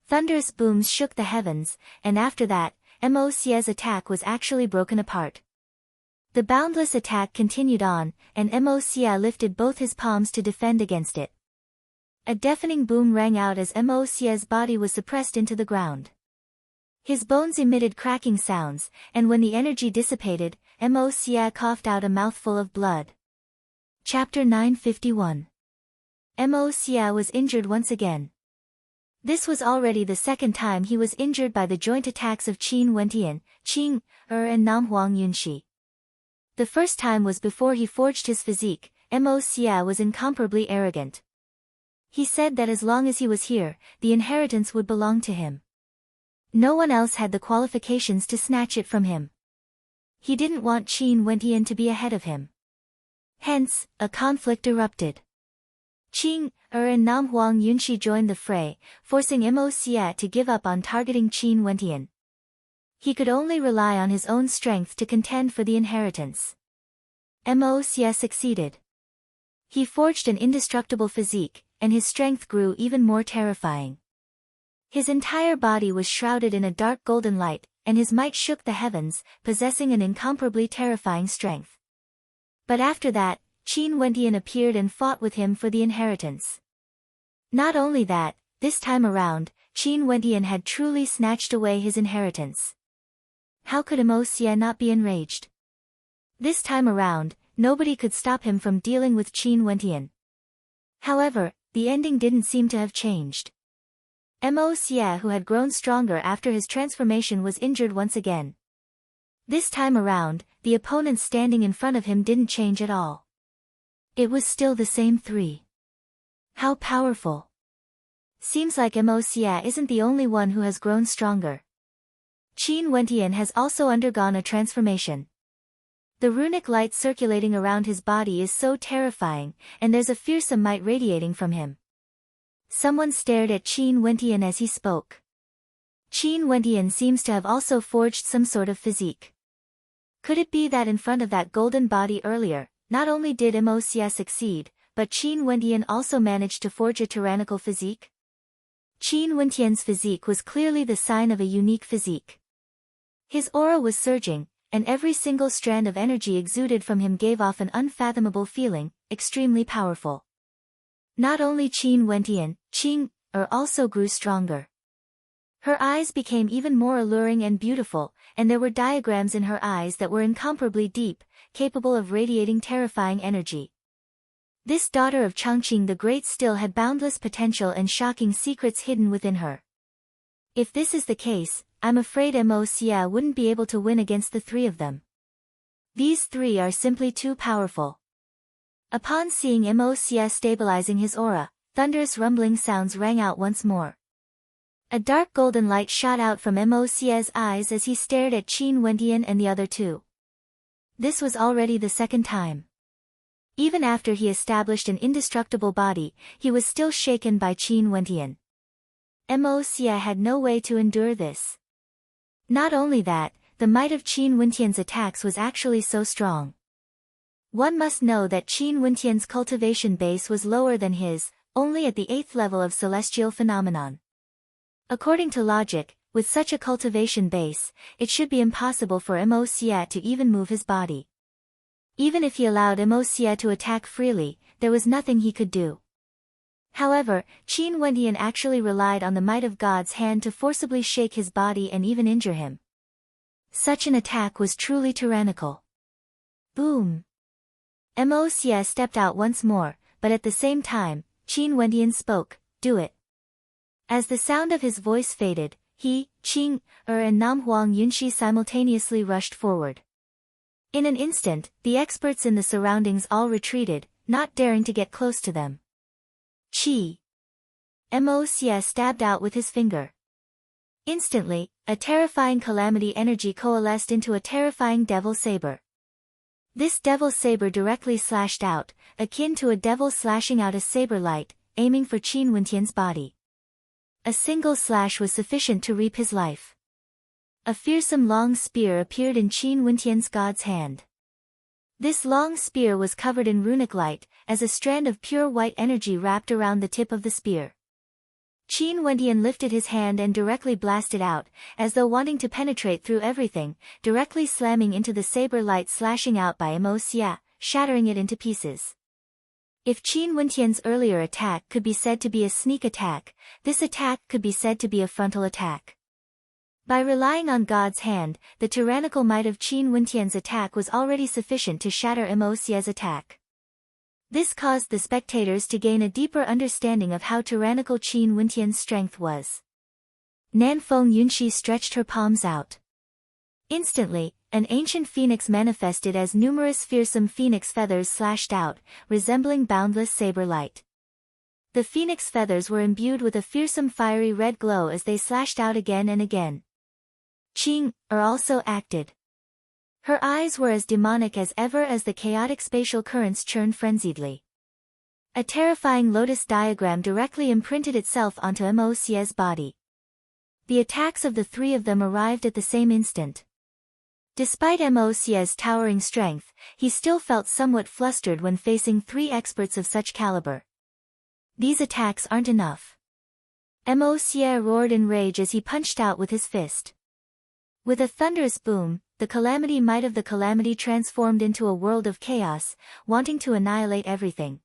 Thunderous booms shook the heavens, and after that, Mo Xia's attack was actually broken apart. The boundless attack continued on, and Mo Xia lifted both his palms to defend against it. A deafening boom rang out as Mo Xia's body was suppressed into the ground. His bones emitted cracking sounds, and when the energy dissipated, Mo Xia coughed out a mouthful of blood. Chapter 951. Mo Xia was injured once again. This was already the second time he was injured by the joint attacks of Qin Wentian, Qing'er and Nam Huang Yunxi. The first time was before he forged his physique. Mo Xia was incomparably arrogant. He said that as long as he was here, the inheritance would belong to him. No one else had the qualifications to snatch it from him. He didn't want Qin Wentian to be ahead of him. Hence, a conflict erupted. Qing'er and Nam Huang Yunxi joined the fray, forcing Mo Xia to give up on targeting Qin Wentian. He could only rely on his own strength to contend for the inheritance. Mo Xia succeeded. He forged an indestructible physique, and his strength grew even more terrifying. His entire body was shrouded in a dark golden light, and his might shook the heavens, possessing an incomparably terrifying strength. But after that, Qin Wendian appeared and fought with him for the inheritance. Not only that, this time around, Qin Wendian had truly snatched away his inheritance. How could Mo Xie not be enraged? This time around, nobody could stop him from dealing with Qin Wendian. However, the ending didn't seem to have changed. Mo Xie, who had grown stronger after his transformation, was injured once again. This time around, the opponents standing in front of him didn't change at all. It was still the same three. How powerful. Seems like Mo Xie isn't the only one who has grown stronger. Qin Wendian has also undergone a transformation. The runic light circulating around his body is so terrifying, and there's a fearsome might radiating from him. Someone stared at Qin Wendian as he spoke. Qin Wendian seems to have also forged some sort of physique. Could it be that in front of that golden body earlier, not only did Mo Xie succeed, but Qin Wendian also managed to forge a tyrannical physique? Qin Wendian's physique was clearly the sign of a unique physique. His aura was surging, and every single strand of energy exuded from him gave off an unfathomable feeling, extremely powerful. Not only Qin Wendian, Qing also grew stronger. Her eyes became even more alluring and beautiful, and there were diagrams in her eyes that were incomparably deep, capable of radiating terrifying energy. This daughter of Changqing the Great still had boundless potential and shocking secrets hidden within her. If this is the case, I'm afraid Mo Xie wouldn't be able to win against the three of them. These three are simply too powerful. Upon seeing Mo Xie stabilizing his aura, thunderous rumbling sounds rang out once more. A dark golden light shot out from Mo Xie's eyes as he stared at Qin Wendian and the other two. This was already the second time. Even after he established an indestructible body, he was still shaken by Qin Wendian. Mo Xie had no way to endure this. Not only that, the might of Qin Wendian's attacks was actually so strong. One must know that Qin Wendian's cultivation base was lower than his, only at the 8th level of celestial phenomenon. According to logic, with such a cultivation base, it should be impossible for Mo Xie to even move his body. Even if he allowed Mo Xie to attack freely, there was nothing he could do. However, Qin Wendian actually relied on the might of God's hand to forcibly shake his body and even injure him. Such an attack was truly tyrannical. Boom! Mo Xie stepped out once more, but at the same time, Qin Wendian spoke, "Do it." As the sound of his voice faded, he, Qing, and Nam Huang Yunxi simultaneously rushed forward. In an instant, the experts in the surroundings all retreated, not daring to get close to them. Chi! Mo Xie stabbed out with his finger. Instantly, a terrifying calamity energy coalesced into a terrifying devil saber. This devil saber directly slashed out, akin to a devil slashing out a saber light, aiming for Qin Wendian's body. A single slash was sufficient to reap his life. A fearsome long spear appeared in Qin Wendian's god's hand. This long spear was covered in runic light, as a strand of pure white energy wrapped around the tip of the spear. Qin Wendian lifted his hand and directly blasted out, as though wanting to penetrate through everything, directly slamming into the saber light slashing out by Mo Xie, shattering it into pieces. If Qin Wendian's earlier attack could be said to be a sneak attack, this attack could be said to be a frontal attack. By relying on God's hand, the tyrannical might of Qin Wendian's attack was already sufficient to shatter Mo Xie's attack. This caused the spectators to gain a deeper understanding of how tyrannical Qin Wendian's strength was. Nanfeng Yunxi stretched her palms out. Instantly, an ancient phoenix manifested as numerous fearsome phoenix feathers slashed out, resembling boundless saber light. The phoenix feathers were imbued with a fearsome fiery red glow as they slashed out again and again. Qing also acted. Her eyes were as demonic as ever as the chaotic spatial currents churned frenziedly. A terrifying lotus diagram directly imprinted itself onto Mo Xie's body. The attacks of the three of them arrived at the same instant. Despite Mo Xie's towering strength, he still felt somewhat flustered when facing three experts of such caliber. These attacks aren't enough. Mo Xie roared in rage as he punched out with his fist. With a thunderous boom, the calamity might of the calamity transformed into a world of chaos, wanting to annihilate everything.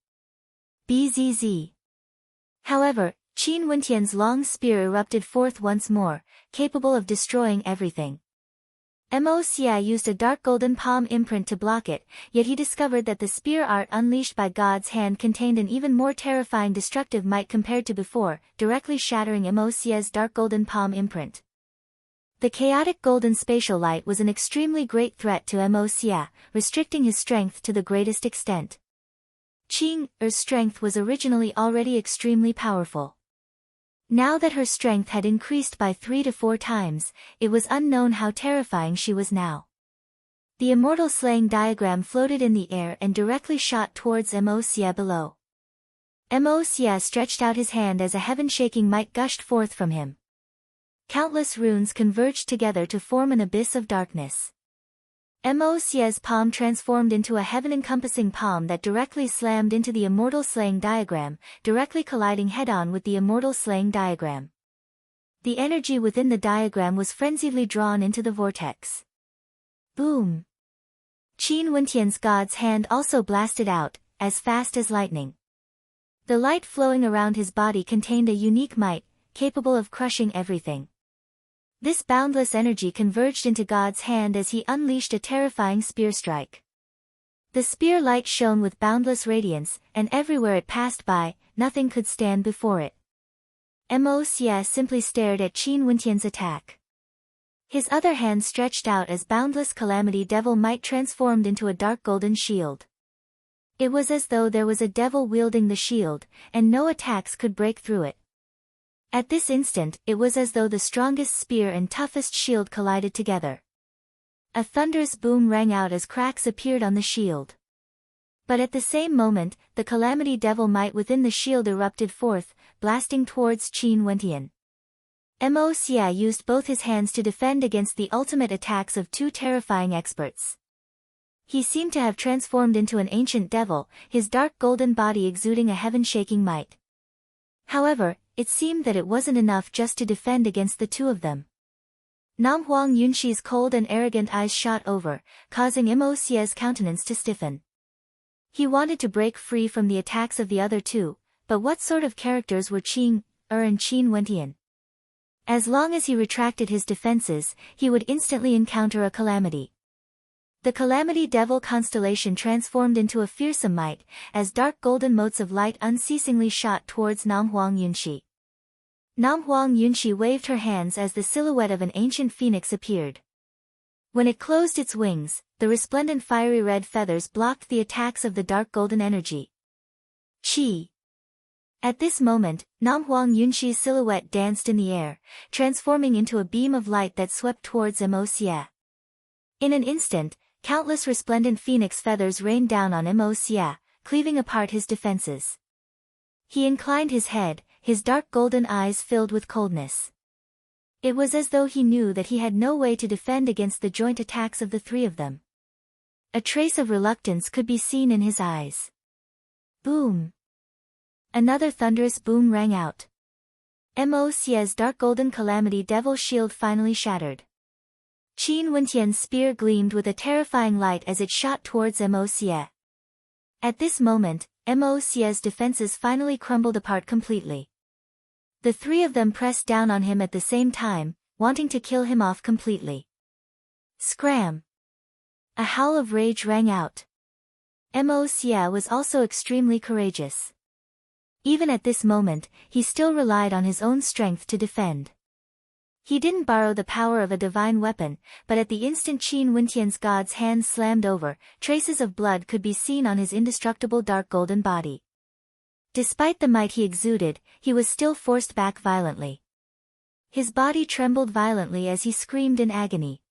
Bzz. However, Qin Wentian's long spear erupted forth once more, capable of destroying everything. Mo Xia used a dark golden palm imprint to block it, yet he discovered that the spear art unleashed by God's hand contained an even more terrifying destructive might compared to before, directly shattering Mo Xia's dark golden palm imprint. The chaotic golden spatial light was an extremely great threat to Mo Xia, restricting his strength to the greatest extent. Qing's strength was originally already extremely powerful. Now that her strength had increased by 3 to 4 times, it was unknown how terrifying she was now. The immortal slaying diagram floated in the air and directly shot towards Mo Xia below. Mo Xia stretched out his hand as a heaven-shaking might gushed forth from him. Countless runes converged together to form an abyss of darkness. Mo Xia's palm transformed into a heaven-encompassing palm that directly slammed into the immortal slaying diagram, directly colliding head-on with the immortal slaying diagram. The energy within the diagram was frenziedly drawn into the vortex. Boom! Qin Wentian's god's hand also blasted out, as fast as lightning. The light flowing around his body contained a unique might, capable of crushing everything. This boundless energy converged into God's hand as he unleashed a terrifying spear strike. The spear light shone with boundless radiance, and everywhere it passed by, nothing could stand before it. Mo Xia simply stared at Qin Wentian's attack. His other hand stretched out as boundless calamity devil might transformed into a dark golden shield. It was as though there was a devil wielding the shield, and no attacks could break through it. At this instant, it was as though the strongest spear and toughest shield collided together. A thunderous boom rang out as cracks appeared on the shield. But at the same moment, the calamity devil might within the shield erupted forth, blasting towards Qin Wentian. Mo Xia used both his hands to defend against the ultimate attacks of 2 terrifying experts. He seemed to have transformed into an ancient devil, his dark golden body exuding a heaven-shaking might. However, it seemed that it wasn't enough just to defend against the 2 of them. Nam Huang Yunxi's cold and arrogant eyes shot over, causing Mo Xia's countenance to stiffen. He wanted to break free from the attacks of the other 2, but what sort of characters were Qing and Qin Wentian? As long as he retracted his defenses, he would instantly encounter a calamity. The calamity devil constellation transformed into a fearsome might, as dark golden motes of light unceasingly shot towards Nam Huang Yunxi. Nam Huang Yunxi waved her hands as the silhouette of an ancient phoenix appeared. When it closed its wings, the resplendent fiery red feathers blocked the attacks of the dark golden energy. Chi! At this moment, Nam Huang Yunxi's silhouette danced in the air, transforming into a beam of light that swept towards Mo Xia. In an instant, countless resplendent phoenix feathers rained down on Mo Xia, cleaving apart his defenses. He inclined his head, his dark golden eyes filled with coldness. It was as though he knew that he had no way to defend against the joint attacks of the 3 of them. A trace of reluctance could be seen in his eyes. Boom! Another thunderous boom rang out. Mo Xia's dark golden calamity devil shield finally shattered. Qin Wentian's spear gleamed with a terrifying light as it shot towards Mo Xia. At this moment, Mo Xia's defenses finally crumbled apart completely. The 3 of them pressed down on him at the same time, wanting to kill him off completely. Scram! A howl of rage rang out. Mo Xia was also extremely courageous. Even at this moment, he still relied on his own strength to defend. He didn't borrow the power of a divine weapon, but at the instant Qin Wentian's god's hand slammed over, traces of blood could be seen on his indestructible dark golden body. Despite the might he exuded, he was still forced back violently. His body trembled violently as he screamed in agony.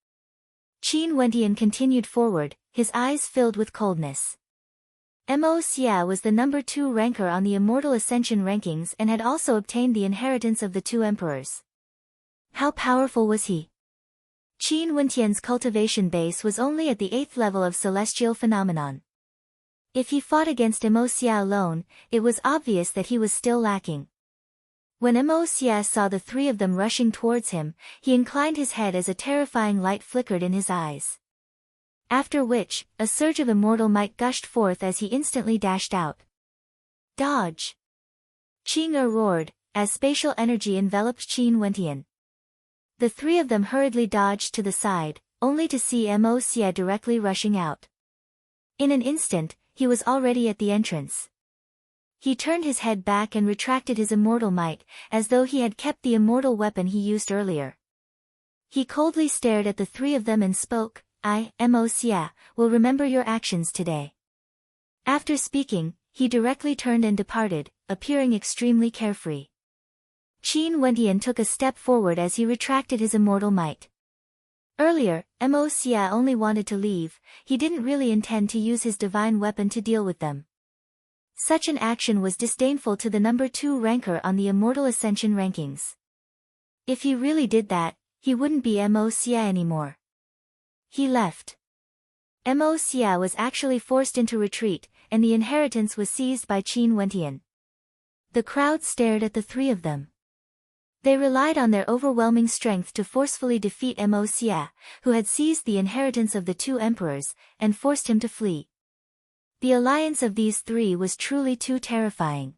Qin Wentian continued forward, his eyes filled with coldness. Mo Xia was the number 2 ranker on the Immortal Ascension rankings and had also obtained the inheritance of the 2 emperors. How powerful was he? Qin Wentian's cultivation base was only at the 8th level of celestial phenomenon. If he fought against Mo Xia alone, it was obvious that he was still lacking. When Xie saw the three of them rushing towards him, he inclined his head as a terrifying light flickered in his eyes. After which, a surge of immortal might gushed forth as he instantly dashed out. Dodge! Qing roared, as spatial energy enveloped Qin Wentian. The three of them hurriedly dodged to the side, only to see Xie directly rushing out. In an instant, he was already at the entrance. He turned his head back and retracted his immortal might, as though he had kept the immortal weapon he used earlier. He coldly stared at the three of them and spoke, I, Xie, will remember your actions today. After speaking, he directly turned and departed, appearing extremely carefree. Qin Wentian took a step forward as he retracted his immortal might. Earlier, Xie only wanted to leave, he didn't really intend to use his divine weapon to deal with them. Such an action was disdainful to the number 2 ranker on the Immortal Ascension rankings. If he really did that, he wouldn't be Xie anymore. He left. Xie was actually forced into retreat, and the inheritance was seized by Qin Wentian. The crowd stared at the three of them. They relied on their overwhelming strength to forcefully defeat Xie, who had seized the inheritance of the 2 emperors, and forced him to flee. The alliance of these three was truly too terrifying.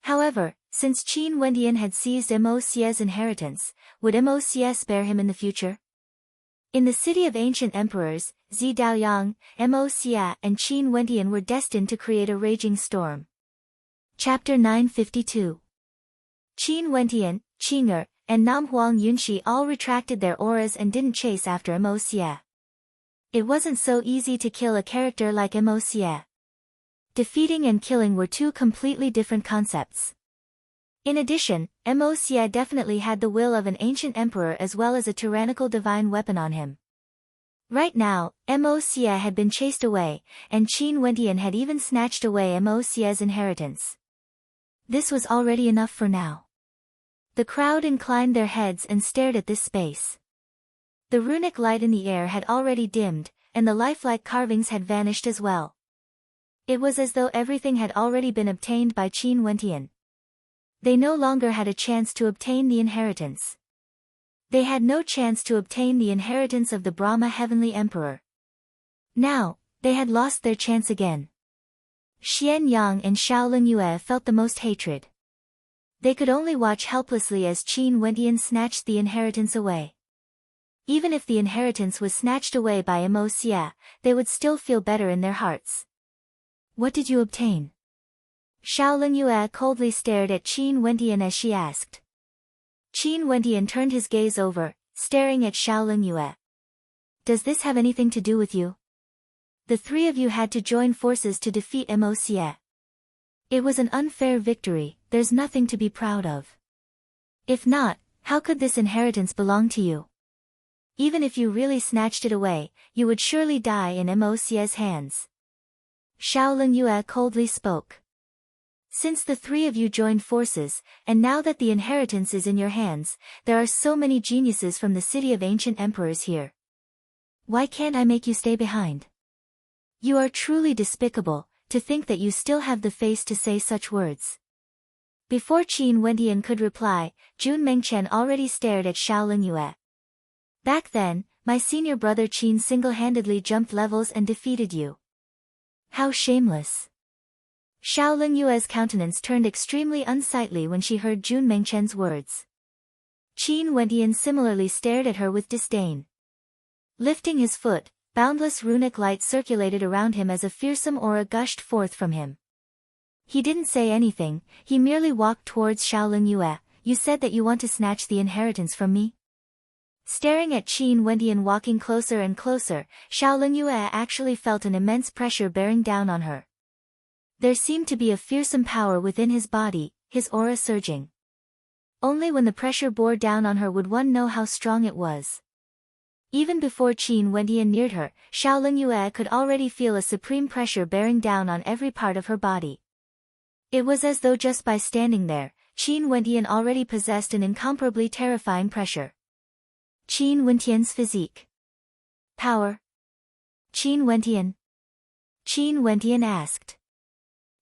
However, since Qin Wentian had seized Xie's inheritance, would Xie spare him in the future? In the city of ancient emperors, Zi Daoyang, Xie and Qin Wentian were destined to create a raging storm. Chapter 952. Qin Wentian, Qing'er, and Namhuang Yunshi all retracted their auras and didn't chase after Xie. It wasn't so easy to kill a character like Xie. Defeating and killing were two completely different concepts. In addition, Xie definitely had the will of an ancient emperor as well as a tyrannical divine weapon on him. Right now, Xie had been chased away, and Qin Wentian had even snatched away Xie's inheritance. This was already enough for now. The crowd inclined their heads and stared at this space. The runic light in the air had already dimmed, and the lifelike carvings had vanished as well. It was as though everything had already been obtained by Qin Wentian. They no longer had a chance to obtain the inheritance. They had no chance to obtain the inheritance of the Brahma Heavenly Emperor. Now, they had lost their chance again. Xian Yang and Shaolin Yue felt the most hatred. They could only watch helplessly as Qin Wentian snatched the inheritance away. Even if the inheritance was snatched away by Xie, they would still feel better in their hearts. What did you obtain? Shaolin Yue coldly stared at Qin Wentian as she asked. Qin Wentian turned his gaze over, staring at Shaolin Yue. Does this have anything to do with you? The three of you had to join forces to defeat Xie. It was an unfair victory, there's nothing to be proud of. If not, how could this inheritance belong to you? Even if you really snatched it away, you would surely die in Xie's hands. Shaolin Yue coldly spoke. Since the three of you joined forces, and now that the inheritance is in your hands, there are so many geniuses from the city of ancient emperors here. Why can't I make you stay behind? You are truly despicable, to think that you still have the face to say such words. Before Qin Wentian could reply, Jun Mengchen already stared at Shaolin Yue. Back then, my senior brother Qin single-handedly jumped levels and defeated you. How shameless. Shaolin Yue's countenance turned extremely unsightly when she heard Jun Mengchen's words. Qin Wentian similarly stared at her with disdain. Lifting his foot, boundless runic light circulated around him as a fearsome aura gushed forth from him. He didn't say anything, he merely walked towards Shaolin Yue. You said that you want to snatch the inheritance from me? Staring at Qin Wentian walking closer and closer, Shaolin Yue actually felt an immense pressure bearing down on her. There seemed to be a fearsome power within his body, his aura surging. Only when the pressure bore down on her would one know how strong it was. Even before Qin Wentian neared her, Shaolin Yue could already feel a supreme pressure bearing down on every part of her body. It was as though just by standing there, Qin Wentian already possessed an incomparably terrifying pressure. Qin Wentian's physique. Power. Qin Wentian. Qin Wentian asked.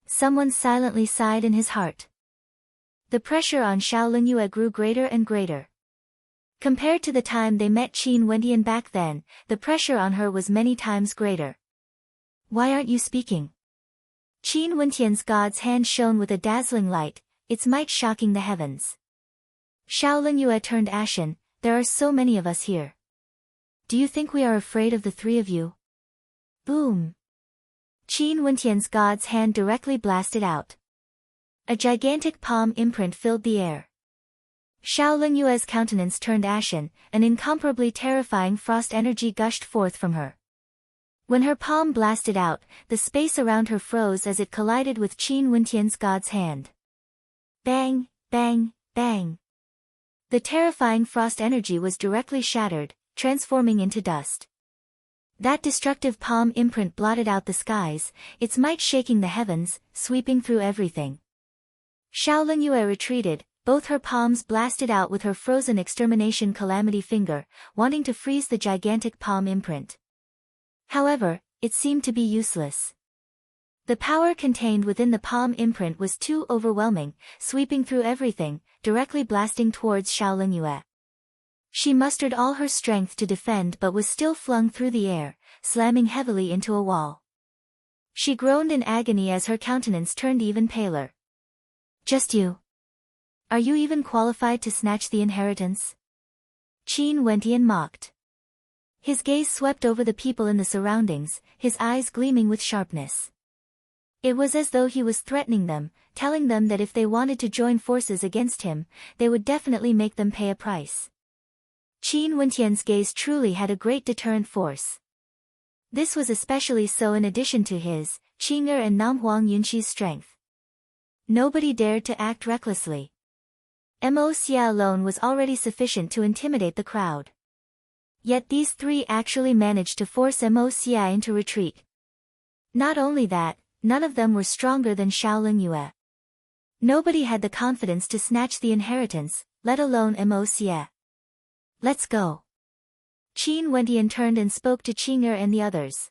Someone silently sighed in his heart. The pressure on Xiao Lingyue grew greater and greater. Compared to the time they met Qin Wendian back then, the pressure on her was many times greater. Why aren't you speaking? Qin Wendian's god's hand shone with a dazzling light, its might shocking the heavens. Xiao Lingyue turned ashen. There are so many of us here. Do you think we are afraid of the three of you? Boom! Qin Wendian's god's hand directly blasted out. A gigantic palm imprint filled the air. Xiao Lingyue's countenance turned ashen, an incomparably terrifying frost energy gushed forth from her. When her palm blasted out, the space around her froze as it collided with Qin Wendian's god's hand. Bang, bang, bang. The terrifying frost energy was directly shattered, transforming into dust. That destructive palm imprint blotted out the skies, its might shaking the heavens, sweeping through everything. Xiao Lingyue retreated, both her palms blasted out with her frozen extermination calamity finger, wanting to freeze the gigantic palm imprint. However, it seemed to be useless. The power contained within the palm imprint was too overwhelming, sweeping through everything, directly blasting towards Xiao Lingyue. She mustered all her strength to defend but was still flung through the air, slamming heavily into a wall. She groaned in agony as her countenance turned even paler. Just you? Are you even qualified to snatch the inheritance? Qin Wendian mocked. His gaze swept over the people in the surroundings, his eyes gleaming with sharpness. It was as though he was threatening them, telling them that if they wanted to join forces against him, they would definitely make them pay a price. Qin Wendian's gaze truly had a great deterrent force. This was especially so in addition to his, Qing'er and Nam Huang Yunxi's strength. Nobody dared to act recklessly. Mo Xia alone was already sufficient to intimidate the crowd. Yet these three actually managed to force Mo Xia into retreat. Not only that, none of them were stronger than Xiao Lingyue. Nobody had the confidence to snatch the inheritance, let alone Mo Xia. Let's go. Qin Wendian turned and spoke to Qing'er and the others.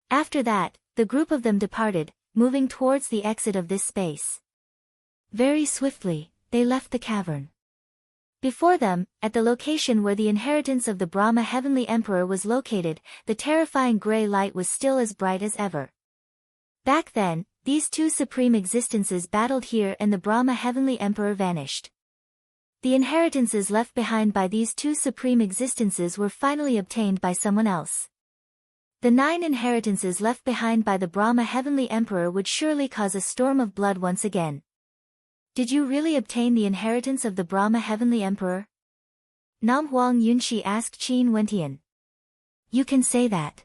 After that, the group of them departed, moving towards the exit of this space. Very swiftly, they left the cavern. Before them, at the location where the inheritance of the Brahma Heavenly Emperor was located, the terrifying gray light was still as bright as ever. Back then, these two supreme existences battled here and the Brahma Heavenly Emperor vanished. The inheritances left behind by these two supreme existences were finally obtained by someone else. The 9 inheritances left behind by the Brahma Heavenly Emperor would surely cause a storm of blood once again. Did you really obtain the inheritance of the Brahma Heavenly Emperor? Nam Huang Yunxi asked Qin Wendian. You can say that.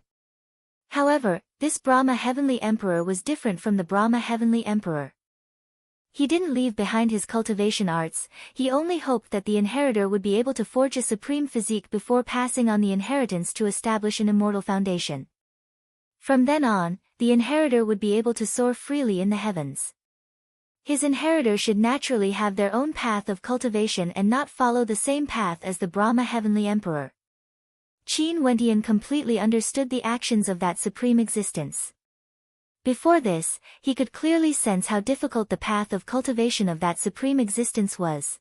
However, this Brahma Heavenly Emperor was different from the Brahma Heavenly Emperor. He didn't leave behind his cultivation arts, he only hoped that the inheritor would be able to forge a supreme physique before passing on the inheritance to establish an immortal foundation. From then on, the inheritor would be able to soar freely in the heavens. His inheritor should naturally have their own path of cultivation and not follow the same path as the Brahma Heavenly Emperor. Qin Wendian completely understood the actions of that supreme existence. Before this, he could clearly sense how difficult the path of cultivation of that supreme existence was.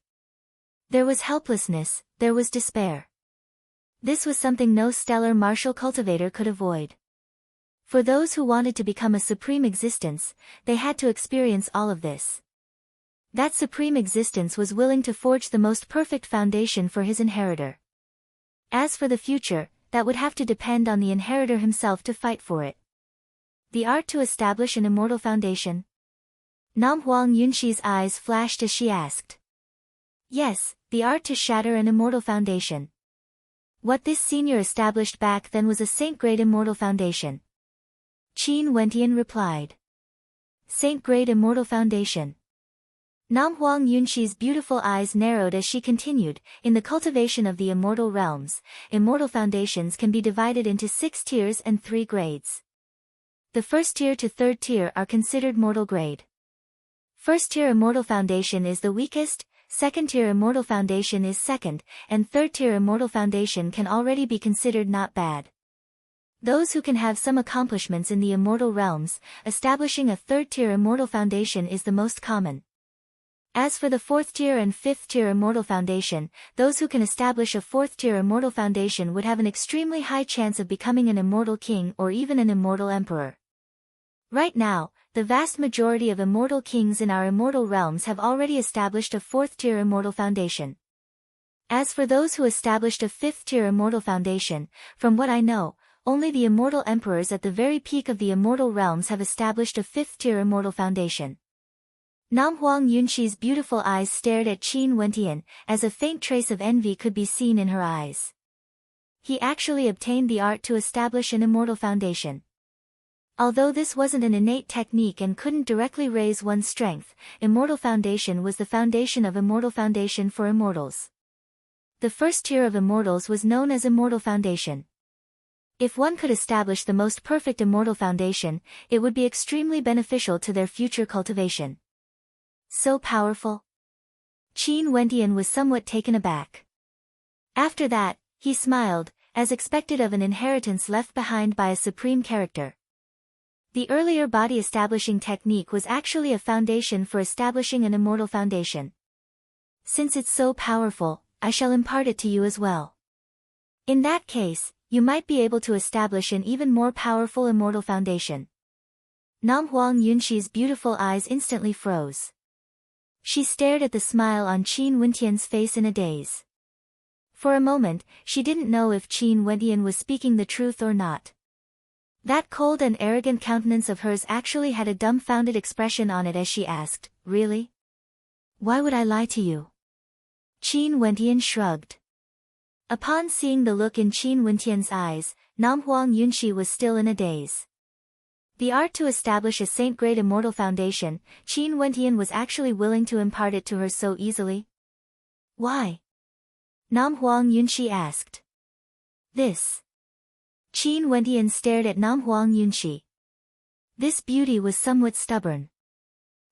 There was helplessness, there was despair. This was something no stellar martial cultivator could avoid. For those who wanted to become a supreme existence, they had to experience all of this. That supreme existence was willing to forge the most perfect foundation for his inheritor. As for the future, that would have to depend on the inheritor himself to fight for it. The art to establish an immortal foundation? Nam Huang Yunxi's eyes flashed as she asked. Yes, the art to shatter an immortal foundation. What this senior established back then was a saint-grade immortal foundation. Qin Wendian replied. Saint-grade immortal foundation. Nam Huang Yunxi's beautiful eyes narrowed as she continued, in the cultivation of the immortal realms, immortal foundations can be divided into 6 tiers and 3 grades. The first tier to third tier are considered mortal grade. First tier immortal foundation is the weakest, second tier immortal foundation is second, and third tier immortal foundation can already be considered not bad. Those who can have some accomplishments in the immortal realms, establishing a third tier immortal foundation is the most common. As for the 4th tier and 5th tier immortal foundation, those who can establish a 4th tier immortal foundation would have an extremely high chance of becoming an immortal king or even an immortal emperor. Right now, the vast majority of immortal kings in our immortal realms have already established a 4th tier immortal foundation. As for those who established a 5th tier immortal foundation, from what I know, only the immortal emperors at the very peak of the immortal realms have established a 5th tier immortal foundation. Nam Huang Yunxi's beautiful eyes stared at Qin Wentian, as a faint trace of envy could be seen in her eyes. He actually obtained the art to establish an immortal foundation. Although this wasn't an innate technique and couldn't directly raise one's strength, Immortal Foundation was the foundation of Immortal Foundation for immortals. The first tier of immortals was known as Immortal Foundation. If one could establish the most perfect Immortal Foundation, it would be extremely beneficial to their future cultivation. So powerful? Qin Wentian was somewhat taken aback. After that, he smiled, as expected of an inheritance left behind by a supreme character. The earlier body-establishing technique was actually a foundation for establishing an immortal foundation. Since it's so powerful, I shall impart it to you as well. In that case, you might be able to establish an even more powerful immortal foundation. Nam Huang Yunxi's beautiful eyes instantly froze. She stared at the smile on Qin Wentian's face in a daze. For a moment, she didn't know if Qin Wentian was speaking the truth or not. That cold and arrogant countenance of hers actually had a dumbfounded expression on it as she asked, "Really? Why would I lie to you?" Qin Wentian shrugged. Upon seeing the look in Qin Wentian's eyes, Nam Huang Yunxi was still in a daze. The art to establish a saint-grade immortal foundation, Qin Wentian was actually willing to impart it to her so easily? Why? Nam Huang Yunxi asked. This. Qin Wentian stared at Nam Huang Yunxi. This beauty was somewhat stubborn.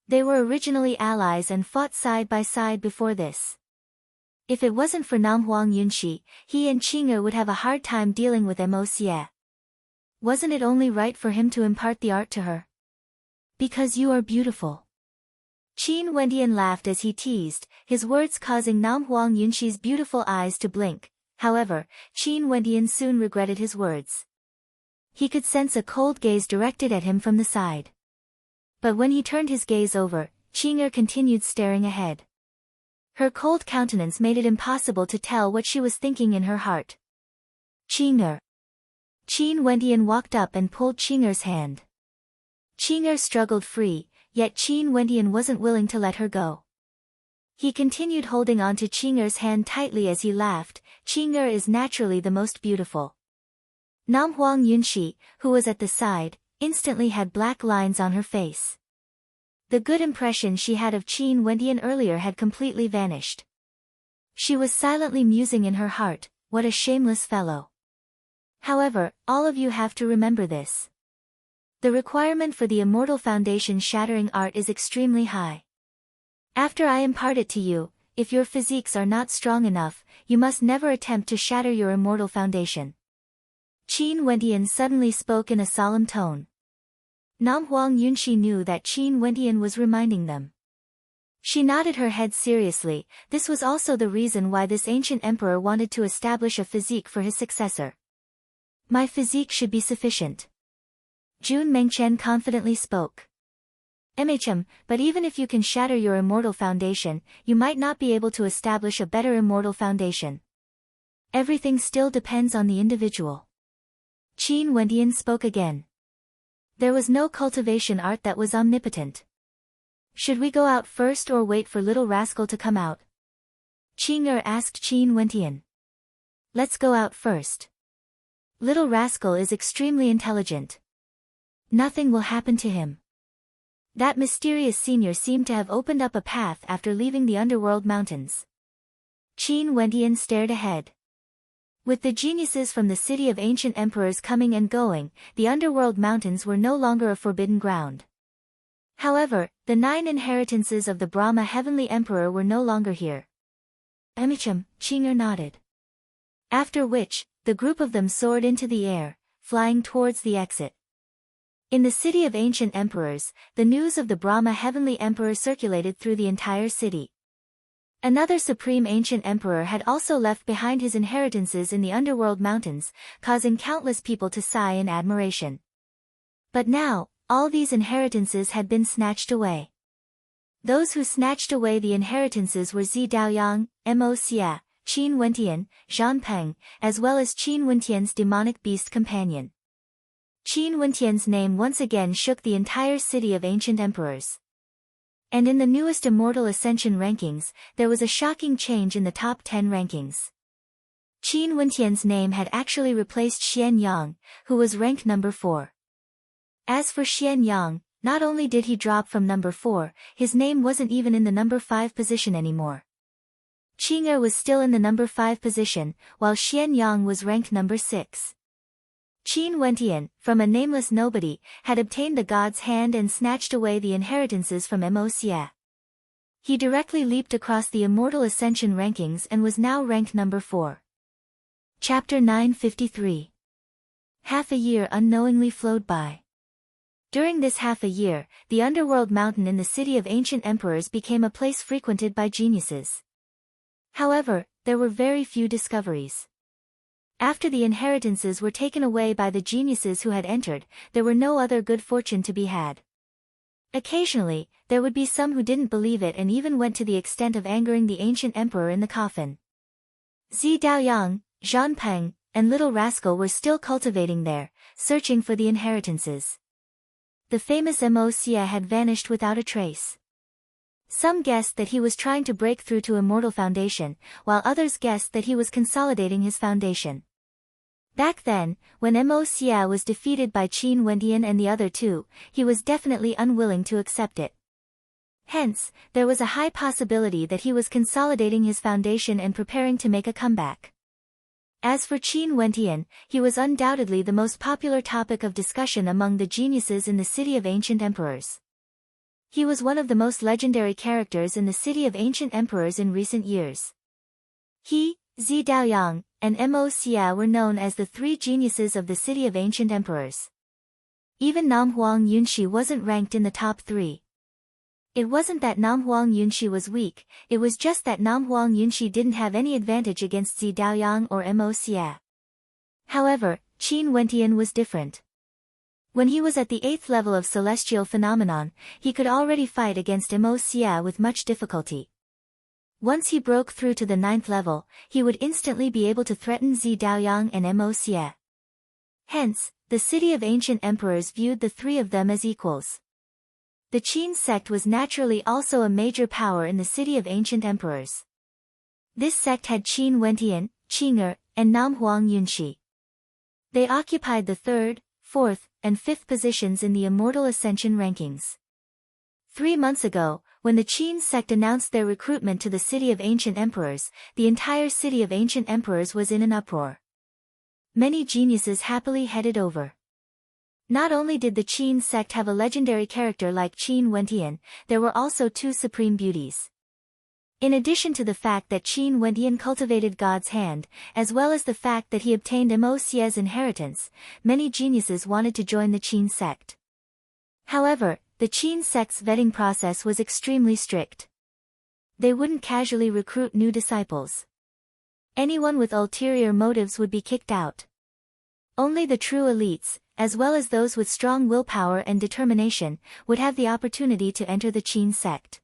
They were originally allies and fought side by side before this. If it wasn't for Nam Huang Yunxi, he and Qing'er would have a hard time dealing with Mo Xie. Wasn't it only right for him to impart the art to her? Because you are beautiful. Qin Wentian laughed as he teased, his words causing Nam Huang Yunxi's beautiful eyes to blink. However, Qin Wentian soon regretted his words. He could sense a cold gaze directed at him from the side. But when he turned his gaze over, Qing'er continued staring ahead. Her cold countenance made it impossible to tell what she was thinking in her heart. Qing'er. Qin Wentian walked up and pulled Qing'er's hand. Qing'er struggled free, yet Qin Wentian wasn't willing to let her go. He continued holding on to Qing'er's hand tightly as he laughed. Qing'er is naturally the most beautiful. Nam Huang Yunxi, who was at the side, instantly had black lines on her face. The good impression she had of Qin Wentian earlier had completely vanished. She was silently musing in her heart, what a shameless fellow. However, all of you have to remember this. The requirement for the Immortal Foundation shattering art is extremely high. After I impart it to you, if your physiques are not strong enough, you must never attempt to shatter your Immortal Foundation. Qin Wentian suddenly spoke in a solemn tone. Nam Huang Yunxi knew that Qin Wentian was reminding them. She nodded her head seriously. This was also the reason why this ancient emperor wanted to establish a physique for his successor. My physique should be sufficient. Jun Mengchen confidently spoke. But even if you can shatter your Immortal Foundation, you might not be able to establish a better Immortal Foundation. Everything still depends on the individual. Qin Wentian spoke again. There was no cultivation art that was omnipotent. Should we go out first or wait for little rascal to come out? Qing'er asked Qin Wentian. Let's go out first. Little rascal is extremely intelligent. Nothing will happen to him. That mysterious senior seemed to have opened up a path after leaving the underworld mountains. Qin Wentian stared ahead. With the geniuses from the city of ancient emperors coming and going, the underworld mountains were no longer a forbidden ground. However, the 9 inheritances of the Brahma heavenly emperor were no longer here. Qing'er nodded. After which, the group of them soared into the air, flying towards the exit. In the city of ancient emperors, the news of the Brahma heavenly emperor circulated through the entire city. Another supreme ancient emperor had also left behind his inheritances in the underworld mountains, causing countless people to sigh in admiration. But now, all these inheritances had been snatched away. Those who snatched away the inheritances were Zi Daoyang, Mo Xie, Qin Wentian, Zhan Peng, as well as Qin Wentian's demonic beast companion. Qin Wentian's name once again shook the entire city of ancient emperors. And in the newest Immortal Ascension rankings, there was a shocking change in the top 10 rankings. Qin Wentian's name had actually replaced Xian Yang, who was ranked number 4. As for Xian Yang, not only did he drop from number 4, his name wasn't even in the number 5 position anymore. Qing'er was still in the number 5 position, while Xian Yang was ranked number 6. Qin Wentian, from a nameless nobody, had obtained the god's hand and snatched away the inheritances from Mo Xie. He directly leaped across the Immortal Ascension rankings and was now ranked number 4. Chapter 953. Half a year unknowingly flowed by. During this half a year, the underworld mountain in the city of ancient emperors became a place frequented by geniuses. However, there were very few discoveries. After the inheritances were taken away by the geniuses who had entered, there were no other good fortune to be had. Occasionally, there would be some who didn't believe it and even went to the extent of angering the ancient emperor in the coffin. Zi Daoyang, Zhan Peng, and Little Rascal were still cultivating there, searching for the inheritances. The famous Mo Xie had vanished without a trace. Some guessed that he was trying to break through to Immortal Foundation, while others guessed that he was consolidating his foundation. Back then, when Mo Xie was defeated by Qin Wentian and the other two, he was definitely unwilling to accept it. Hence, there was a high possibility that he was consolidating his foundation and preparing to make a comeback. As for Qin Wentian, he was undoubtedly the most popular topic of discussion among the geniuses in the city of ancient emperors. He was one of the most legendary characters in the city of ancient emperors in recent years. He, Zi Daoyang, and Mo Xie were known as the 3 geniuses of the city of ancient emperors. Even Namhuang Yunshi wasn't ranked in the top 3. It wasn't that Namhuang Yunshi was weak, it was just that Namhuang Yunshi didn't have any advantage against Zi Daoyang or Mo Xie. However, Qin Wentian was different. When he was at the 8th level of celestial phenomenon, he could already fight against Mo Xie with much difficulty. Once he broke through to the 9th level, he would instantly be able to threaten Zi Daoyang and Mo Xie. Hence, the city of ancient emperors viewed the 3 of them as equals. The Qin sect was naturally also a major power in the city of ancient emperors. This sect had Qin Wentian, Qing'er, and Namhuang Yunshi. They occupied the 3rd, 4th, and 5th positions in the Immortal Ascension rankings. 3 months ago, when the Qin sect announced their recruitment to the city of ancient emperors, the entire city of ancient emperors was in an uproar. Many geniuses happily headed over. Not only did the Qin sect have a legendary character like Qin Wentian, there were also 2 supreme beauties. In addition to the fact that Qin Wentian cultivated God's hand, as well as the fact that he obtained Mo Xie's inheritance, many geniuses wanted to join the Qin sect. However, the Qin sect's vetting process was extremely strict. They wouldn't casually recruit new disciples. Anyone with ulterior motives would be kicked out. Only the true elites, as well as those with strong willpower and determination, would have the opportunity to enter the Qin sect.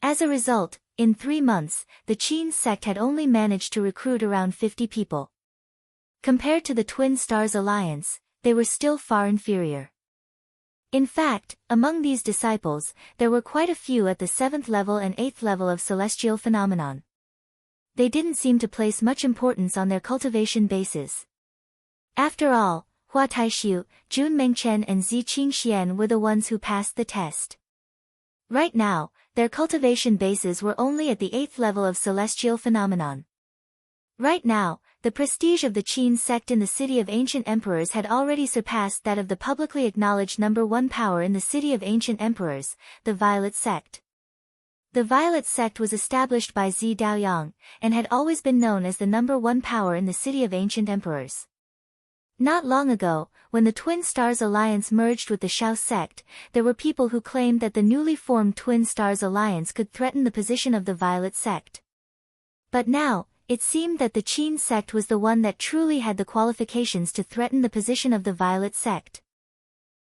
As a result, in 3 months, the Qin sect had only managed to recruit around 50 people. Compared to the Twin Stars Alliance, they were still far inferior. In fact, among these disciples, there were quite a few at the 7th level and 8th level of celestial phenomenon. They didn't seem to place much importance on their cultivation bases. After all, Hua Taixiu, Jun Mengchen and Zi Qingxian were the ones who passed the test. Right now, their cultivation bases were only at the 8th level of celestial phenomenon. Right now, the prestige of the Qin sect in the city of ancient emperors had already surpassed that of the publicly acknowledged number 1 power in the city of ancient emperors, the Violet sect. The Violet sect was established by Zi Daoyang, and had always been known as the number 1 power in the city of ancient emperors. Not long ago, when the Twin Stars Alliance merged with the Shao sect, there were people who claimed that the newly formed Twin Stars Alliance could threaten the position of the Violet sect. But now, it seemed that the Qin sect was the one that truly had the qualifications to threaten the position of the Violet sect.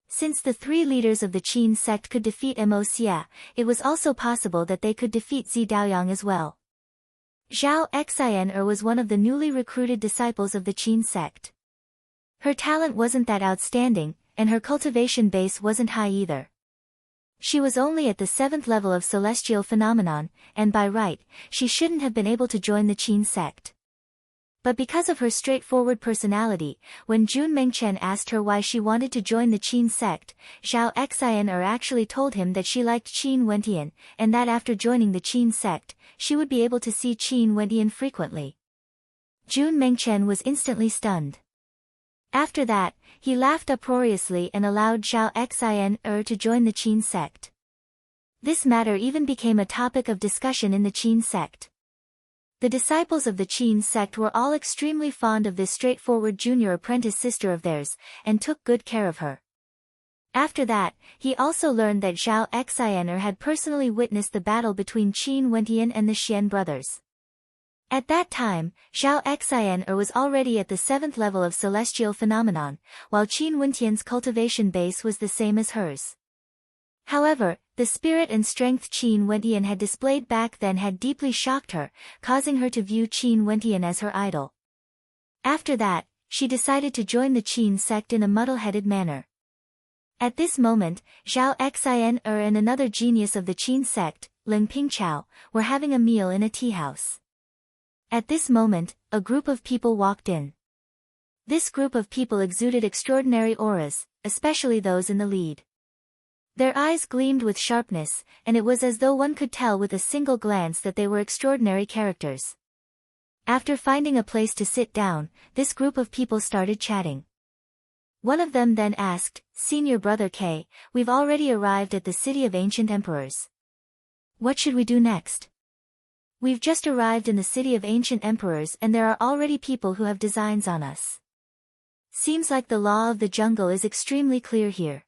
Since the three leaders of the Qin sect could defeat Mo Xia, it was also possible that they could defeat Zi Daoyang as well. Zhao Xian was one of the newly recruited disciples of the Qin sect. Her talent wasn't that outstanding, and her cultivation base wasn't high either. She was only at the 7th level of celestial phenomenon, and by right, she shouldn't have been able to join the Qin sect. But because of her straightforward personality, when Jun Mengchen asked her why she wanted to join the Qin sect, Zhao Xian actually told him that she liked Qin Wentian, and that after joining the Qin sect, she would be able to see Qin Wentian frequently. Jun Mengchen was instantly stunned. After that, he laughed uproariously and allowed Zhao Xian to join the Qin sect. This matter even became a topic of discussion in the Qin sect. The disciples of the Qin sect were all extremely fond of this straightforward junior apprentice sister of theirs, and took good care of her. After that, he also learned that Zhao Xian had personally witnessed the battle between Qin Wentian and the Xian brothers. At that time, Zhao Xian was already at the 7th level of celestial phenomenon, while Qin Wentian's cultivation base was the same as hers. However, the spirit and strength Qin Wentian had displayed back then had deeply shocked her, causing her to view Qin Wentian as her idol. After that, she decided to join the Qin sect in a muddle-headed manner. At this moment, Zhao Xian and another genius of the Qin sect, Ling Pingchao, were having a meal in a tea house. At this moment, a group of people walked in. This group of people exuded extraordinary auras, especially those in the lead. Their eyes gleamed with sharpness, and it was as though one could tell with a single glance that they were extraordinary characters. After finding a place to sit down, this group of people started chatting. One of them then asked, "Senior Brother K, we've already arrived at the city of ancient emperors. What should we do next? We've just arrived in the city of ancient emperors and there are already people who have designs on us. Seems like the law of the jungle is extremely clear here.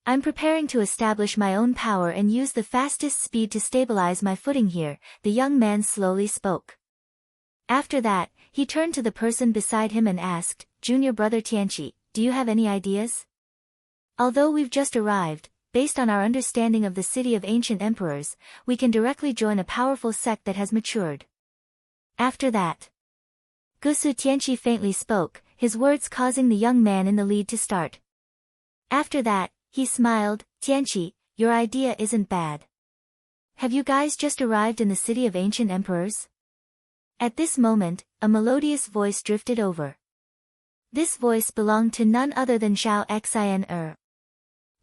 I'm preparing to establish my own power and use the fastest speed to stabilize my footing here," the young man slowly spoke. After that, he turned to the person beside him and asked, "Junior Brother Tianqi, do you have any ideas? Although we've just arrived, based on our understanding of the city of ancient emperors, we can directly join a powerful sect that has matured." After that, Gusu Tianqi faintly spoke, his words causing the young man in the lead to start. After that, he smiled, "Tianqi, your idea isn't bad. Have you guys just arrived in the city of ancient emperors?" At this moment, a melodious voice drifted over. This voice belonged to none other than Zhao Xian.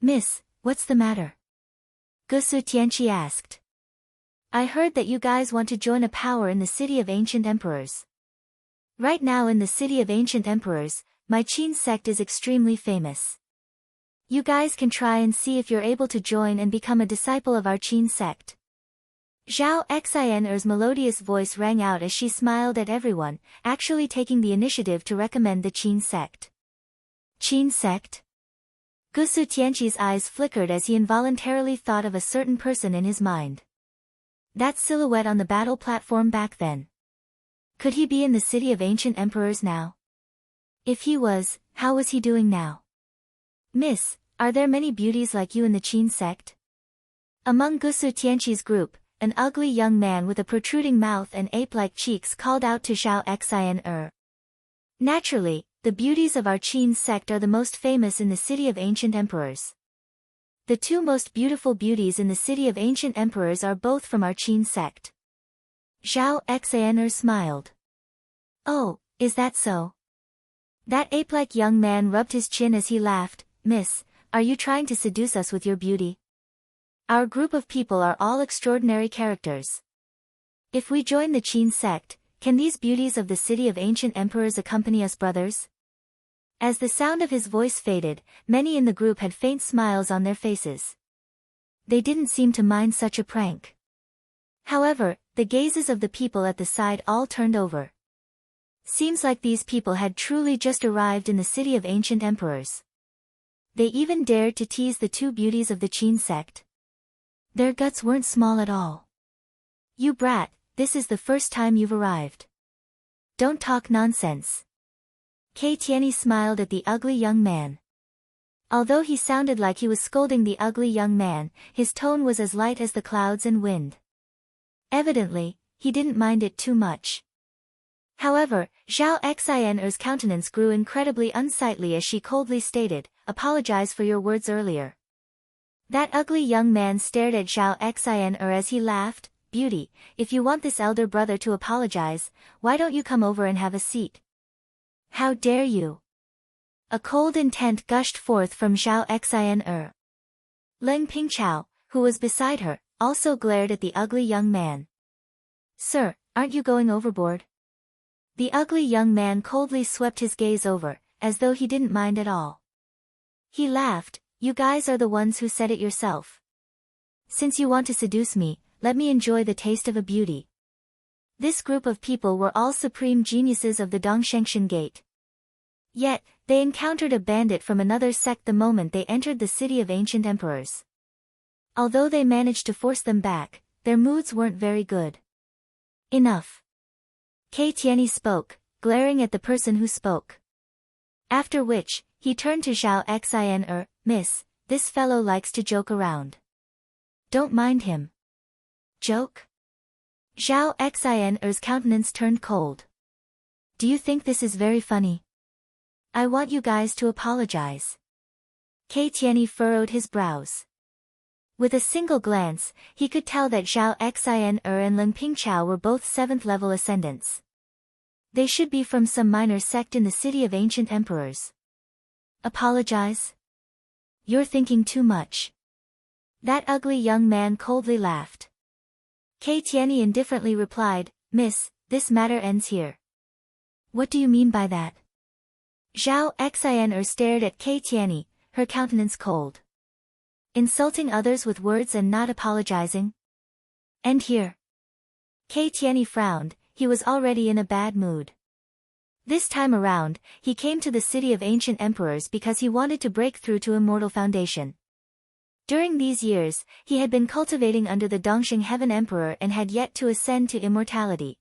"Miss, what's the matter?" Gusu Tianqi asked. "I heard that you guys want to join a power in the city of ancient emperors. Right now in the city of ancient emperors, my Qin sect is extremely famous. You guys can try and see if you're able to join and become a disciple of our Qin sect." Zhao Xian's melodious voice rang out as she smiled at everyone, actually taking the initiative to recommend the Qin sect. Qin sect? Gusu Tianqi's eyes flickered as he involuntarily thought of a certain person in his mind. That silhouette on the battle platform back then. Could he be in the city of ancient emperors now? If he was, how was he doing now? "Miss, are there many beauties like you in the Qin sect?" Among Gusu Tianqi's group, an ugly young man with a protruding mouth and ape-like cheeks called out to Zhao Xian. Naturally, the beauties of our Qin sect are the most famous in the city of ancient emperors. The two most beautiful beauties in the city of ancient emperors are both from our Qin sect. Zhao Xian smiled. "Oh, is that so?" That ape-like young man rubbed his chin as he laughed. "Miss, are you trying to seduce us with your beauty? Our group of people are all extraordinary characters. If we join the Qin sect, can these beauties of the city of ancient emperors accompany us, brothers?" As the sound of his voice faded, many in the group had faint smiles on their faces. They didn't seem to mind such a prank. However, the gazes of the people at the side all turned over. Seems like these people had truly just arrived in the city of ancient emperors. They even dared to tease the two beauties of the Qin sect. Their guts weren't small at all. You brat, this is the first time you've arrived. Don't talk nonsense. Kei Tianyi smiled at the ugly young man. Although he sounded like he was scolding the ugly young man, his tone was as light as the clouds and wind. Evidently, he didn't mind it too much. However, Zhao Xian'er's countenance grew incredibly unsightly as she coldly stated, "Apologize for your words earlier." That ugly young man stared at Zhao Xian'er as he laughed, "Beauty, if you want this elder brother to apologize, why don't you come over and have a seat?" "How dare you!" A cold intent gushed forth from Zhao Xian'er. Leng Pingchao, who was beside her, also glared at the ugly young man. "Sir, aren't you going overboard?" The ugly young man coldly swept his gaze over, as though he didn't mind at all. He laughed, "You guys are the ones who said it yourself. Since you want to seduce me, let me enjoy the taste of a beauty." This group of people were all supreme geniuses of the Dongshengshan Gate. Yet, they encountered a bandit from another sect the moment they entered the city of ancient emperors. Although they managed to force them back, their moods weren't very good. "Enough." Kei Tianyi spoke, glaring at the person who spoke. After which, he turned to Zhao Xian'er, "Miss, this fellow likes to joke around. Don't mind him." "Joke?" Zhao Xian'er's countenance turned cold. "Do you think this is very funny? I want you guys to apologize." Kei Tianyi furrowed his brows. With a single glance, he could tell that Zhao Xian'er and Leng Pingchao were both 7th-level ascendants. They should be from some minor sect in the city of ancient emperors. "Apologize? You're thinking too much." That ugly young man coldly laughed. Kei Tianyi indifferently replied, "Miss, this matter ends here." "What do you mean by that?" Zhao Xian'er stared at Kei Tianyi, her countenance cold. "Insulting others with words and not apologizing? End here." Kei Tianyi frowned, he was already in a bad mood. This time around, he came to the city of ancient emperors because he wanted to break through to Immortal Foundation. During these years, he had been cultivating under the Dongxing Heaven Emperor and had yet to ascend to immortality.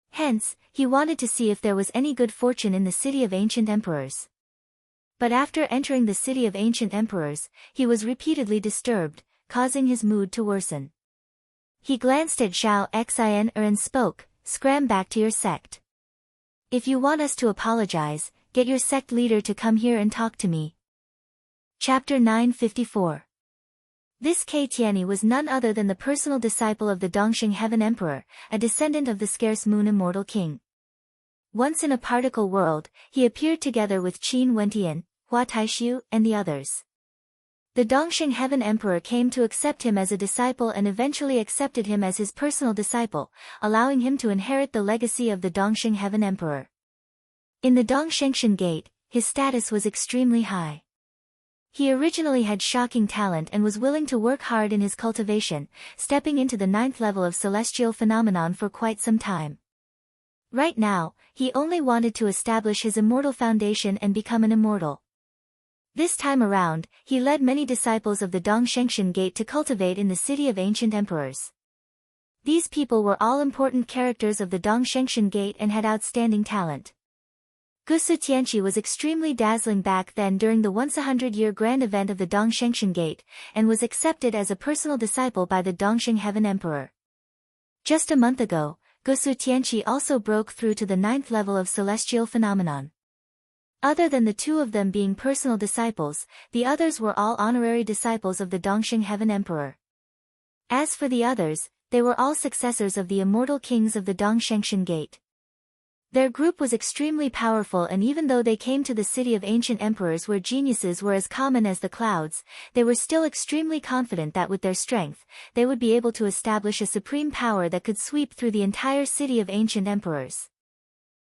Hence, he wanted to see if there was any good fortune in the city of ancient emperors. But after entering the city of ancient emperors, he was repeatedly disturbed, causing his mood to worsen. He glanced at Zhao Xian'er and spoke, "Scram back to your sect. If you want us to apologize, get your sect leader to come here and talk to me." Chapter 954. This Kei Tianyi was none other than the personal disciple of the Dongxing Heaven Emperor, a descendant of the scarce moon immortal king. Once in a particle world, he appeared together with Qin Wentian, Hua Taishu, and the others. The Dongxing Heaven Emperor came to accept him as a disciple and eventually accepted him as his personal disciple, allowing him to inherit the legacy of the Dongxing Heaven Emperor. In the Dongshengshan Gate, his status was extremely high. He originally had shocking talent and was willing to work hard in his cultivation, stepping into the 9th level of celestial phenomenon for quite some time. Right now, he only wanted to establish his immortal foundation and become an immortal. This time around, he led many disciples of the Dongshengshan Gate to cultivate in the city of ancient emperors. These people were all important characters of the Dongshengshan Gate and had outstanding talent. Gusu Tianqi was extremely dazzling back then during the once-a-100-year grand event of the Dongshengshan Gate, and was accepted as a personal disciple by the Dongxing Heaven Emperor. Just a month ago, Gusu Tianqi also broke through to the 9th level of celestial phenomenon. Other than the two of them being personal disciples, the others were all honorary disciples of the Dongxing Heaven Emperor. As for the others, they were all successors of the immortal kings of the Dongshengshan Gate. Their group was extremely powerful, and even though they came to the city of ancient emperors where geniuses were as common as the clouds, they were still extremely confident that with their strength, they would be able to establish a supreme power that could sweep through the entire city of ancient emperors.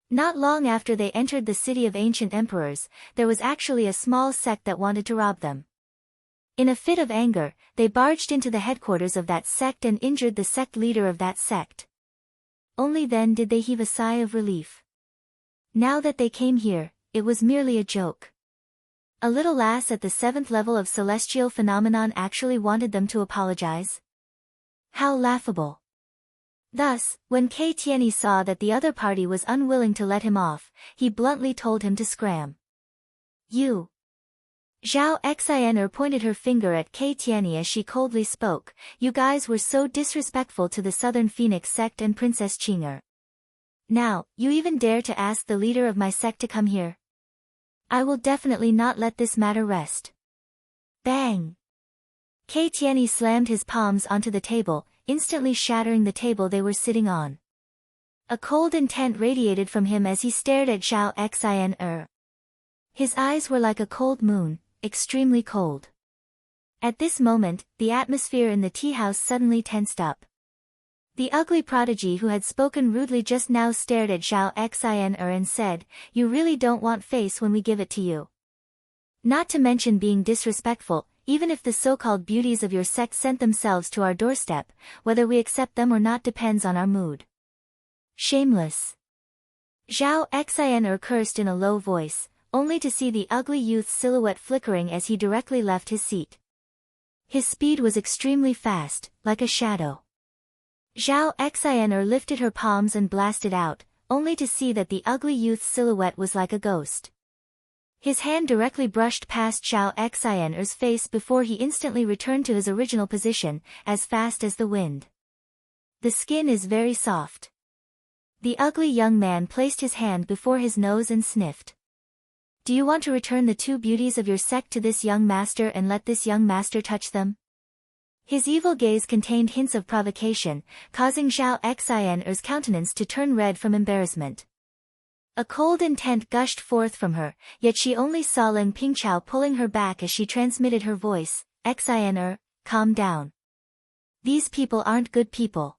Not long after they entered the city of ancient emperors, there was actually a small sect that wanted to rob them. In a fit of anger, they barged into the headquarters of that sect and injured the sect leader of that sect. Only then did they heave a sigh of relief. Now that they came here, it was merely a joke. A little lass at the 7th level of celestial phenomenon actually wanted them to apologize? How laughable. Thus, when Kei Tianyi saw that the other party was unwilling to let him off, he bluntly told him to scram. You. Zhao Xian'er pointed her finger at Kei Tianyi as she coldly spoke, you guys were so disrespectful to the Southern Phoenix sect and Princess Qing'er. Now, you even dare to ask the leader of my sect to come here? I will definitely not let this matter rest. Bang! Kei Tianyi slammed his palms onto the table, instantly shattering the table they were sitting on. A cold intent radiated from him as he stared at Zhao Xian'er. His eyes were like a cold moon, extremely cold. At this moment, the atmosphere in the tea house suddenly tensed up. The ugly prodigy who had spoken rudely just now stared at Zhao Xian'er and said, you really don't want face when we give it to you. Not to mention being disrespectful, even if the so-called beauties of your sect sent themselves to our doorstep, whether we accept them or not depends on our mood. Shameless. Zhao Xian'er cursed in a low voice, only to see the ugly youth's silhouette flickering as he directly left his seat. His speed was extremely fast, like a shadow. Zhao Xian'er lifted her palms and blasted out, only to see that the ugly youth's silhouette was like a ghost. His hand directly brushed past Zhao Xian'er's face before he instantly returned to his original position, as fast as the wind. The skin is very soft. The ugly young man placed his hand before his nose and sniffed. Do you want to return the two beauties of your sect to this young master and let this young master touch them? His evil gaze contained hints of provocation, causing Zhao Xian'er's countenance to turn red from embarrassment. A cold intent gushed forth from her, yet she only saw Ling Pingchao pulling her back as she transmitted her voice, Xian'er, calm down. These people aren't good people.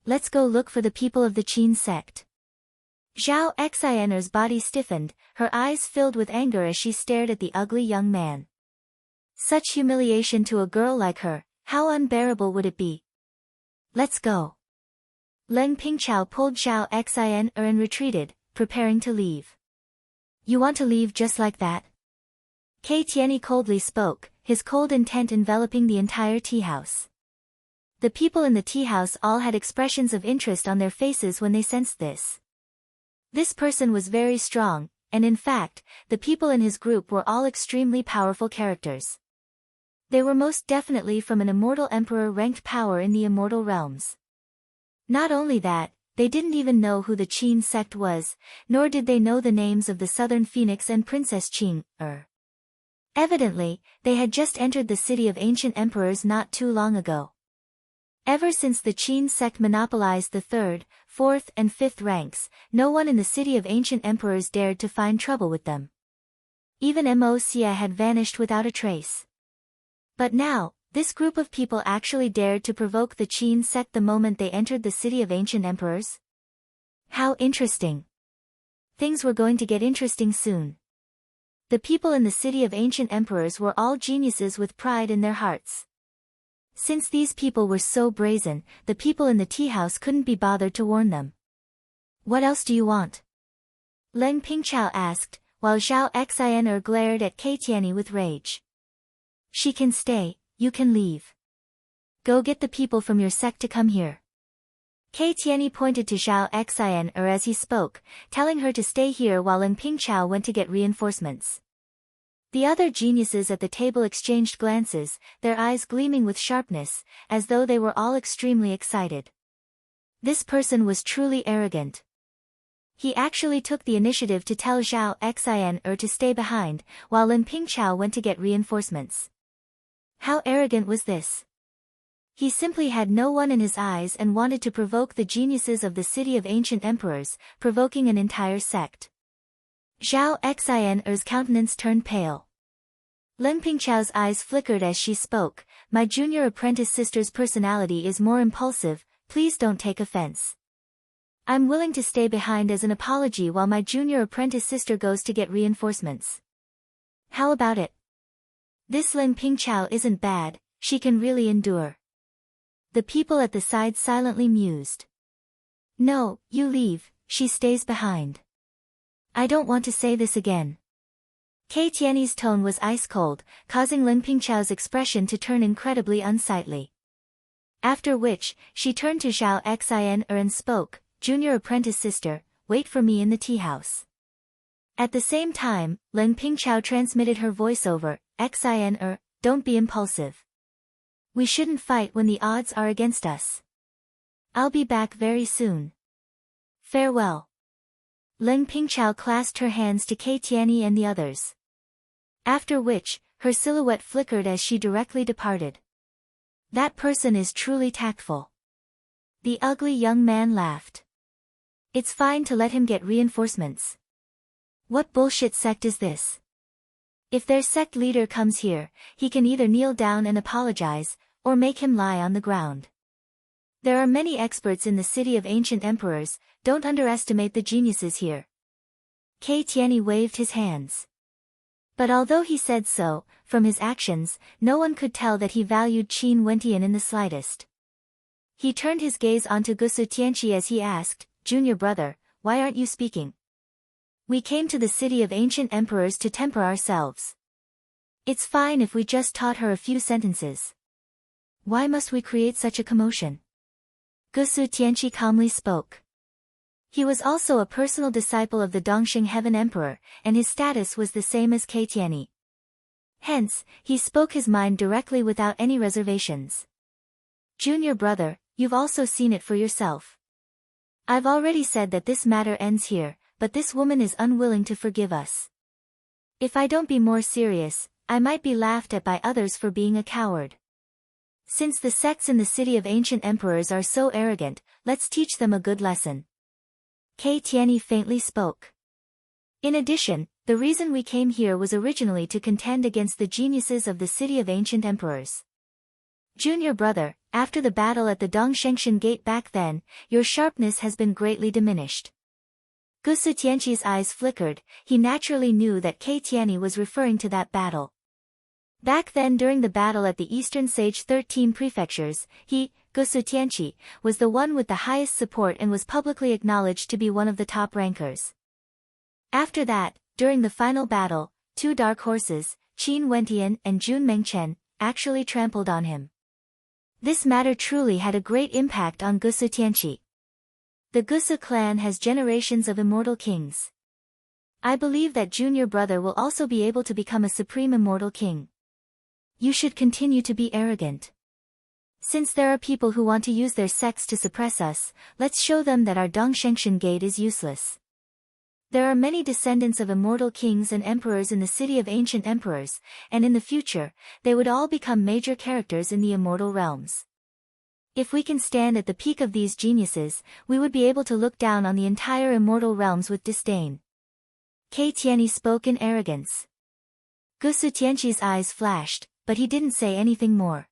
Let's go look for the people of the Qin sect. Zhao Xian'er's body stiffened, her eyes filled with anger as she stared at the ugly young man. Such humiliation to a girl like her, how unbearable would it be? Let's go. Ling Pingchao pulled Zhao Xian'er and retreated, preparing to leave. You want to leave just like that? Kei Tianyi coldly spoke, his cold intent enveloping the entire tea house. The people in the tea house all had expressions of interest on their faces when they sensed this. This person was very strong, and in fact, the people in his group were all extremely powerful characters. They were most definitely from an immortal emperor-ranked power in the immortal realms. Not only that, they didn't even know who the Qin sect was, nor did they know the names of the Southern Phoenix and Princess Qing'er. Evidently, they had just entered the city of ancient emperors not too long ago. Ever since the Qin sect monopolized the 3rd, 4th and 5th ranks, no one in the city of ancient emperors dared to find trouble with them. Even Moxia had vanished without a trace. But now, this group of people actually dared to provoke the Qin sect the moment they entered the city of ancient emperors? How interesting. Things were going to get interesting soon. The people in the city of ancient emperors were all geniuses with pride in their hearts. Since these people were so brazen, the people in the tea house couldn't be bothered to warn them. What else do you want? Ling Pingchao asked, while Zhao Xian'er glared at Kei Tianyi with rage. She can stay, you can leave. Go get the people from your sect to come here. Kei Tianyi pointed to Zhao Xian'er as he spoke, telling her to stay here while Ling Pingchao went to get reinforcements. The other geniuses at the table exchanged glances, their eyes gleaming with sharpness, as though they were all extremely excited. This person was truly arrogant. He actually took the initiative to tell Zhao Xian'er to stay behind, while Lin Pingchao went to get reinforcements. How arrogant was this? He simply had no one in his eyes and wanted to provoke the geniuses of the city of ancient emperors, provoking an entire sect. Zhao Xian'er's countenance turned pale. Ling Pingchao's eyes flickered as she spoke, my junior apprentice sister's personality is more impulsive, please don't take offense. I'm willing to stay behind as an apology while my junior apprentice sister goes to get reinforcements. How about it? This Ling Pingchao isn't bad, she can really endure. The people at the side silently mused. No, you leave, she stays behind. I don't want to say this again. Kei Tiany's tone was ice-cold, causing Ling Pingchao's expression to turn incredibly unsightly. After which, she turned to Zhao Xin and spoke, "Junior apprentice sister, wait for me in the tea-house." At the same time, Ling Pingchao transmitted her voiceover, "Xin don't be impulsive. We shouldn't fight when the odds are against us. I'll be back very soon. Farewell." Ling Pingchao clasped her hands to Kei Tiany and the others. After which, her silhouette flickered as she directly departed. That person is truly tactful. The ugly young man laughed. It's fine to let him get reinforcements. What bullshit sect is this? If their sect leader comes here, he can either kneel down and apologize, or make him lie on the ground. There are many experts in the city of ancient emperors, don't underestimate the geniuses here. Kei Tiany waved his hands. But although he said so, from his actions, no one could tell that he valued Qin Wentian in the slightest. He turned his gaze onto Gusu Tianqi as he asked, "Junior brother, why aren't you speaking?" "We came to the city of ancient emperors to temper ourselves. It's fine if we just taught her a few sentences. Why must we create such a commotion?" Gusu Tianqi calmly spoke. He was also a personal disciple of the Dongxing Heaven Emperor, and his status was the same as Kei Tiany. Hence, he spoke his mind directly without any reservations. "Junior brother, you've also seen it for yourself. I've already said that this matter ends here, but this woman is unwilling to forgive us. If I don't be more serious, I might be laughed at by others for being a coward. Since the sects in the city of ancient emperors are so arrogant, let's teach them a good lesson." Kei Tiany faintly spoke. "In addition, the reason we came here was originally to contend against the geniuses of the city of ancient emperors. Junior brother, after the battle at the Dongshengshan Gate back then, your sharpness has been greatly diminished." Gusu Tianqi's eyes flickered, he naturally knew that Kei Tiany was referring to that battle. Back then during the battle at the Eastern Sage 13 prefectures, he, Gusu Tianqi, was the one with the highest support and was publicly acknowledged to be one of the top rankers. After that, during the final battle, two dark horses, Qin Wentian and Jun Mengchen, actually trampled on him. This matter truly had a great impact on Gusu Tianqi. The Gusu clan has generations of immortal kings. I believe that junior brother will also be able to become a supreme immortal king. You should continue to be arrogant. Since there are people who want to use their sects to suppress us, let's show them that our Dongshengshan Gate is useless. There are many descendants of immortal kings and emperors in the city of ancient emperors, and in the future, they would all become major characters in the immortal realms. If we can stand at the peak of these geniuses, we would be able to look down on the entire immortal realms with disdain." Kei Tiany spoke in arrogance. Gusu Tianqi's eyes flashed, but he didn't say anything more.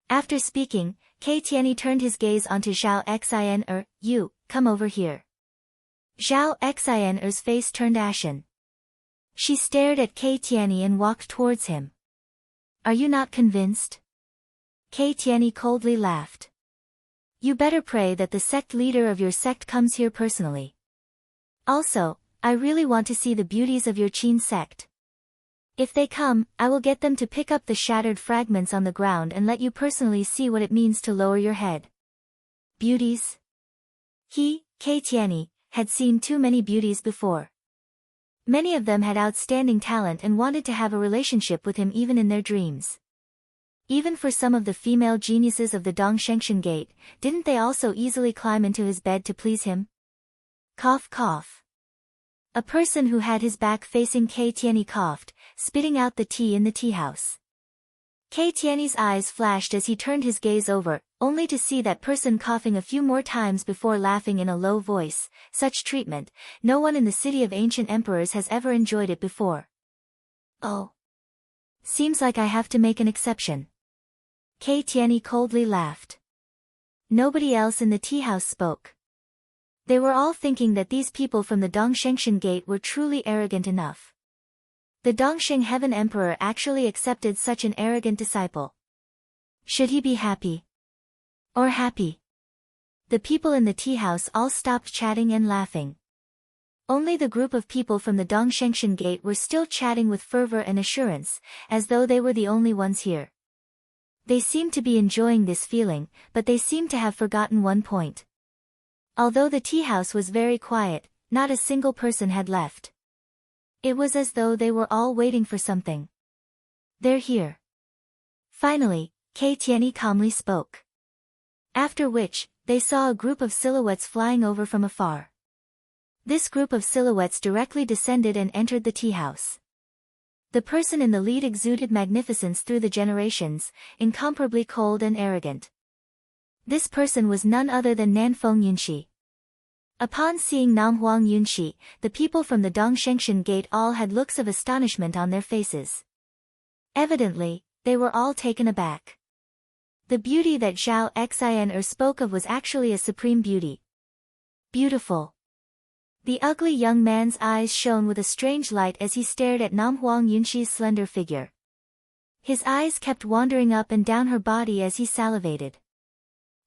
After speaking, Kei Tiany turned his gaze onto Zhao Xin "You, come over here." Zhao Xin's face turned ashen. She stared at Kei Tiany and walked towards him. "Are you not convinced?" Kei Tiany coldly laughed. "You better pray that the sect leader of your sect comes here personally. Also, I really want to see the beauties of your Qin sect. If they come, I will get them to pick up the shattered fragments on the ground and let you personally see what it means to lower your head." Beauties? He, Kei Tiany, had seen too many beauties before. Many of them had outstanding talent and wanted to have a relationship with him even in their dreams. Even for some of the female geniuses of the Dongshengshan Gate, didn't they also easily climb into his bed to please him? Cough cough. A person who had his back facing Kei Tiany coughed, spitting out the tea in the tea-house. Kei Tiany's eyes flashed as he turned his gaze over, only to see that person coughing a few more times before laughing in a low voice. Such treatment, no one in the city of ancient emperors has ever enjoyed it before. "Oh. Seems like I have to make an exception." Kei Tiany coldly laughed. Nobody else in the tea-house spoke. They were all thinking that these people from the Dongshengshan Gate were truly arrogant enough. The Dongxing Heaven Emperor actually accepted such an arrogant disciple. Should he be happy? Or happy? The people in the tea-house all stopped chatting and laughing. Only the group of people from the Dongshengshan gate were still chatting with fervor and assurance, as though they were the only ones here. They seemed to be enjoying this feeling, but they seemed to have forgotten one point. Although the tea house was very quiet, not a single person had left. It was as though they were all waiting for something. "They're here." Finally, Kei Tianyi calmly spoke. After which, they saw a group of silhouettes flying over from afar. This group of silhouettes directly descended and entered the tea house. The person in the lead exuded magnificence through the generations, incomparably cold and arrogant. This person was none other than Nanfeng Yunxi. Upon seeing Namhuang Yunxi, the people from the Dongshengshan gate all had looks of astonishment on their faces. Evidently, they were all taken aback. The beauty that Zhao Xin spoke of was actually a supreme beauty. Beautiful. The ugly young man's eyes shone with a strange light as he stared at Namhuang Yunxi's slender figure. His eyes kept wandering up and down her body as he salivated.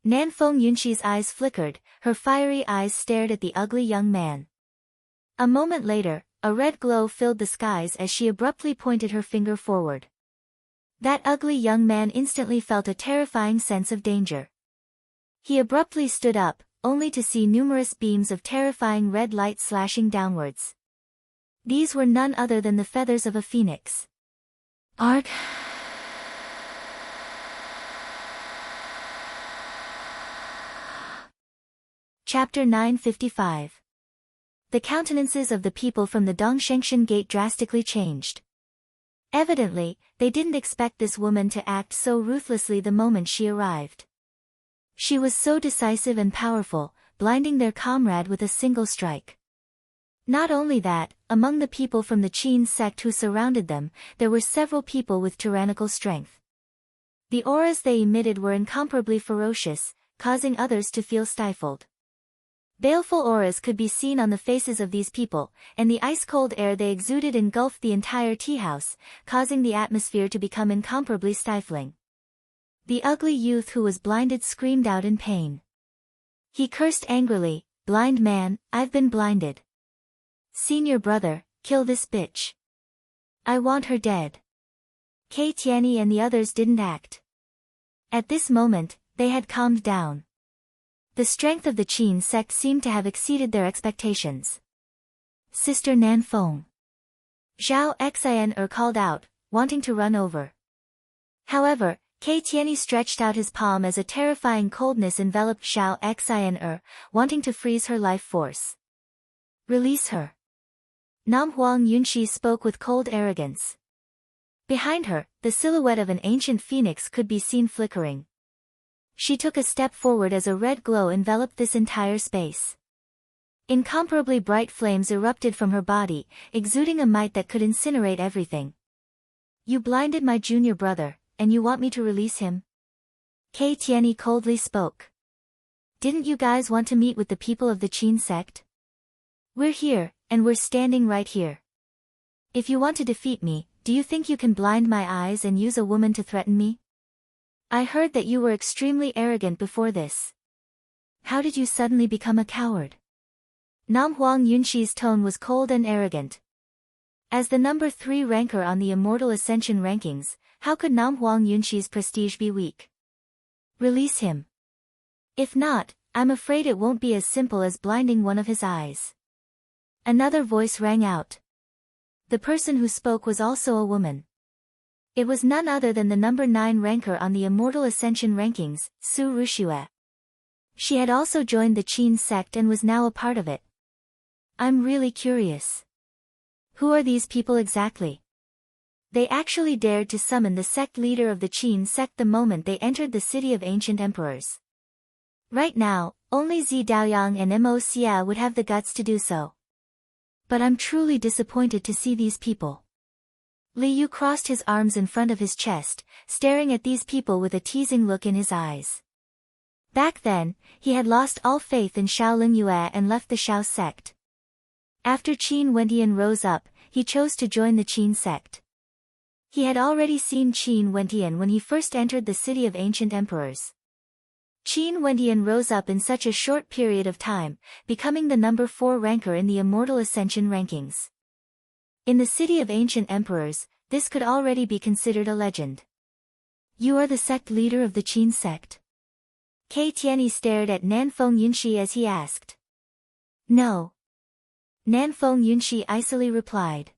Nanfeng Yunxi's eyes flickered, her fiery eyes stared at the ugly young man. A moment later, a red glow filled the skies as she abruptly pointed her finger forward. That ugly young man instantly felt a terrifying sense of danger. He abruptly stood up, only to see numerous beams of terrifying red light slashing downwards. These were none other than the feathers of a phoenix. Arg. Chapter 955. The countenances of the people from the Dongshengshan gate drastically changed. Evidently, they didn't expect this woman to act so ruthlessly the moment she arrived. She was so decisive and powerful, blinding their comrade with a single strike. Not only that, among the people from the Qin sect who surrounded them, there were several people with tyrannical strength. The auras they emitted were incomparably ferocious, causing others to feel stifled. Baleful auras could be seen on the faces of these people, and the ice-cold air they exuded engulfed the entire tea house, causing the atmosphere to become incomparably stifling. The ugly youth who was blinded screamed out in pain. He cursed angrily, "Blind man, I've been blinded. Senior brother, kill this bitch. I want her dead." Kei Tianyi and the others didn't act. At this moment, they had calmed down. The strength of the Qin sect seemed to have exceeded their expectations. "Sister Nanfeng." Zhao Xin called out, wanting to run over. However, Kei Tianyi stretched out his palm as a terrifying coldness enveloped Zhao Xin, wanting to freeze her life force. "Release her." Namhuang Yunxi spoke with cold arrogance. Behind her, the silhouette of an ancient phoenix could be seen flickering. She took a step forward as a red glow enveloped this entire space. Incomparably bright flames erupted from her body, exuding a might that could incinerate everything. "You blinded my junior brother, and you want me to release him?" Kei Tianyi coldly spoke. "Didn't you guys want to meet with the people of the Qin sect? We're here, and we're standing right here. If you want to defeat me, do you think you can blind my eyes and use a woman to threaten me? I heard that you were extremely arrogant before this. How did you suddenly become a coward?" Namhuang Yunxi's tone was cold and arrogant. As the number 3 ranker on the Immortal Ascension rankings, how could Namhuang Yunxi's prestige be weak? "Release him. If not, I'm afraid it won't be as simple as blinding one of his eyes." Another voice rang out. The person who spoke was also a woman. It was none other than the number 9 ranker on the Immortal Ascension rankings, Su Ruxue. She had also joined the Qin sect and was now a part of it. "I'm really curious. Who are these people exactly?" They actually dared to summon the sect leader of the Qin sect the moment they entered the city of ancient emperors. Right now, only Zi Daoyang and Mo Xia would have the guts to do so. But I'm truly disappointed to see these people. Li Yu crossed his arms in front of his chest, staring at these people with a teasing look in his eyes. Back then, he had lost all faith in Shaolin Yue and left the Shao sect. After Qin Wentian rose up, he chose to join the Qin sect. He had already seen Qin Wentian when he first entered the city of ancient emperors. Qin Wendian rose up in such a short period of time, becoming the number 4 ranker in the Immortal Ascension rankings. In the city of ancient emperors, this could already be considered a legend. You are the sect leader of the Qin sect? Kei Tianyi stared at Nanfeng Yunshi as he asked. No. Nanfeng Yunshi icily replied.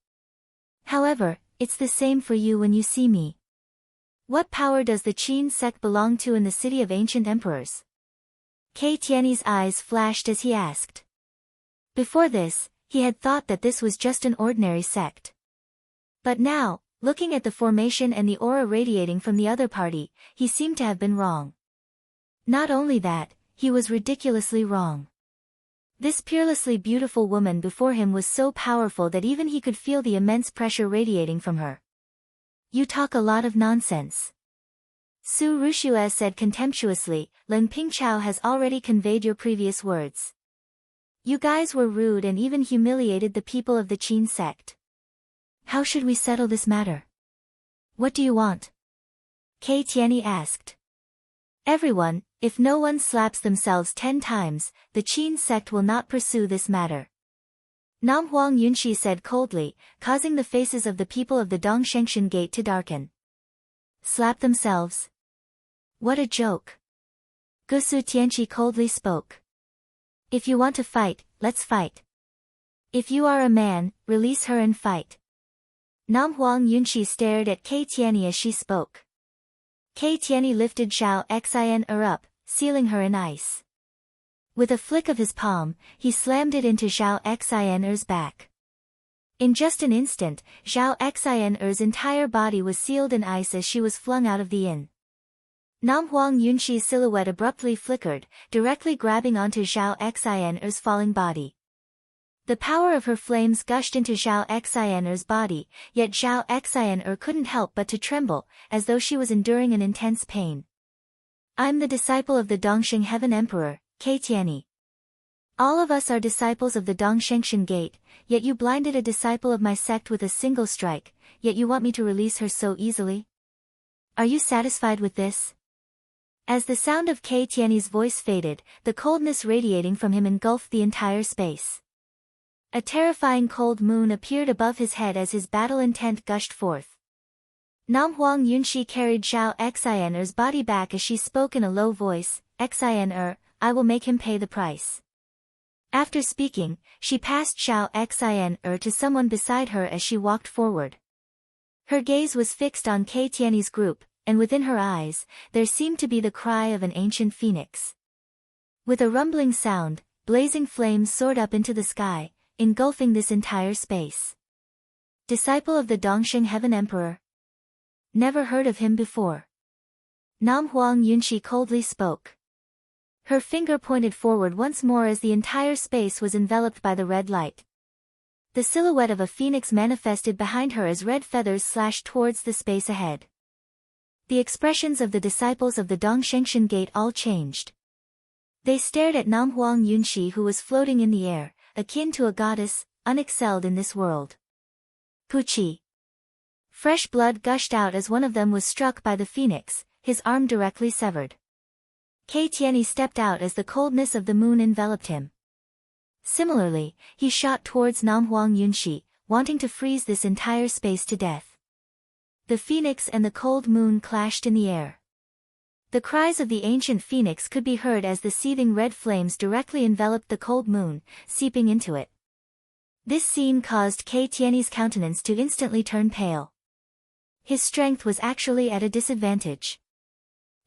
However, it's the same for you when you see me. What power does the Qin sect belong to in the city of ancient emperors? Kei Tianyi's eyes flashed as he asked. Before this, he had thought that this was just an ordinary sect. But now, looking at the formation and the aura radiating from the other party, he seemed to have been wrong. Not only that, he was ridiculously wrong. This peerlessly beautiful woman before him was so powerful that even he could feel the immense pressure radiating from her. You talk a lot of nonsense. Su Rushue said contemptuously, Lin Pingchao has already conveyed your previous words. You guys were rude and even humiliated the people of the Qin sect. How should we settle this matter? What do you want? Kei Tianyi asked. Everyone, if no one slaps themselves 10 times, the Qin sect will not pursue this matter. Nam Huang Yunshi said coldly, causing the faces of the people of the Dongshengshan gate to darken. Slap themselves? What a joke. Gusu Tianqi coldly spoke. If you want to fight, let's fight. If you are a man, release her and fight. Nam Huang Yunshi stared at Kei Tianyi as she spoke. Kei Tianyi lifted Zhao Xin up, sealing her in ice. With a flick of his palm, he slammed it into Zhao Xin's back. In just an instant, Zhao Xin's entire body was sealed in ice as she was flung out of the inn. Nam Huang Yunshi's silhouette abruptly flickered, directly grabbing onto Zhao Xin's falling body. The power of her flames gushed into Zhao Xin's body, yet Zhao Xin couldn't help but to tremble, as though she was enduring an intense pain. I'm the disciple of the Dongsheng Heaven Emperor, Kei Tianyi. All of us are disciples of the Dongshengshan gate, yet you blinded a disciple of my sect with a single strike, yet you want me to release her so easily? Are you satisfied with this? As the sound of Kei Tianyi's voice faded, the coldness radiating from him engulfed the entire space. A terrifying cold moon appeared above his head as his battle intent gushed forth. Nam Huang Yunshi carried Zhao Xin's body back as she spoke in a low voice, Xin, I will make him pay the price. After speaking, she passed Zhao Xin to someone beside her as she walked forward. Her gaze was fixed on Kei Tianyi's group, and within her eyes, there seemed to be the cry of an ancient phoenix. With a rumbling sound, blazing flames soared up into the sky, engulfing this entire space. Disciple of the Dongsheng Heaven Emperor? Never heard of him before. Nam Huang Yunshi coldly spoke. Her finger pointed forward once more as the entire space was enveloped by the red light. The silhouette of a phoenix manifested behind her as red feathers slashed towards the space ahead. The expressions of the disciples of the Dongshengshan gate all changed. They stared at Nam Huang Yunshi, who was floating in the air, akin to a goddess, unexcelled in this world. Puchi. Fresh blood gushed out as one of them was struck by the phoenix, his arm directly severed. Kei Tianyi stepped out as the coldness of the moon enveloped him. Similarly, he shot towards Nam Huang Yunshi, wanting to freeze this entire space to death. The phoenix and the cold moon clashed in the air. The cries of the ancient phoenix could be heard as the seething red flames directly enveloped the cold moon, seeping into it. This scene caused Kei Tianyi's countenance to instantly turn pale. His strength was actually at a disadvantage.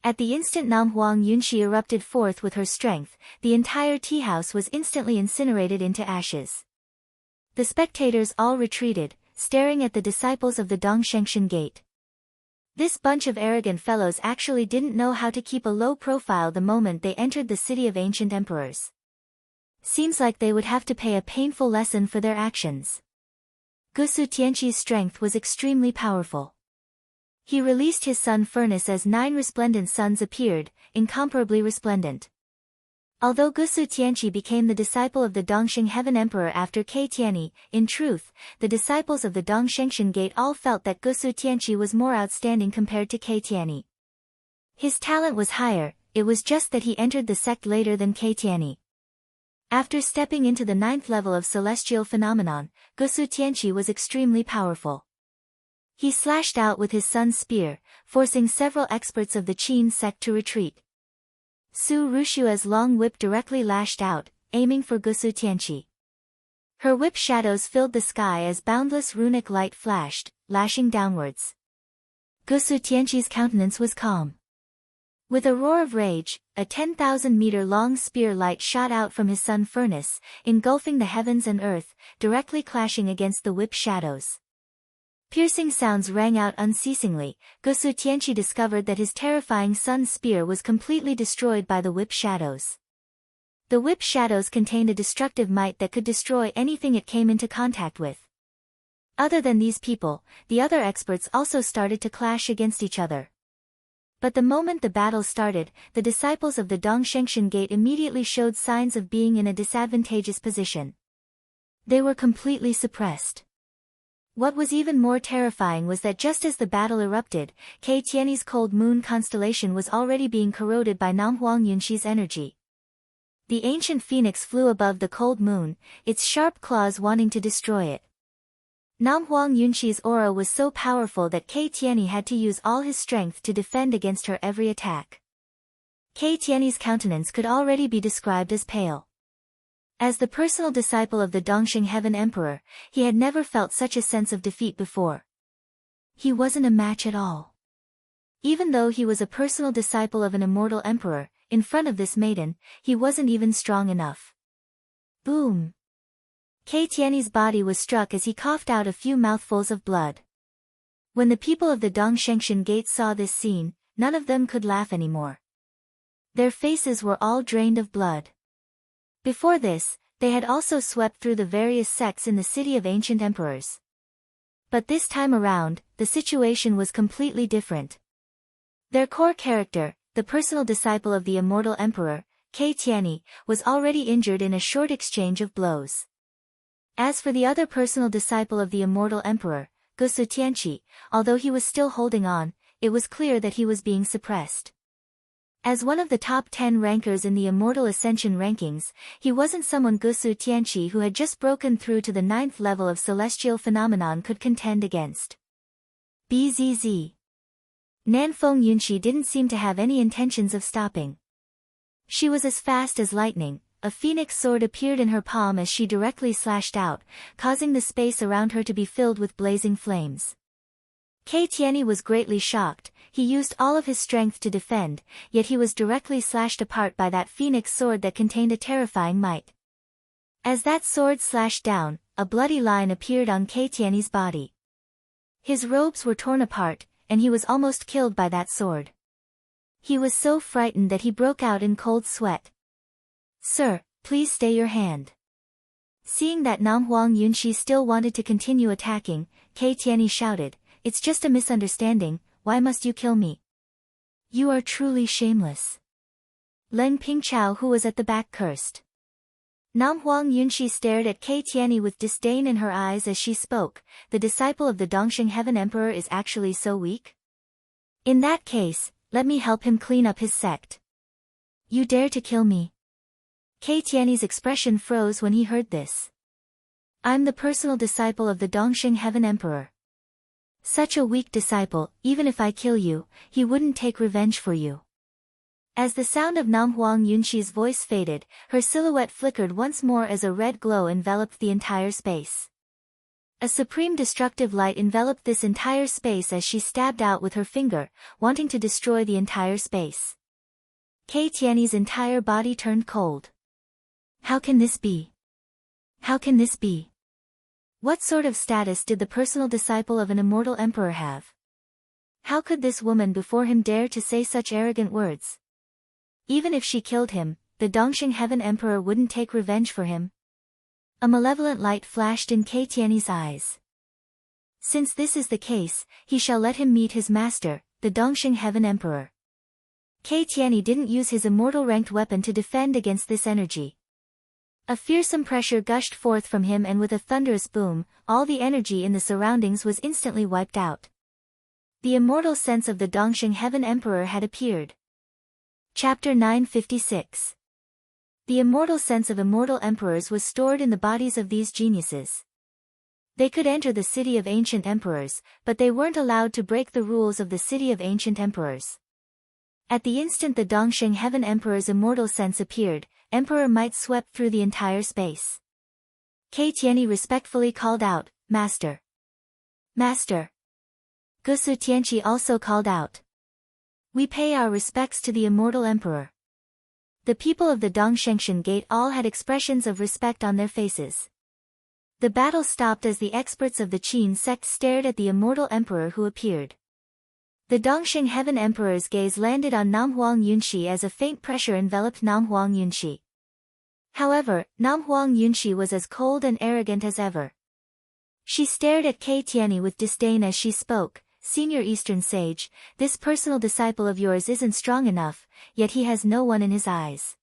At the instant Nam Huang Yunshi erupted forth with her strength, the entire tea house was instantly incinerated into ashes. The spectators all retreated, staring at the disciples of the Dongshengshan gate. This bunch of arrogant fellows actually didn't know how to keep a low profile the moment they entered the city of ancient emperors. Seems like they would have to pay a painful lesson for their actions. Gusu Tianqi's strength was extremely powerful. He released his sun furnace as 9 resplendent suns appeared, incomparably resplendent. Although Gusu Tianqi became the disciple of the Dongsheng Heaven Emperor after Kei Tianyi, in truth, the disciples of the Dongshengshan gate all felt that Gusu Tianqi was more outstanding compared to Kei Tianyi. His talent was higher, it was just that he entered the sect later than Kei Tianyi. After stepping into the 9th level of celestial phenomenon, Gusu Tianqi was extremely powerful. He slashed out with his sun's spear, forcing several experts of the Qin sect to retreat. Su Rushua's long whip directly lashed out, aiming for Gusu Tianqi. Her whip shadows filled the sky as boundless runic light flashed, lashing downwards. Gusu Tianqi's countenance was calm. With a roar of rage, a 10,000-meter-long spear light shot out from his sun furnace, engulfing the heavens and earth, directly clashing against the whip shadows. Piercing sounds rang out unceasingly. Gusu Tianqi discovered that his terrifying sun spear was completely destroyed by the whip shadows. The whip shadows contained a destructive might that could destroy anything it came into contact with. Other than these people, the other experts also started to clash against each other. But the moment the battle started, the disciples of the Dongshengshan Gate immediately showed signs of being in a disadvantageous position. They were completely suppressed. What was even more terrifying was that just as the battle erupted, Kei Tianyi's cold moon constellation was already being corroded by Namhuang Yunxi's energy. The ancient phoenix flew above the cold moon, its sharp claws wanting to destroy it. Namhuang Yunxi's aura was so powerful that Kei Tianyi had to use all his strength to defend against her every attack. Kei Tianyi's countenance could already be described as pale. As the personal disciple of the Dongxing Heaven Emperor, he had never felt such a sense of defeat before. He wasn't a match at all. Even though he was a personal disciple of an immortal emperor, in front of this maiden, he wasn't even strong enough. Boom! Kei Tianyi's body was struck as he coughed out a few mouthfuls of blood. When the people of the Dongshengshan Gate saw this scene, none of them could laugh anymore. Their faces were all drained of blood. Before this, they had also swept through the various sects in the city of ancient emperors. But this time around, the situation was completely different. Their core character, the personal disciple of the immortal emperor, Kei Tianyi, was already injured in a short exchange of blows. As for the other personal disciple of the immortal emperor, Gusu Tianqi, although he was still holding on, it was clear that he was being suppressed. As one of the top 10 rankers in the Immortal Ascension rankings, he wasn't someone Gusu Tianqi who had just broken through to the 9th level of celestial phenomenon could contend against. Bzz. Nanfeng Yunxi didn't seem to have any intentions of stopping. She was as fast as lightning. A phoenix sword appeared in her palm as she directly slashed out, causing the space around her to be filled with blazing flames. Kei Tianyi was greatly shocked. He used all of his strength to defend, yet he was directly slashed apart by that phoenix sword that contained a terrifying might. As that sword slashed down, a bloody line appeared on Kei Tianyi's body. His robes were torn apart, and he was almost killed by that sword. He was so frightened that he broke out in cold sweat. "Sir, please stay your hand." Seeing that Namhuang Yunxi still wanted to continue attacking, Kei Tianyi shouted, "It's just a misunderstanding, why must you kill me? You are truly shameless." Leng Pingchao, who was at the back, cursed. Namhuang Yunxi stared at Kei Tianyi with disdain in her eyes as she spoke. The disciple of the Dongxing Heaven Emperor is actually so weak? In that case, let me help him clean up his sect. You dare to kill me? Kei Tianyi's expression froze when he heard this. I'm the personal disciple of the Dongxing Heaven Emperor. Such a weak disciple, even if I kill you, he wouldn't take revenge for you. As the sound of Namhuang Yunxi's voice faded, her silhouette flickered once more as a red glow enveloped the entire space. A supreme destructive light enveloped this entire space as she stabbed out with her finger, wanting to destroy the entire space. Kei Tianyi's entire body turned cold. How can this be? How can this be? What sort of status did the personal disciple of an immortal emperor have? How could this woman before him dare to say such arrogant words? Even if she killed him, the Dongxing Heaven Emperor wouldn't take revenge for him. A malevolent light flashed in Kei Tianyi's eyes. Since this is the case, he shall let him meet his master, the Dongxing Heaven Emperor. Kei Tianyi didn't use his immortal ranked weapon to defend against this energy. A fearsome pressure gushed forth from him, and with a thunderous boom, all the energy in the surroundings was instantly wiped out. The immortal sense of the Dongxing Heaven Emperor had appeared. Chapter 956. The immortal sense of immortal emperors was stored in the bodies of these geniuses. They could enter the city of ancient emperors, but they weren't allowed to break the rules of the city of ancient emperors. At the instant the Dongsheng Heaven Emperor's immortal sense appeared, Emperor Might swept through the entire space. Kei Tianyi respectfully called out, "Master! Master!" Gusu Tianqi also called out, "We pay our respects to the immortal emperor." The people of the Dongshengshan Gate all had expressions of respect on their faces. The battle stopped as the experts of the Qin sect stared at the immortal emperor who appeared. The Dongsheng Heaven Emperor's gaze landed on Namhuang Yunshi as a faint pressure enveloped Namhuang Yunshi. However, Namhuang Yunshi was as cold and arrogant as ever. She stared at Kei Tianyi with disdain as she spoke, "Senior Eastern Sage, this personal disciple of yours isn't strong enough, yet he has no one in his eyes.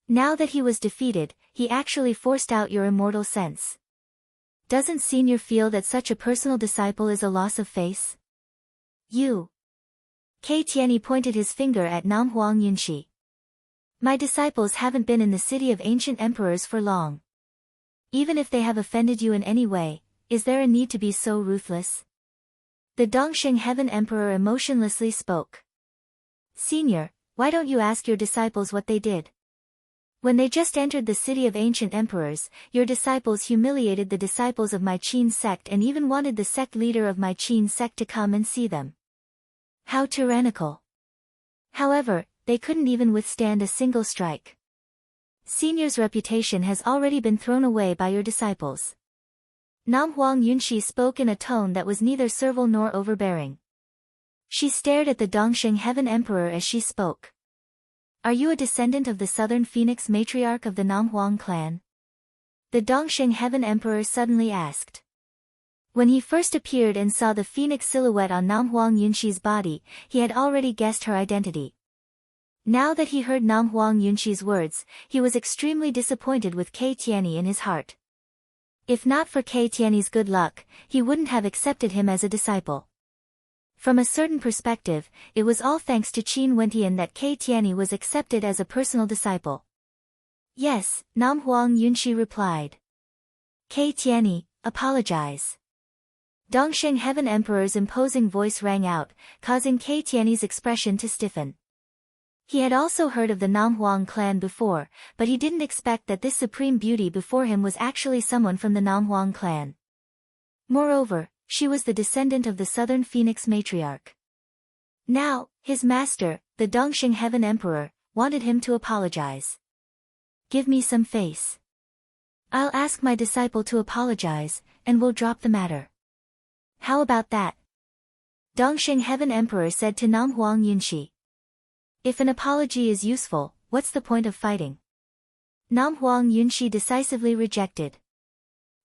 Now that he was defeated, he actually forced out your immortal sense. Doesn't Senior feel that such a personal disciple is a loss of face? You." Kei Tianyi pointed his finger at Namhuang Yunshi. "My disciples haven't been in the city of ancient emperors for long. Even if they have offended you in any way, is there a need to be so ruthless?" The Dongsheng Heaven Emperor emotionlessly spoke. "Senior, why don't you ask your disciples what they did? When they just entered the city of ancient emperors, your disciples humiliated the disciples of my Qin sect and even wanted the sect leader of my Qin sect to come and see them. How tyrannical. However, they couldn't even withstand a single strike. Senior's reputation has already been thrown away by your disciples." Namhuang Yunshi spoke in a tone that was neither servile nor overbearing. She stared at the Dongsheng Heaven Emperor as she spoke. "Are you a descendant of the Southern Phoenix matriarch of the Namhuang clan?" The Dongsheng Heaven Emperor suddenly asked. When he first appeared and saw the phoenix silhouette on Namhuang Yunshi's body, he had already guessed her identity. Now that he heard Namhuang Yunshi's words, he was extremely disappointed with Kei Tianyi in his heart. If not for Kei Tianyi's good luck, he wouldn't have accepted him as a disciple. From a certain perspective, it was all thanks to Qin Wentian that Kei Tianyi was accepted as a personal disciple. "Yes," Namhuang Yunshi replied. "Kei Tianyi, apologize." Dongsheng Heaven Emperor's imposing voice rang out, causing Kei Tianyi's expression to stiffen. He had also heard of the Namhuang clan before, but he didn't expect that this supreme beauty before him was actually someone from the Namhuang clan. Moreover, she was the descendant of the Southern Phoenix matriarch. Now, his master, the Dongsheng Heaven Emperor, wanted him to apologize. "Give me some face. I'll ask my disciple to apologize, and we'll drop the matter. How about that?" Dongsheng Heaven Emperor said to Namhuang Yunshi. "If an apology is useful, what's the point of fighting?" Namhuang Yunshi decisively rejected.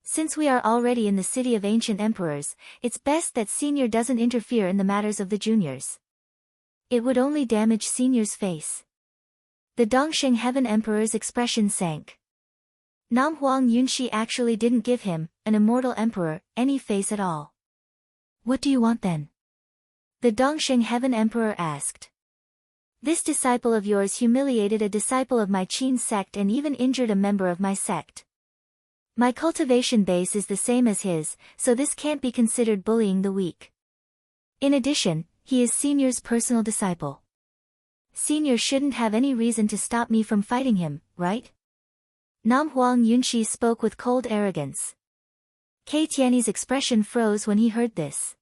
"Since we are already in the city of ancient emperors, it's best that Senior doesn't interfere in the matters of the juniors. It would only damage Senior's face." The Dongsheng Heaven Emperor's expression sank. Namhuang Yunshi actually didn't give him, an immortal emperor, any face at all. "What do you want then?" the Dongsheng Heaven Emperor asked. "This disciple of yours humiliated a disciple of my Qin sect and even injured a member of my sect. My cultivation base is the same as his, so this can't be considered bullying the weak. In addition, he is Senior's personal disciple. Senior shouldn't have any reason to stop me from fighting him, right?" Namhuang Yunshi spoke with cold arrogance. Kei Tianyi's expression froze when he heard this.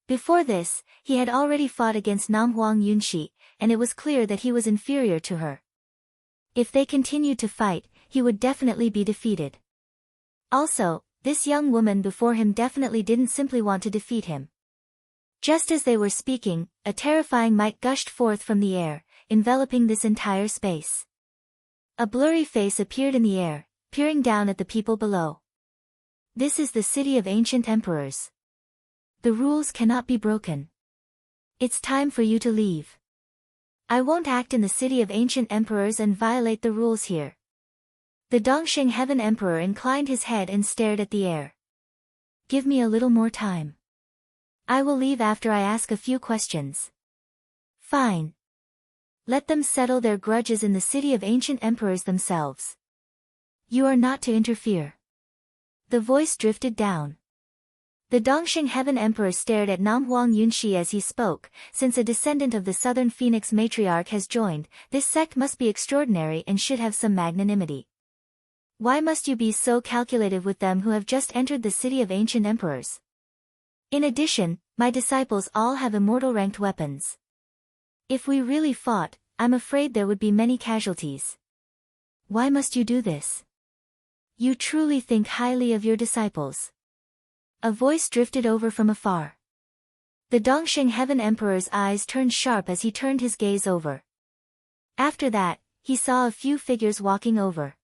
Before this, he had already fought against Namhuang Yunshi, and it was clear that he was inferior to her. If they continued to fight, he would definitely be defeated. Also, this young woman before him definitely didn't simply want to defeat him. Just as they were speaking, a terrifying might gushed forth from the air, enveloping this entire space. A blurry face appeared in the air, peering down at the people below. "This is the city of ancient emperors. The rules cannot be broken. It's time for you to leave. I won't act in the city of ancient emperors and violate the rules here." The Dongsheng Heaven Emperor inclined his head and stared at the air. "Give me a little more time. I will leave after I ask a few questions." "Fine. Let them settle their grudges in the city of ancient emperors themselves. You are not to interfere. The voice drifted down. The Dongxing Heaven Emperor stared at Namhuang Yunxi as he spoke. Since a descendant of the Southern Phoenix matriarch has joined, this sect must be extraordinary and should have some magnanimity. Why must you be so calculative with them who have just entered the city of ancient emperors? In addition, my disciples all have immortal ranked weapons. If we really fought, I'm afraid there would be many casualties. Why must you do this? You truly think highly of your disciples. A voice drifted over from afar. The Dongxing Heaven Emperor's eyes turned sharp as he turned his gaze over. After that, he saw a few figures walking over.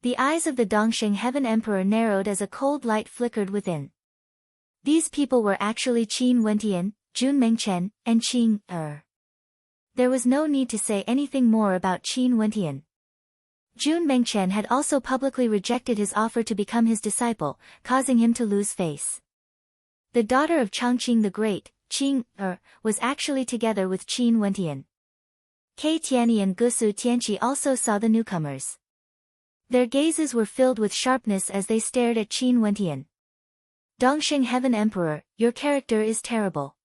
The eyes of the Dongxing Heaven Emperor narrowed as a cold light flickered within. These people were actually Qin Wentian, Jun Mengchen, and Qing Er. There was no need to say anything more about Qin Wentian. Jun Mengchen had also publicly rejected his offer to become his disciple, causing him to lose face. The daughter of Changqing the Great, Qing Er, was actually together with Qin Wentian. Kei Tianyi and Gusu Tianqi also saw the newcomers. Their gazes were filled with sharpness as they stared at Qin Wentian. Dongxing Heaven Emperor, your character is terrible.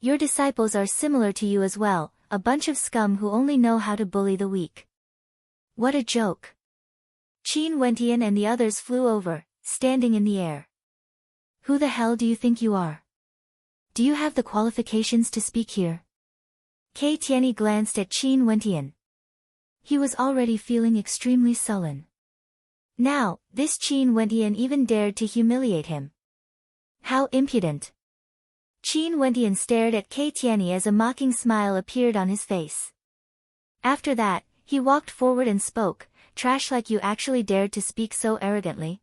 Your disciples are similar to you as well, a bunch of scum who only know how to bully the weak. What a joke. Qin Wentian and the others flew over, standing in the air. Who the hell do you think you are? Do you have the qualifications to speak here? Kei Tianyi glanced at Qin Wentian. He was already feeling extremely sullen. Now, this Qin Wentian even dared to humiliate him. How impudent. Qin Wentian stared at Kei Tianyi as a mocking smile appeared on his face. After that, he walked forward and spoke, "Trash, like you actually dared to speak so arrogantly.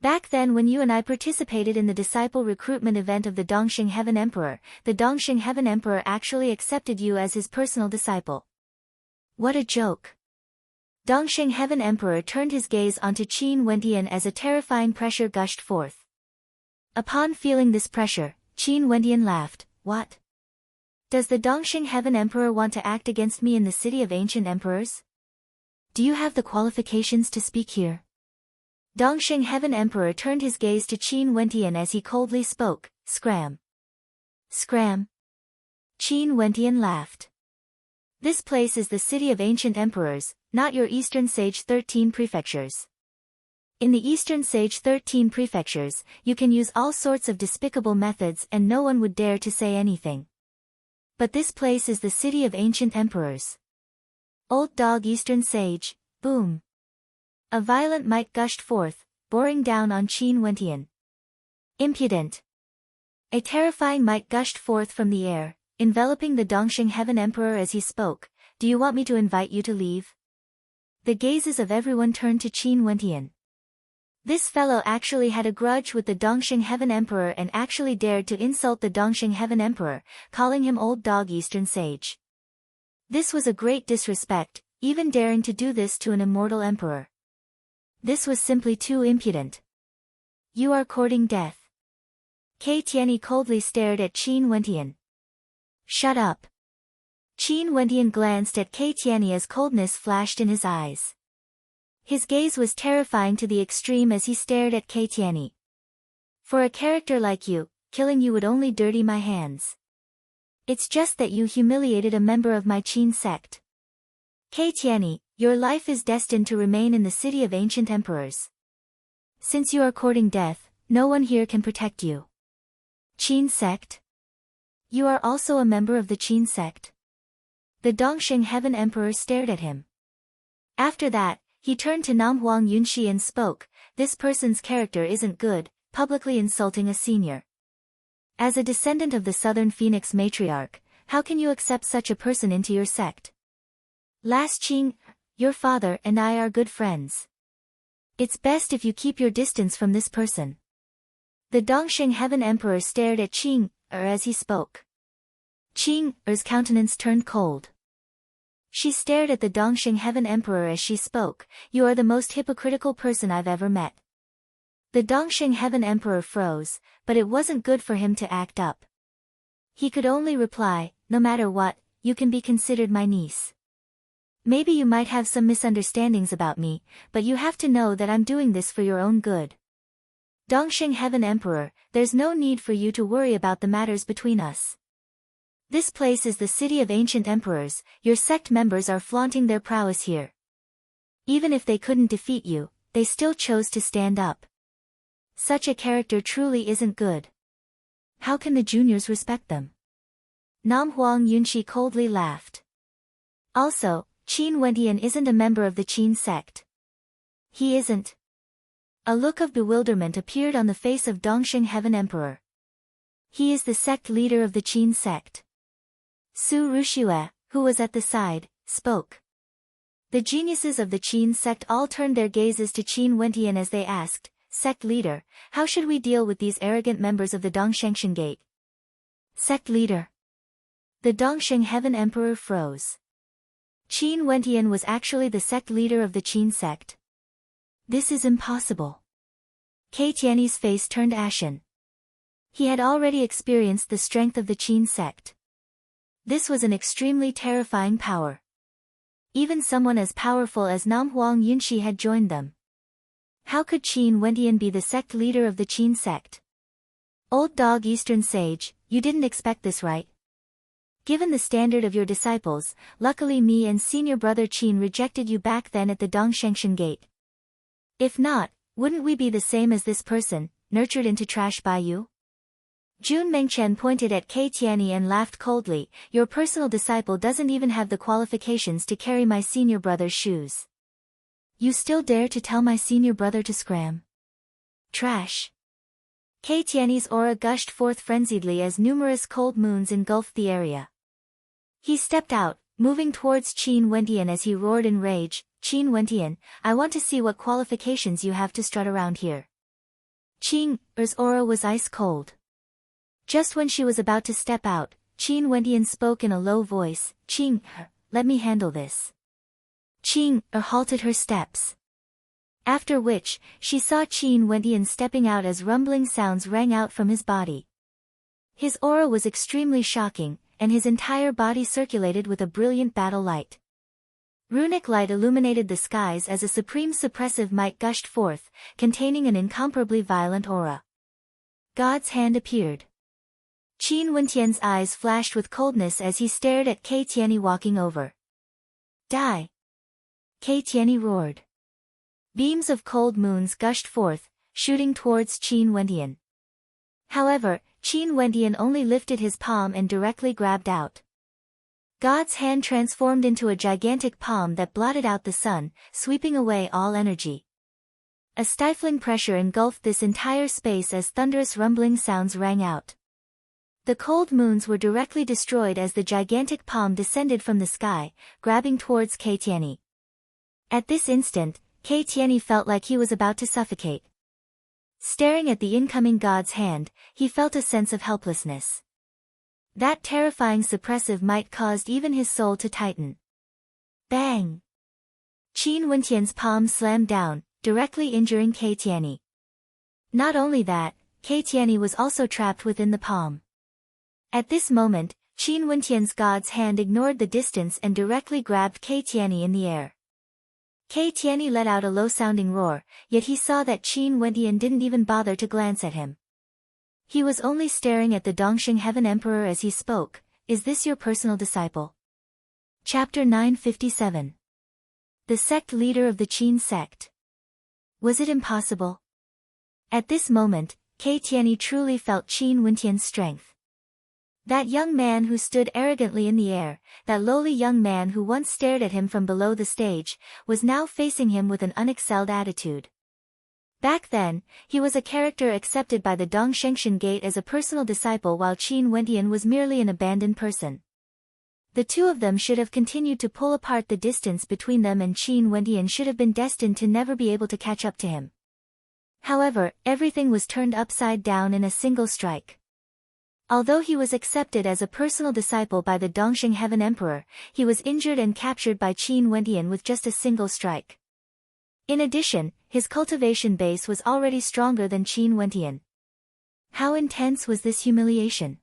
Back then when you and I participated in the disciple recruitment event of the Dongxing Heaven Emperor, the Dongxing Heaven Emperor actually accepted you as his personal disciple. What a joke." Dongxing Heaven Emperor turned his gaze onto Qin Wentian as a terrifying pressure gushed forth. Upon feeling this pressure, Qin Wentian laughed. What? Does the Dongxing Heaven Emperor want to act against me in the city of ancient emperors? Do you have the qualifications to speak here? Dongxing Heaven Emperor turned his gaze to Qin Wentian as he coldly spoke. Scram. Scram. Qin Wentian laughed. This place is the city of ancient emperors, not your Eastern Sage 13 prefectures. In the Eastern Sage 13 prefectures, you can use all sorts of despicable methods and no one would dare to say anything. But this place is the city of ancient emperors. Old dog Eastern Sage, boom. A violent might gushed forth, boring down on Qin Wentian. Impudent. A terrifying might gushed forth from the air, enveloping the Dongxing Heaven Emperor as he spoke. Do you want me to invite you to leave? The gazes of everyone turned to Qin Wentian. This fellow actually had a grudge with the Dongxing Heaven Emperor and actually dared to insult the Dongxing Heaven Emperor, calling him old dog Eastern Sage. This was a great disrespect, even daring to do this to an immortal emperor. This was simply too impudent. You are courting death. Kei Tianyi coldly stared at Qin Wentian. Shut up. Qin Wentian glanced at Kei Tianyi as coldness flashed in his eyes. His gaze was terrifying to the extreme as he stared at Kei Tianyi. For a character like you, killing you would only dirty my hands. It's just that you humiliated a member of my Qin sect. Kei Tianyi, your life is destined to remain in the city of ancient emperors. Since you are courting death, no one here can protect you. Qin sect? You are also a member of the Qin sect? The Dongxing Heaven Emperor stared at him. After that, he turned to Namhuang Yunxi and spoke. This person's character isn't good, publicly insulting a senior. As a descendant of the Southern Phoenix matriarch, how can you accept such a person into your sect? Last Qing, your father and I are good friends. It's best if you keep your distance from this person. The Dongxing Heaven Emperor stared at Qing Er as he spoke. Qing Er's countenance turned cold. She stared at the Dongxing Heaven Emperor as she spoke. You are the most hypocritical person I've ever met. The Dongxing Heaven Emperor froze, but it wasn't good for him to act up. He could only reply, no matter what, you can be considered my niece. Maybe you might have some misunderstandings about me, but you have to know that I'm doing this for your own good. Dongxing Heaven Emperor, there's no need for you to worry about the matters between us. This place is the city of ancient emperors, your sect members are flaunting their prowess here. Even if they couldn't defeat you, they still chose to stand up. Such a character truly isn't good. How can the juniors respect them? Nam Huang Yunshi coldly laughed. Also, Qin Wentian isn't a member of the Qin sect. He isn't. A look of bewilderment appeared on the face of Dongxing Heaven Emperor. He is the sect leader of the Qin sect. Su Ruxue, who was at the side, spoke. The geniuses of the Qin sect all turned their gazes to Qin Wentian as they asked, Sect leader, how should we deal with these arrogant members of the Dongshengshan Gate? Sect leader. The Dongxing Heaven Emperor froze. Qin Wentian was actually the sect leader of the Qin sect. This is impossible. Kei Tiany's face turned ashen. He had already experienced the strength of the Qin sect. This was an extremely terrifying power. Even someone as powerful as Nam Huang Yunshi had joined them. How could Qin Wentian be the sect leader of the Qin sect? Old dog Eastern sage, you didn't expect this, right? Given the standard of your disciples, luckily me and senior brother Qin rejected you back then at the Dongshengshan Gate. If not, wouldn't we be the same as this person, nurtured into trash by you? Jun Mengchen pointed at Kei Tianyi and laughed coldly, your personal disciple doesn't even have the qualifications to carry my senior brother's shoes. You still dare to tell my senior brother to scram? Trash. Kei Tianyi's aura gushed forth frenziedly as numerous cold moons engulfed the area. He stepped out, moving towards Qin Wentian as he roared in rage, Qin Wentian, I want to see what qualifications you have to strut around here. Qin Er's aura was ice cold. Just when she was about to step out, Qin Wentian spoke in a low voice, Qin Er, let me handle this. Qin Er halted her steps. After which, she saw Qin Wentian stepping out as rumbling sounds rang out from his body. His aura was extremely shocking, and his entire body circulated with a brilliant battle light. Runic light illuminated the skies as a supreme suppressive might gushed forth, containing an incomparably violent aura. God's hand appeared. Qin Wentian's eyes flashed with coldness as he stared at Kei Tianyi walking over. Die! Kei Tianyi roared. Beams of cold moons gushed forth, shooting towards Qin Wentian. However, Qin Wentian only lifted his palm and directly grabbed out. God's hand transformed into a gigantic palm that blotted out the sun, sweeping away all energy. A stifling pressure engulfed this entire space as thunderous rumbling sounds rang out. The cold moons were directly destroyed as the gigantic palm descended from the sky, grabbing towards Kei Tianyi. At this instant, Kei Tianyi felt like he was about to suffocate. Staring at the incoming God's hand, he felt a sense of helplessness. That terrifying suppressive might caused even his soul to tighten. Bang! Qin Wentian's palm slammed down, directly injuring Kei Tianyi. Not only that, Kei Tianyi was also trapped within the palm. At this moment, Qin Wentian's God's hand ignored the distance and directly grabbed Kei Tianyi in the air. Kei Tianyi let out a low-sounding roar, yet he saw that Qin Wentian didn't even bother to glance at him. He was only staring at the Dongxing Heaven Emperor as he spoke, is this your personal disciple? Chapter 957. The sect leader of the Qin sect. Was it impossible? At this moment, Kei Tianyi truly felt Qin Wentian's strength. That young man who stood arrogantly in the air, that lowly young man who once stared at him from below the stage, was now facing him with an unexcelled attitude. Back then, he was a character accepted by the Dongshengshan Gate as a personal disciple while Qin Wentian was merely an abandoned person. The two of them should have continued to pull apart the distance between them, and Qin Wentian should have been destined to never be able to catch up to him. However, everything was turned upside down in a single strike. Although he was accepted as a personal disciple by the Dongxing Heaven Emperor, he was injured and captured by Qin Wentian with just a single strike. In addition, his cultivation base was already stronger than Qin Wentian. How intense was this humiliation?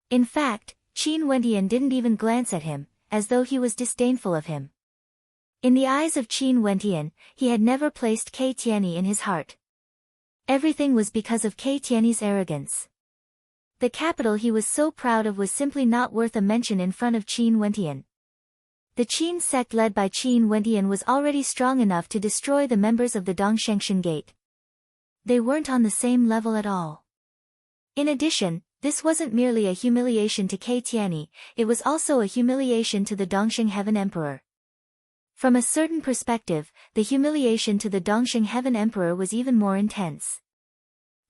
In fact, Qin Wendian didn't even glance at him, as though he was disdainful of him. In the eyes of Qin Wendian, he had never placed Kei Tianyi in his heart. Everything was because of Kei Tianyi's arrogance. The capital he was so proud of was simply not worth a mention in front of Qin Wendian. The Qin sect led by Qin Wendian was already strong enough to destroy the members of the Dongshengshan Gate. They weren't on the same level at all. In addition, this wasn't merely a humiliation to Kei Tianyi, it was also a humiliation to the Dongsheng Heaven Emperor. From a certain perspective, the humiliation to the Dongsheng Heaven Emperor was even more intense.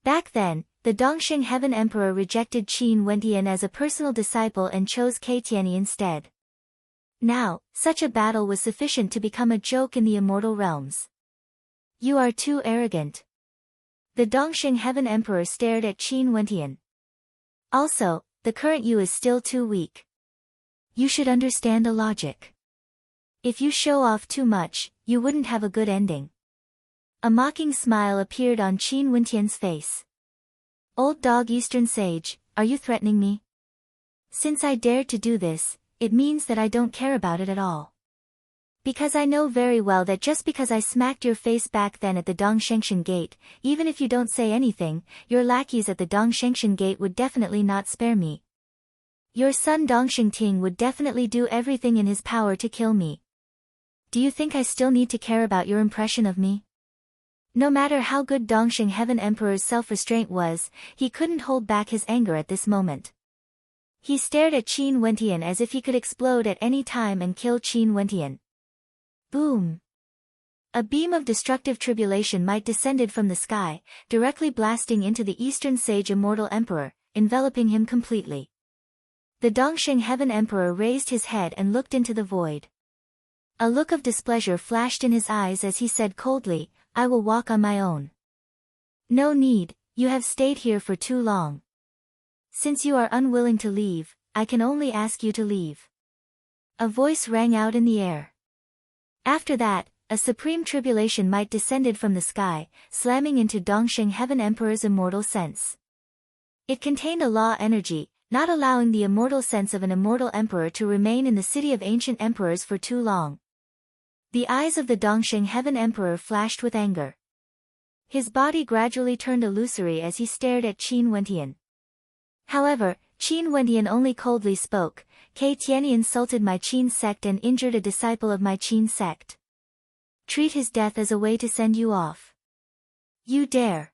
Back then, the Dongsheng Heaven Emperor rejected Qin Wendian as a personal disciple and chose Kei Tianyi instead. Now, such a battle was sufficient to become a joke in the immortal realms. You are too arrogant. The Dongsheng Heaven Emperor stared at Qin Wendian. Also, the current you is still too weak. You should understand the logic. If you show off too much, you wouldn't have a good ending. A mocking smile appeared on Qin Wendian's face. Old dog Eastern Sage, are you threatening me? Since I dared to do this, it means that I don't care about it at all. Because I know very well that just because I smacked your face back then at the Dongshengshan Gate, even if you don't say anything, your lackeys at the Dongshengshan Gate would definitely not spare me. Your son Dongsheng Ting would definitely do everything in his power to kill me. Do you think I still need to care about your impression of me? No matter how good Dongsheng Heaven Emperor's self-restraint was, he couldn't hold back his anger at this moment. He stared at Qin Wendian as if he could explode at any time and kill Qin Wendian. Boom! A beam of destructive tribulation might descended from the sky, directly blasting into the Eastern Sage Immortal Emperor, enveloping him completely. The Dongsheng Heaven Emperor raised his head and looked into the void. A look of displeasure flashed in his eyes as he said coldly, I will walk on my own. No need, you have stayed here for too long. Since you are unwilling to leave, I can only ask you to leave. A voice rang out in the air. After that, a supreme tribulation might descended from the sky, slamming into Dongsheng Heaven Emperor's immortal sense. It contained a law energy, not allowing the immortal sense of an immortal emperor to remain in the city of ancient emperors for too long. The eyes of the Dongsheng Heaven Emperor flashed with anger. His body gradually turned illusory as he stared at Qin Wendian. However, Qin Wendian only coldly spoke, Kei Tianyi insulted my Qin sect and injured a disciple of my Qin sect. Treat his death as a way to send you off. You dare.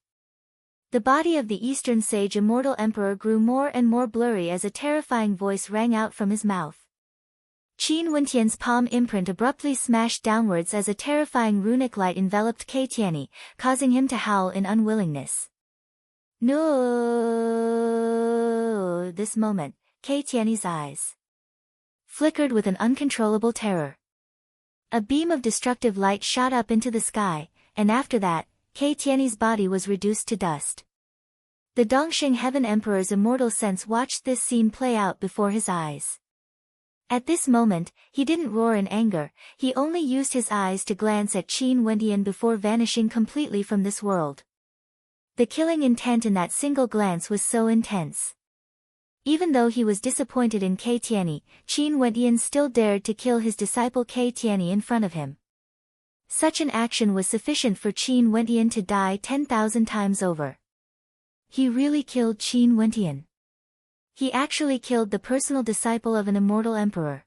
The body of the Eastern Sage Immortal Emperor grew more and more blurry as a terrifying voice rang out from his mouth. Qin Wendian's palm imprint abruptly smashed downwards as a terrifying runic light enveloped Kei Tianyi, causing him to howl in unwillingness. No! This moment, Kei Tianyi's eyes flickered with an uncontrollable terror. A beam of destructive light shot up into the sky, and after that, Kei Tianyi's body was reduced to dust. The Dongsheng Heaven Emperor's immortal sense watched this scene play out before his eyes. At this moment, he didn't roar in anger, he only used his eyes to glance at Qin Wendian before vanishing completely from this world. The killing intent in that single glance was so intense. Even though he was disappointed in Kei Tianyi, Qin Wendian still dared to kill his disciple Kei Tianyi in front of him. Such an action was sufficient for Qin Wendian to die 10,000 times over. He really killed Qin Wendian. He actually killed the personal disciple of an immortal emperor.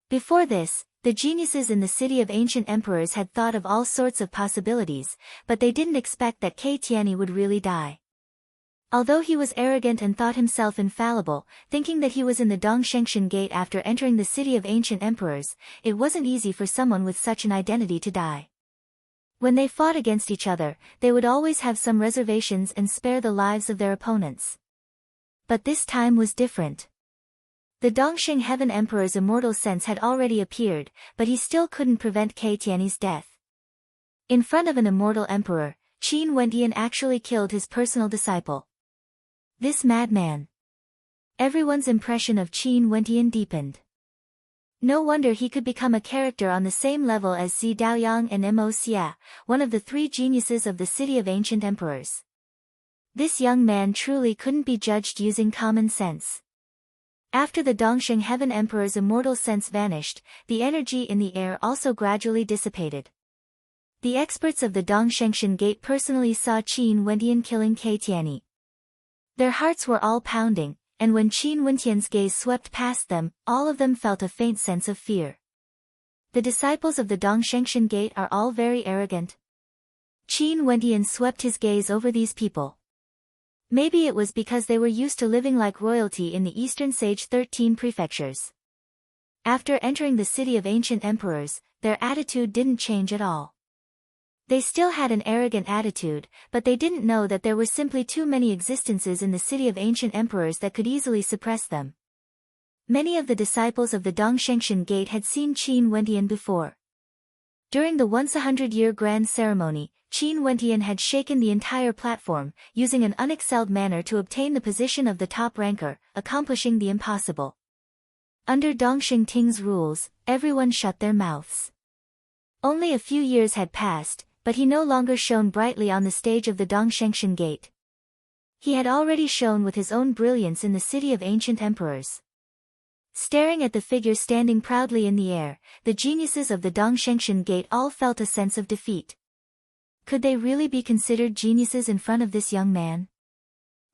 Before this, the geniuses in the city of ancient emperors had thought of all sorts of possibilities, but they didn't expect that Kei Tianyi would really die. Although he was arrogant and thought himself infallible, thinking that he was in the Dongshengshan Gate after entering the city of ancient emperors, it wasn't easy for someone with such an identity to die. When they fought against each other, they would always have some reservations and spare the lives of their opponents. But this time was different. The Dongsheng Heaven Emperor's immortal sense had already appeared, but he still couldn't prevent Kei Tianyi's death. In front of an immortal emperor, Qin Wendian actually killed his personal disciple. This madman. Everyone's impression of Qin Wendian deepened. No wonder he could become a character on the same level as Zi Daoyang and Mo Xia, one of the three geniuses of the city of ancient emperors. This young man truly couldn't be judged using common sense. After the Dongsheng Heaven Emperor's immortal sense vanished, the energy in the air also gradually dissipated. The experts of the Dongshengshan Gate personally saw Qin Wendian killing Ke Tianyi. Their hearts were all pounding, and when Qin Wendian's gaze swept past them, all of them felt a faint sense of fear. The disciples of the Dongshengshan Gate are all very arrogant. Qin Wendian swept his gaze over these people. Maybe it was because they were used to living like royalty in the Eastern Sage 13 prefectures. After entering the city of ancient emperors, their attitude didn't change at all. They still had an arrogant attitude, but they didn't know that there were simply too many existences in the city of ancient emperors that could easily suppress them. Many of the disciples of the Dongshengshan Gate had seen Qin Wendian before. During the once 100-year grand ceremony, Qin Wendian had shaken the entire platform, using an unexcelled manner to obtain the position of the top ranker, accomplishing the impossible. Under Dongsheng Ting's rules, everyone shut their mouths. Only a few years had passed, but he no longer shone brightly on the stage of the Dongshengshan Gate. He had already shone with his own brilliance in the city of ancient emperors. Staring at the figure standing proudly in the air, the geniuses of the Dongshengshan Gate all felt a sense of defeat. Could they really be considered geniuses in front of this young man?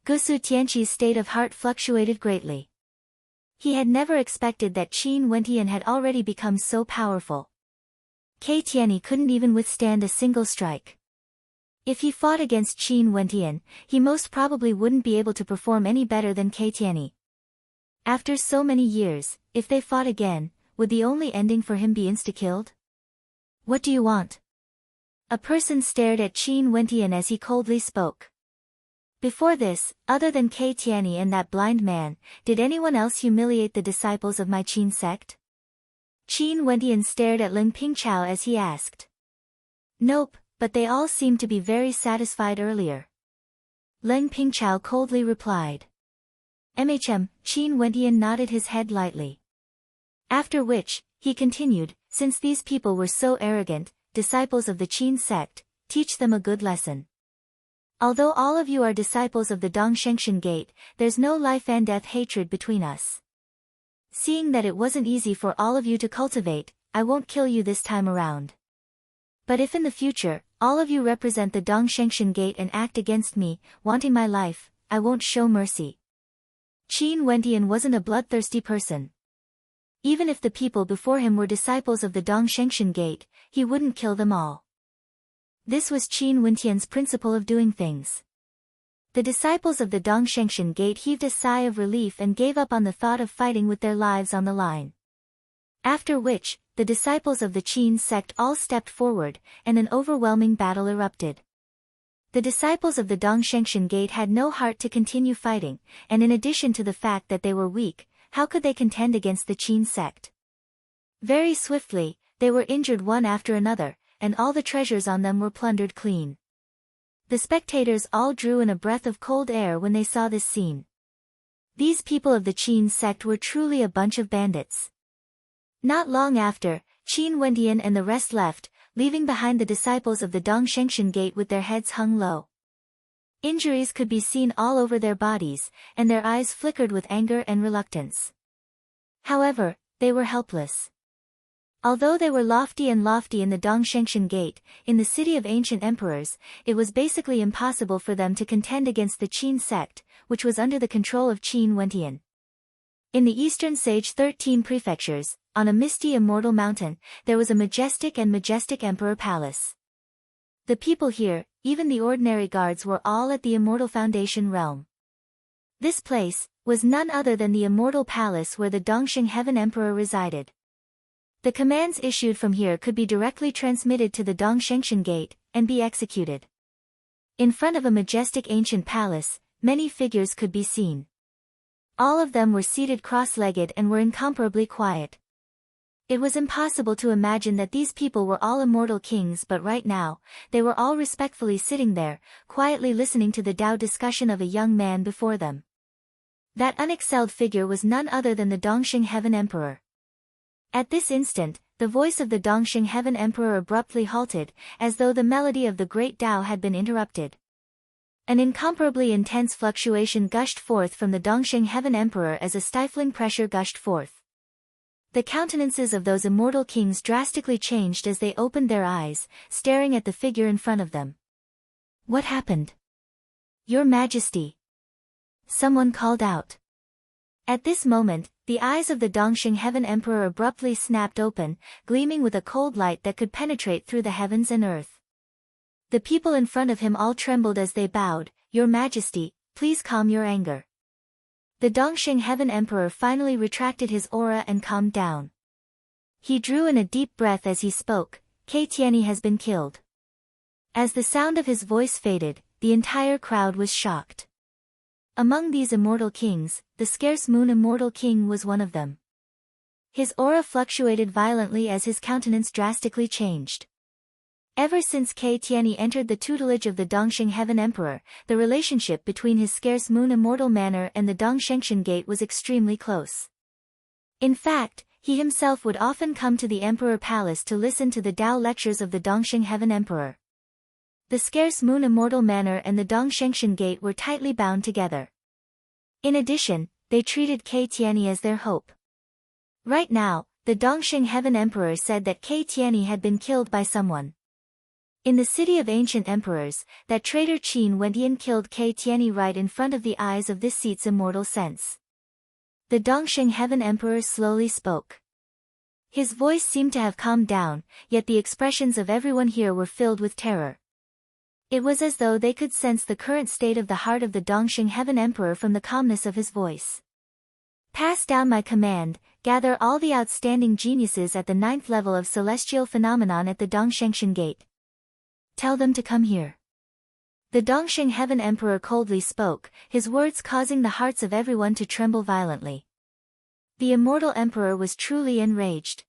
Gusu Tianqi's state of heart fluctuated greatly. He had never expected that Qin Wendian had already become so powerful. Ke Tianyi couldn't even withstand a single strike. If he fought against Qin Wendian, he most probably wouldn't be able to perform any better than Ke Tianyi. After so many years, if they fought again, would the only ending for him be insta-killed? What do you want? A person stared at Qin Wendian as he coldly spoke. Before this, other than Ke Tianyi and that blind man, did anyone else humiliate the disciples of my Qin sect? Qin Wendian stared at Ling Pingchao as he asked. Nope, but they all seemed to be very satisfied earlier. Ling Pingchao coldly replied. Qin Wendian nodded his head lightly. After which, he continued, since these people were so arrogant, disciples of the Qin sect, teach them a good lesson. Although all of you are disciples of the Dongshengshan Gate, there's no life and death hatred between us. Seeing that it wasn't easy for all of you to cultivate, I won't kill you this time around. But if in the future, all of you represent the Dongshengshan Gate and act against me, wanting my life, I won't show mercy. Qin Wendian wasn't a bloodthirsty person. Even if the people before him were disciples of the Dongshengshan Gate, he wouldn't kill them all. This was Qin Wendian's principle of doing things. The disciples of the Dongshengshan Gate heaved a sigh of relief and gave up on the thought of fighting with their lives on the line. After which, the disciples of the Qin sect all stepped forward, and an overwhelming battle erupted. The disciples of the Dongshengshan Gate had no heart to continue fighting, and in addition to the fact that they were weak, how could they contend against the Qin sect? Very swiftly, they were injured one after another, and all the treasures on them were plundered clean. The spectators all drew in a breath of cold air when they saw this scene. These people of the Qin sect were truly a bunch of bandits. Not long after, Qin Wendian and the rest left, leaving behind the disciples of the Dongshengshan Gate with their heads hung low. Injuries could be seen all over their bodies, and their eyes flickered with anger and reluctance. However, they were helpless. Although they were lofty in the Dongshengshan Gate, in the city of ancient emperors, it was basically impossible for them to contend against the Qin sect, which was under the control of Qin Wendian. In the Eastern Sage 13 prefectures, on a misty immortal mountain, there was a majestic emperor palace. The people here, even the ordinary guards, were all at the immortal foundation realm. This place was none other than the immortal palace where the Dongsheng Heaven Emperor resided. The commands issued from here could be directly transmitted to the Dongshengshan Gate, and be executed. In front of a majestic ancient palace, many figures could be seen. All of them were seated cross-legged and were incomparably quiet. It was impossible to imagine that these people were all immortal kings, but right now, they were all respectfully sitting there, quietly listening to the Tao discussion of a young man before them. That unexcelled figure was none other than the Dongsheng Heaven Emperor. At this instant, the voice of the Dongsheng Heaven Emperor abruptly halted, as though the melody of the great Tao had been interrupted. An incomparably intense fluctuation gushed forth from the Dongsheng Heaven Emperor as a stifling pressure gushed forth. The countenances of those immortal kings drastically changed as they opened their eyes, staring at the figure in front of them. What happened? Your Majesty! Someone called out. At this moment, the eyes of the Dongsheng Heaven Emperor abruptly snapped open, gleaming with a cold light that could penetrate through the heavens and earth. The people in front of him all trembled as they bowed. Your Majesty, please calm your anger. The Dongsheng Heaven Emperor finally retracted his aura and calmed down. He drew in a deep breath as he spoke. Tianyi has been killed. As the sound of his voice faded, the entire crowd was shocked. Among these immortal kings, the scarce moon immortal king was one of them. His aura fluctuated violently as his countenance drastically changed. Ever since Tianyi entered the tutelage of the Dongsheng Heaven Emperor, the relationship between his scarce moon immortal manor and the Dongshengshan Gate was extremely close. In fact, he himself would often come to the Emperor Palace to listen to the Tao lectures of the Dongsheng Heaven Emperor. The scarce moon immortal manor and the Dongshengshan Gate were tightly bound together. In addition, they treated Tianyi as their hope. Right now, the Dongsheng Heaven Emperor said that Tianyi had been killed by someone. In the city of ancient emperors, that traitor Qin Wendian killed Tianyi right in front of the eyes of this seat's immortal sense. The Dongsheng Heaven Emperor slowly spoke. His voice seemed to have calmed down, yet the expressions of everyone here were filled with terror. It was as though they could sense the current state of the heart of the Dongsheng Heaven Emperor from the calmness of his voice. Pass down my command, gather all the outstanding geniuses at the 9th level of celestial phenomenon at the Dongshengshan Gate. Tell them to come here. The Dongsheng Heaven Emperor coldly spoke, his words causing the hearts of everyone to tremble violently. The immortal emperor was truly enraged.